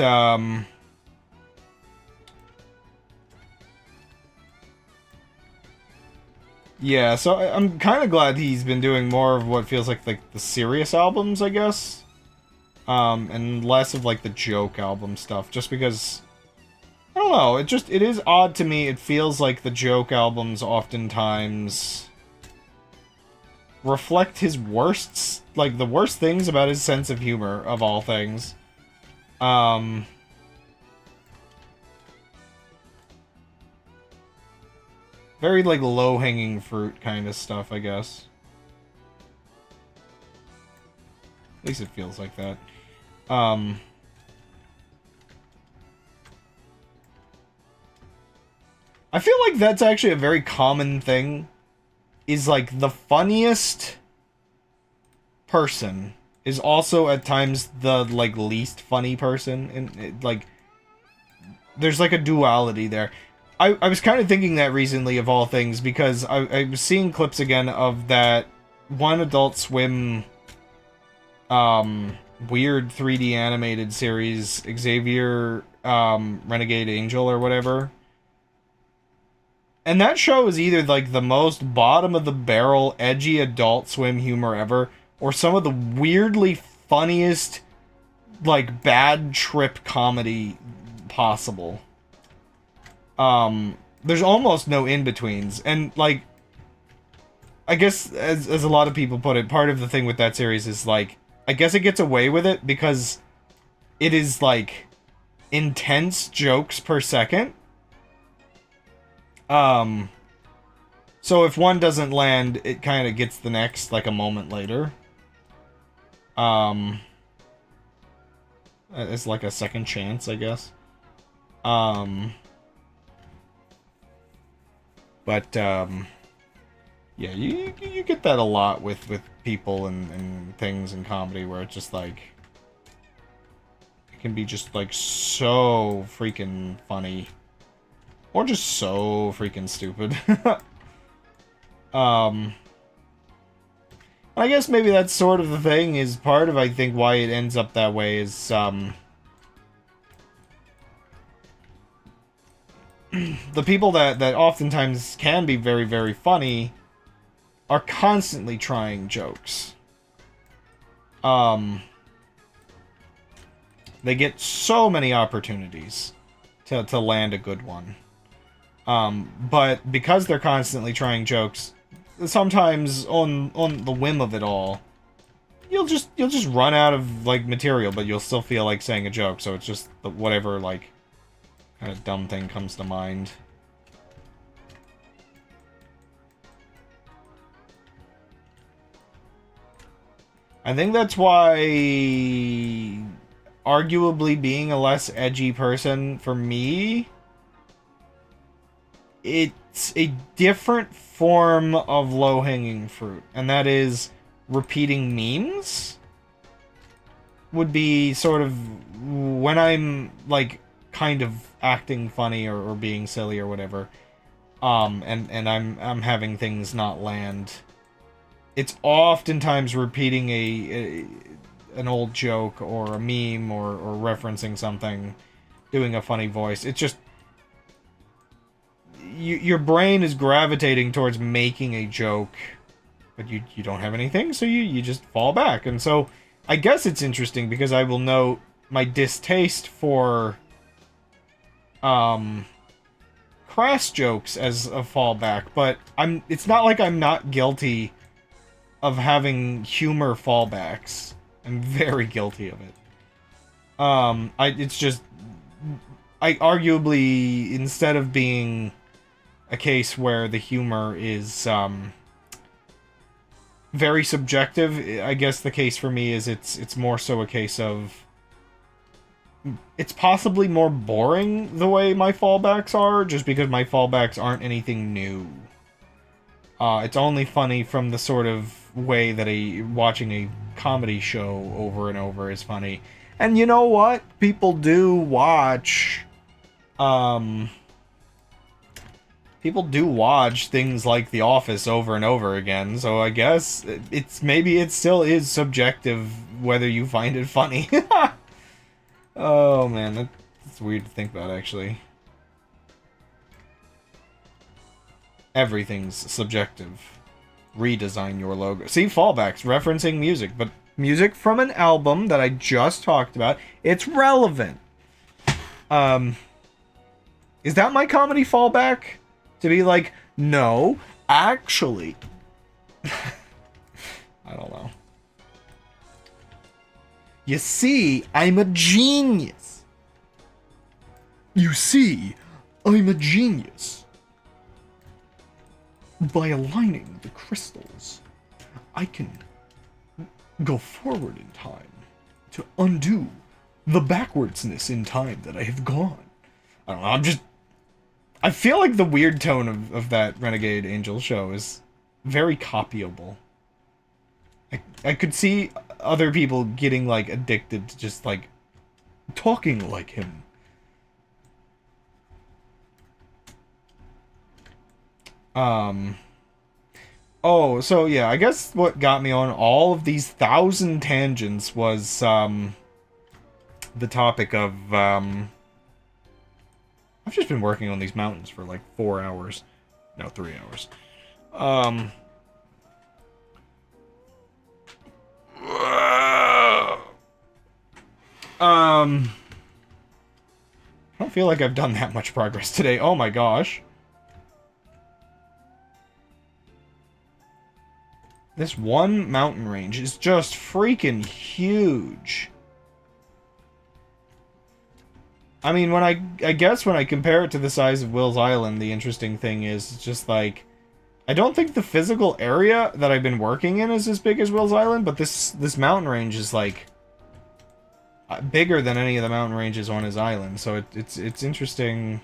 yeah, so I'm kind of glad he's been doing more of what feels like the serious albums, I guess. And less of, like, the joke album stuff, just because... I don't know, it is odd to me. It feels like the joke albums oftentimes reflect his worst, like, the worst things about his sense of humor, of all things. Very, like, low-hanging fruit kind of stuff, I guess. At least it feels like that. I feel like that's actually a very common thing. Is, like, the funniest person is also at times the, like, least funny person. And, like, there's, like, a duality there. I was kind of thinking that recently, of all things, because I was seeing clips again of that one Adult Swim, weird 3D animated series, Xavier, Renegade Angel or whatever. And that show is either, like, the most bottom-of-the-barrel, edgy Adult Swim humor ever, or some of the weirdly funniest, like, bad trip comedy possible. There's almost no in-betweens. And, like, I guess, as a lot of people put it, part of the thing with that series is, like, I guess it gets away with it because it is, like, intense jokes per second. So if one doesn't land, it kind of gets the next, like, a moment later. It's like a second chance, I guess. But, yeah, you get that a lot with people and things in comedy where it's just, like, it can be just, like, so freaking funny. Or just so freaking stupid. I guess maybe that's sort of the thing, is part of, I think, why it ends up that way is, the people that oftentimes can be very, very funny are constantly trying jokes. They get so many opportunities to land a good one. But because they're constantly trying jokes, sometimes on the whim of it all, you'll just run out of, like, material, but you'll still feel like saying a joke, so it's just whatever, like, kind of dumb thing comes to mind. I think that's why, arguably, being a less edgy person, for me, it's a different form of low-hanging fruit, and that is repeating memes. Would be sort of when I'm, like, kind of acting funny or being silly or whatever, and I'm having things not land. It's oftentimes repeating an old joke or a meme or referencing something, doing a funny voice. It's just your brain is gravitating towards making a joke, but you don't have anything, so you just fall back. And so I guess it's interesting because I will note my distaste for crass jokes as a fallback, but it's not like I'm not guilty of having humor fallbacks. I'm very guilty of it. It's just, I arguably, instead of being a case where the humor is very subjective, I guess the case for me is it's more so a case of it's possibly more boring the way my fallbacks are, just because my fallbacks aren't anything new. It's only funny from the sort of way that watching a comedy show over and over is funny. And you know what? People do watch things like The Office over and over again, so I guess maybe it still is subjective whether you find it funny. Oh man, that's weird to think about, actually. Everything's subjective. Redesign your logo. See, fallbacks, referencing music, but music from an album that I just talked about. It's relevant. Is that my comedy fallback? To be like, no, actually. I don't know. You see, I'm a genius. You see, I'm a genius. By aligning the crystals, I can go forward in time to undo the backwardsness in time that I have gone. I don't know, I feel like the weird tone of that Renegade Angel show is very copyable. I could see other people getting, like, addicted to just, like, talking like him. Oh, so yeah, I guess what got me on all of these 1,000 tangents was, the topic of, I've just been working on these mountains for, like, 4 hours. No, 3 hours. I don't feel like I've done that much progress today. Oh my gosh. This one mountain range is just freaking huge. I mean, I guess when I compare it to the size of Will's Island, the interesting thing is just like, I don't think the physical area that I've been working in is as big as Will's Island, but this mountain range is like bigger than any of the mountain ranges on his island. So it's interesting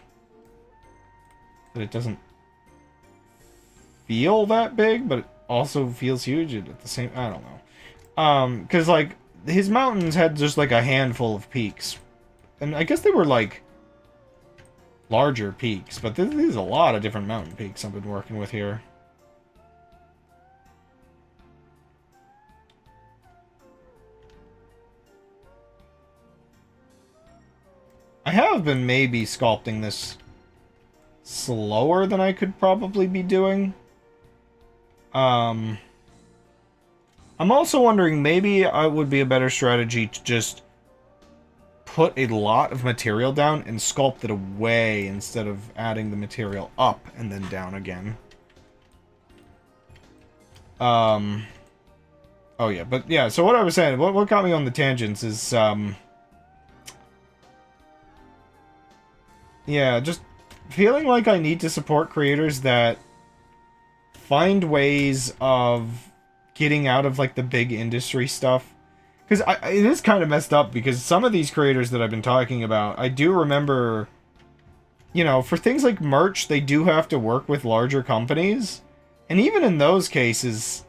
that it doesn't feel that big, but it also feels huge at the same. I don't know, because like his mountains had just like a handful of peaks, and I guess they were like larger peaks, but there's a lot of different mountain peaks I've been working with here. I have been maybe sculpting this slower than I could probably be doing. I'm also wondering, maybe it would be a better strategy to just put a lot of material down and sculpt it away instead of adding the material up and then down again. Oh yeah, but yeah, so what I was saying, what got me on the tangents is, yeah, just feeling like I need to support creators that find ways of getting out of, like, the big industry stuff. Because it is kind of messed up, because some of these creators that I've been talking about, I do remember, you know, for things like merch, they do have to work with larger companies. And even in those cases,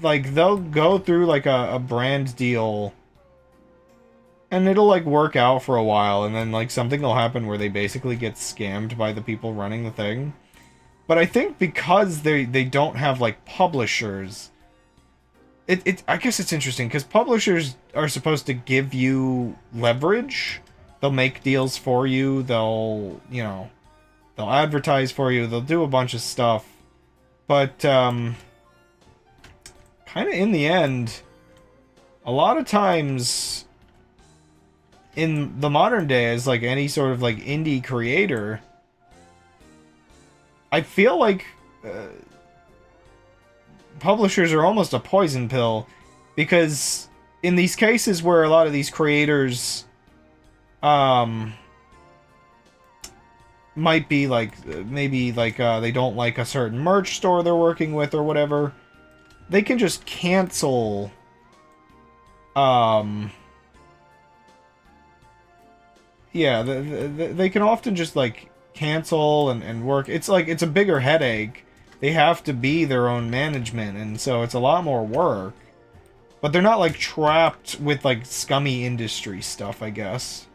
like, they'll go through, like, a brand deal, and it'll, like, work out for a while, and then, like, something will happen where they basically get scammed by the people running the thing. But I think because they don't have, like, publishers, I guess it's interesting, because publishers are supposed to give you leverage. They'll make deals for you, they'll, you know, they'll advertise for you, they'll do a bunch of stuff. But, kind of in the end, a lot of times in the modern day, as like any sort of like indie creator, I feel like publishers are almost a poison pill, because in these cases where a lot of these creators might be like, maybe like they don't like a certain merch store they're working with or whatever, they can just cancel yeah, they can often just, like, cancel and work. It's like, it's a bigger headache. They have to be their own management, and so it's a lot more work. But they're not, like, trapped with, like, scummy industry stuff, I guess.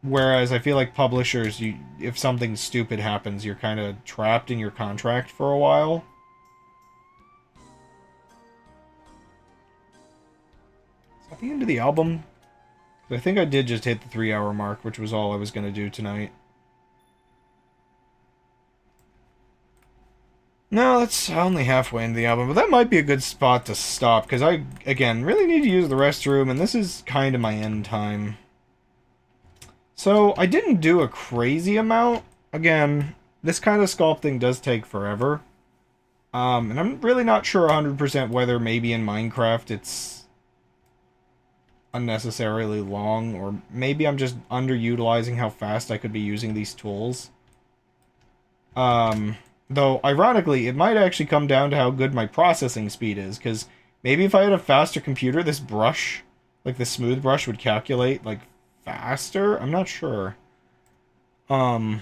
Whereas I feel like publishers, if something stupid happens, you're kind of trapped in your contract for a while. the end of the album? I think I did just hit the 3-hour mark, which was all I was going to do tonight. No, that's only halfway into the album, but that might be a good spot to stop, because I, again, really need to use the restroom, and this is kind of my end time. So, I didn't do a crazy amount. Again, this kind of sculpting does take forever. And I'm really not sure 100% whether maybe in Minecraft it's unnecessarily long, or maybe I'm just underutilizing how fast I could be using these tools. Though, ironically, it might actually come down to how good my processing speed is, because maybe if I had a faster computer, this brush, like the smooth brush, would calculate, like, faster? I'm not sure. It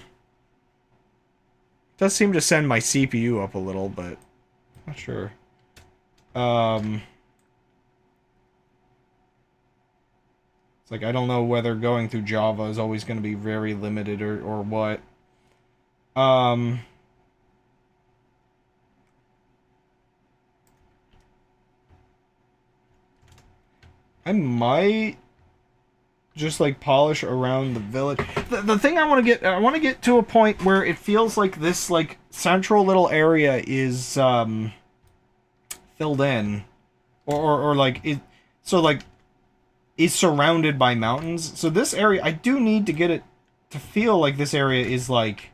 does seem to send my CPU up a little, but not sure. It's like, I don't know whether going through Java is always going to be very limited or what. I might just like polish around the village. The thing I want to get to a point where it feels like this like central little area is filled in, or like it, so like is surrounded by mountains. So this area, I do need to get it to feel like this area is like.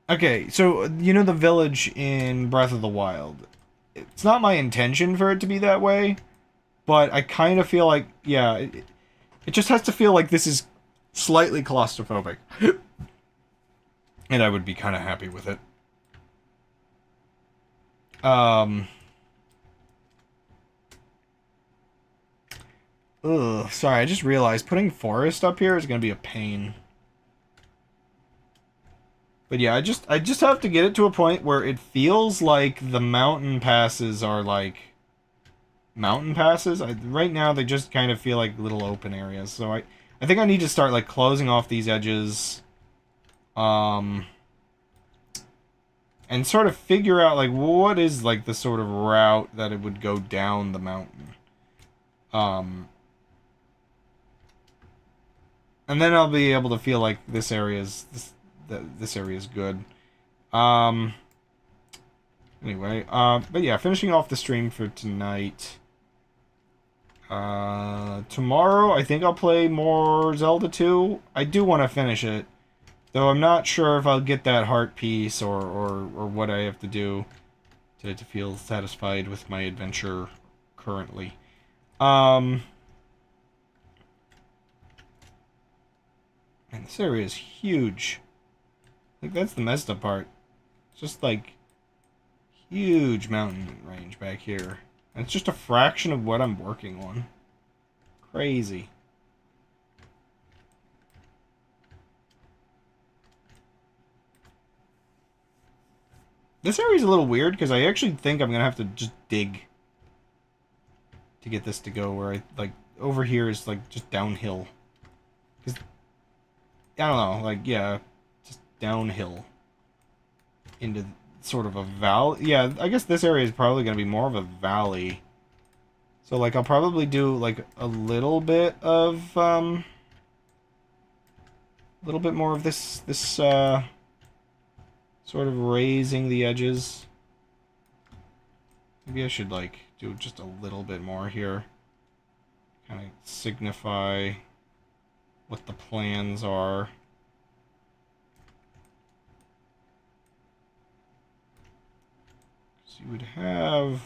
Okay, so you know the village in Breath of the Wild. It's not my intention for it to be that way. But I kind of feel like, yeah, it just has to feel like this is slightly claustrophobic. And I would be kind of happy with it. Ugh, sorry, I just realized putting forest up here is going to be a pain. But yeah, I just have to get it to a point where it feels like the mountain passes are like mountain passes. Right now they just kind of feel like little open areas. So I think I need to start like closing off these edges, and sort of figure out like what is like the sort of route that it would go down the mountain. And then I'll be able to feel like this area is this area is good. Anyway, but yeah, finishing off the stream for tonight. Tomorrow, I think I'll play more Zelda 2. I do want to finish it. Though I'm not sure if I'll get that heart piece or what I have to do to feel satisfied with my adventure currently. Man, this area is huge. Like, that's the messed up part. It's just, like, huge mountain range back here. And it's just a fraction of what I'm working on. Crazy. This area's a little weird, because I actually think I'm going to have to just dig to get this to go where I, like, over here is, like, just downhill. Because, I don't know, like, yeah, just downhill into sort of a valley. Yeah, I guess this area is probably going to be more of a valley. So, like, I'll probably do, like, a little bit of, a little bit more of this, sort of raising the edges. Maybe I should, like, do just a little bit more here. Kind of signify what the plans are. So you would have...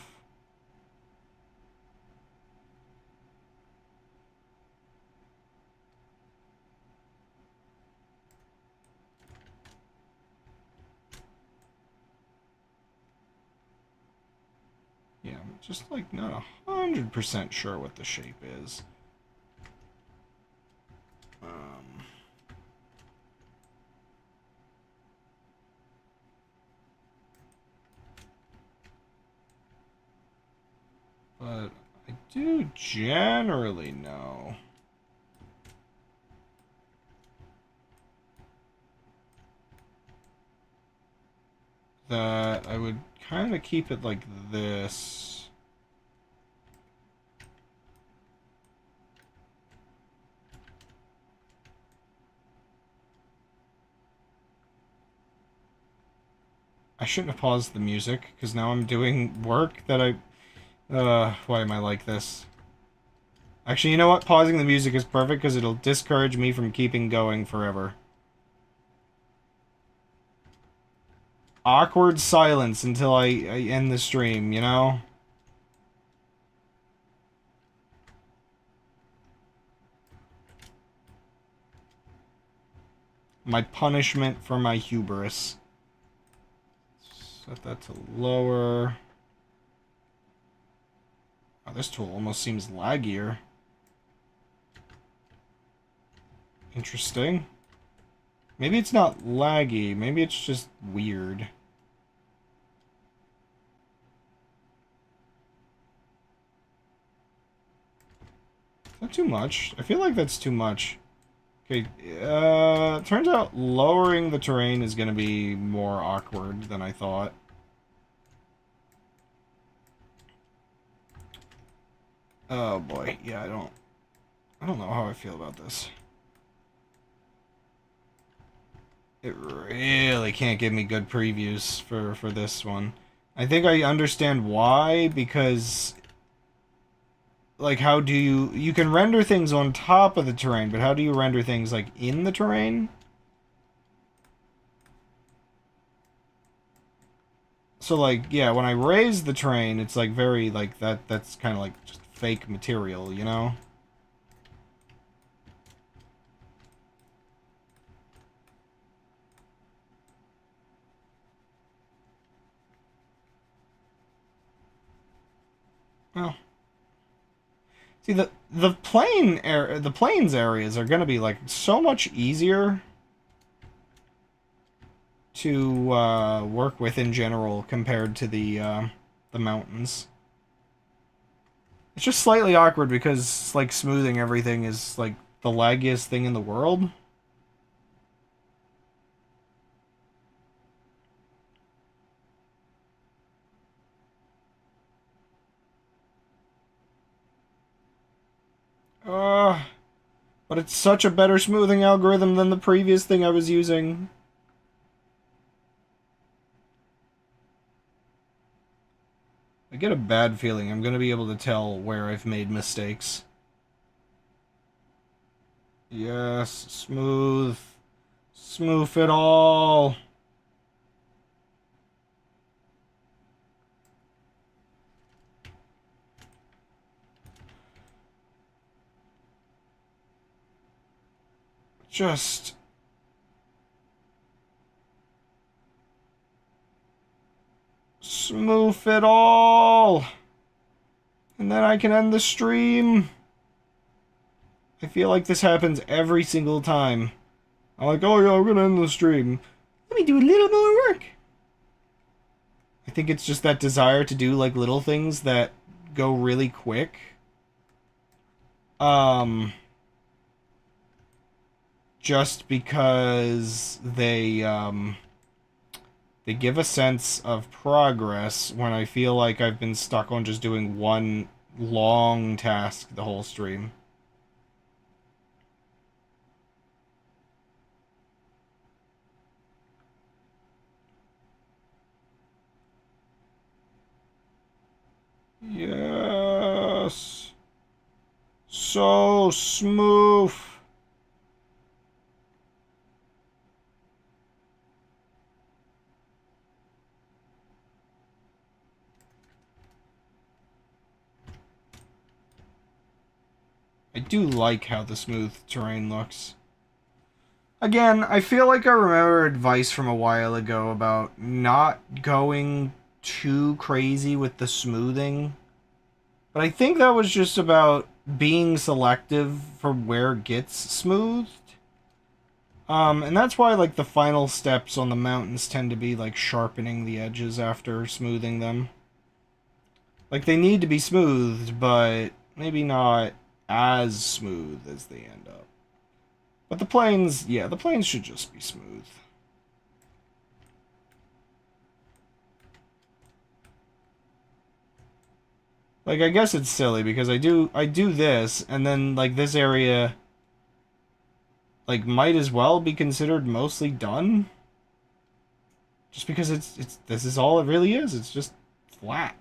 Yeah, I'm just, like, not 100% sure what the shape is. But I do generally know that I would kind of keep it like this. I shouldn't have paused the music, because now I'm doing work that I... why am I like this? Actually, you know what? Pausing the music is perfect, because it'll discourage me from keeping going forever. Awkward silence until I end the stream, you know? My punishment for my hubris. Set that to lower. Oh, this tool almost seems laggier. Interesting. Maybe it's not laggy. Maybe it's just weird. Is that too much? I feel like that's too much. Okay, turns out lowering the terrain is going to be more awkward than I thought. Oh boy, yeah, I don't know how I feel about this. It really can't give me good previews for this one. I think I understand why, because like how do you can render things on top of the terrain, but how do you render things like in the terrain? So like yeah, when I raise the terrain, it's like very like that's kind of like just fake material, you know? Well, see the plains areas are going to be like so much easier to work with in general compared to the mountains. It's just slightly awkward because like smoothing everything is like the laggiest thing in the world. But it's such a better smoothing algorithm than the previous thing I was using. I get a bad feeling I'm going to be able to tell where I've made mistakes. Yes, smooth. Smooth it all. Just... smooth it all. And then I can end the stream. I feel like this happens every single time. I'm like, oh yeah, I'm gonna end the stream. Let me do a little more work. I think it's just that desire to do like little things that go really quick. Just because they give a sense of progress when I feel like I've been stuck on just doing one long task the whole stream. Yes. So smooth. I do like how the smooth terrain looks. Again, I feel like I remember advice from a while ago about not going too crazy with the smoothing. But I think that was just about being selective for where it gets smoothed. And that's why, like, the final steps on the mountains tend to be, like, sharpening the edges after smoothing them. Like, they need to be smoothed, but maybe not as smooth as they end up. But the plains, yeah, the plains should just be smooth. Like, I guess it's silly because I do this, and then, like, this area, like, might as well be considered mostly done. Just because this is all it really is. It's just flat.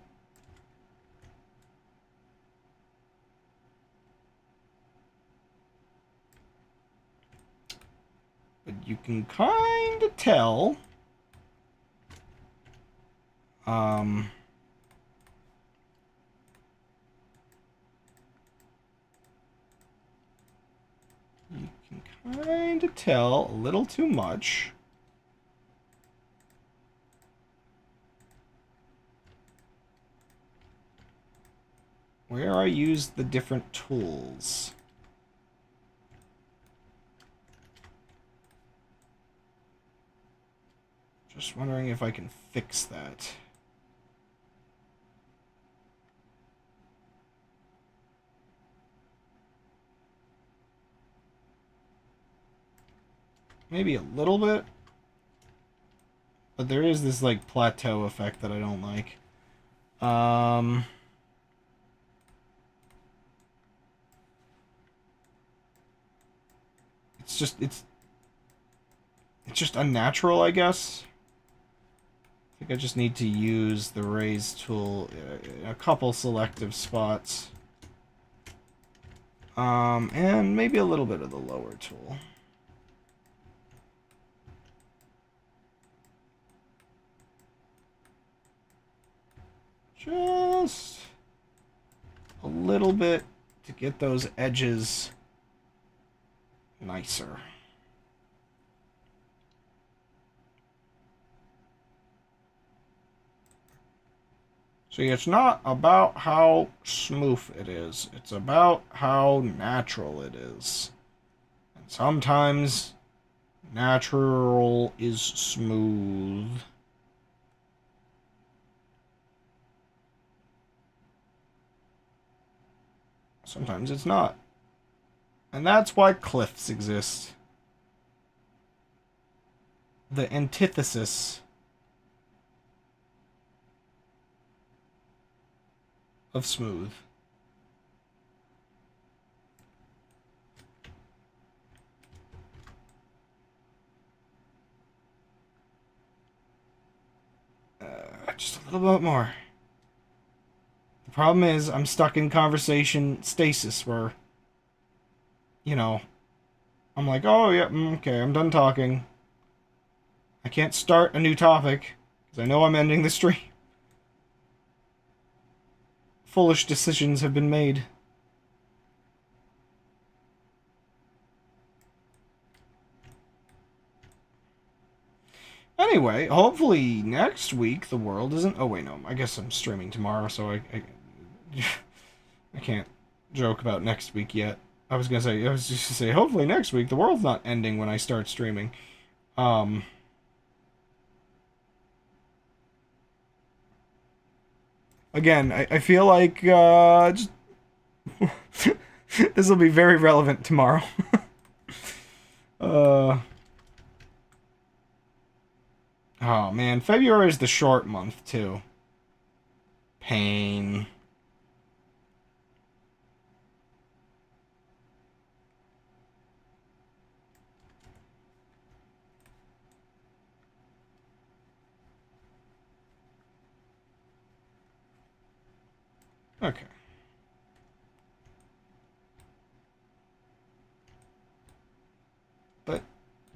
But you can kind of tell. You can kind of tell a little too much. Where I use the different tools. Just wondering if I can fix that. Maybe a little bit. But there is this, like, plateau effect that I don't like. It's just unnatural, I guess. I think I just need to use the raise tool in a couple selective spots. And maybe a little bit of the lower tool. Just a little bit to get those edges nicer. See, it's not about how smooth it is. It's about how natural it is. And sometimes natural is smooth. Sometimes it's not. And that's why cliffs exist. The antithesis of smooth. Just a little bit more. The problem is I'm stuck in conversation stasis where, you know, I'm like, oh yeah, okay, I'm done talking. I can't start a new topic because I know I'm ending the stream. Foolish decisions have been made. Anyway, hopefully next week the world isn't... Oh, wait, no. I guess I'm streaming tomorrow, so I can't joke about next week yet. I was just gonna say, hopefully next week the world's not ending when I start streaming. Again, I feel like just this will be very relevant tomorrow. Oh man, February is the short month too. Pain. Okay.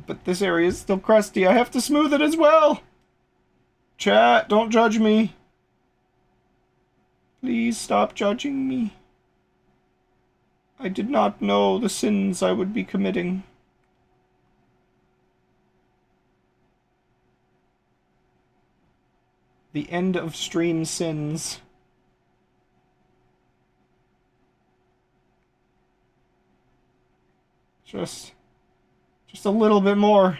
But this area is still crusty. I have to smooth it as well. Chat, don't judge me. Please stop judging me. I did not know the sins I would be committing. The end of stream sins. Just a little bit more.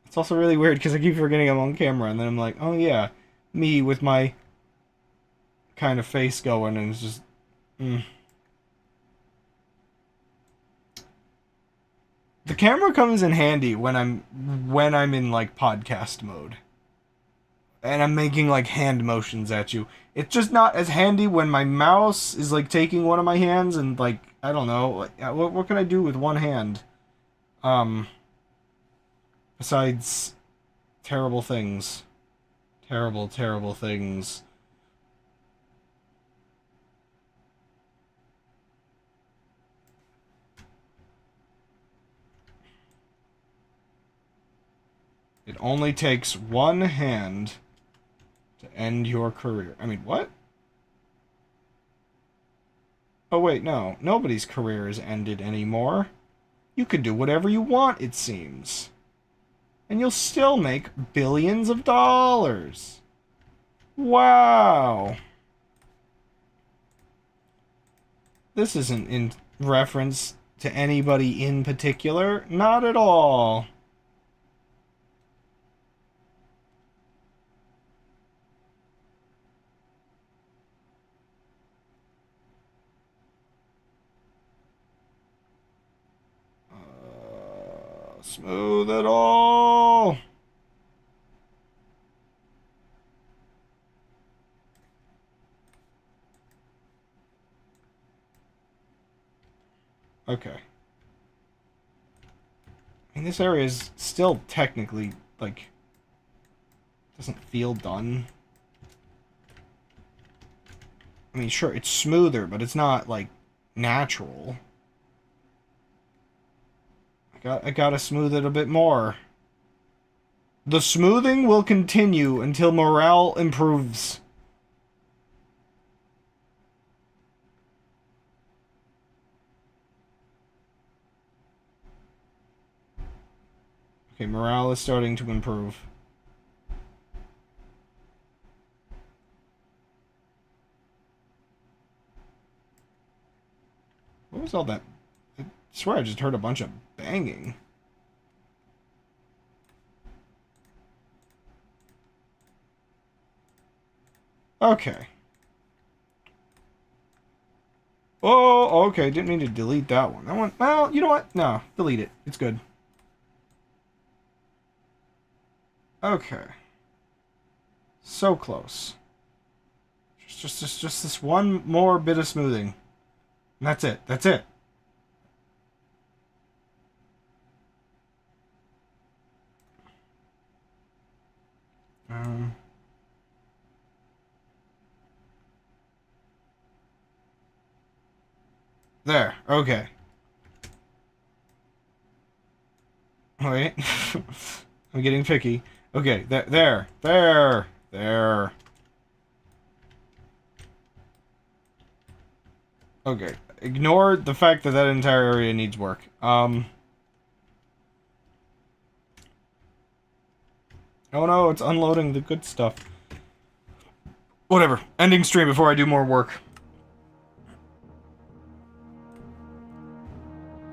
It's also really weird because I keep forgetting I'm on camera, and then I'm like, oh yeah, me with my kind of face going, and it's just... The camera comes in handy when I'm in like podcast mode. And I'm making like hand motions at you. It's just not as handy when my mouse is like taking one of my hands and like, I don't know, like, what can I do with one hand? Besides terrible things. Terrible, terrible things. It only takes one hand to end your career. I mean, what? Oh, wait, no. Nobody's career is ended anymore. You can do whatever you want, it seems. And you'll still make billions of dollars. Wow. This isn't in reference to anybody in particular. Not at all. Smooth it all. Okay. I mean, this area is still technically, like, doesn't feel done. I mean, sure, it's smoother, but it's not, like, natural. I gotta smooth it a bit more. The smoothing will continue until morale improves. Okay, morale is starting to improve. What was all that? I swear I just heard a bunch of banging. Okay. Oh, okay. Didn't mean to delete that one. That one, well, you know what? No, delete it. It's good. Okay. So close. Just this one more bit of smoothing. And that's it. That's it. There. Okay. Wait. I'm getting picky. Okay. There. Okay. Ignore the fact that that entire area needs work. Oh no, it's unloading the good stuff. Whatever. Ending stream before I do more work.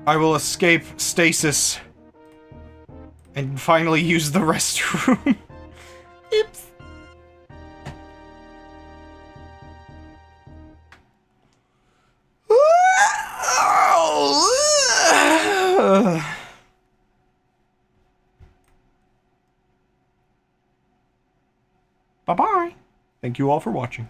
I will escape stasis and finally use the restroom. Oops. Bye-bye. Thank you all for watching.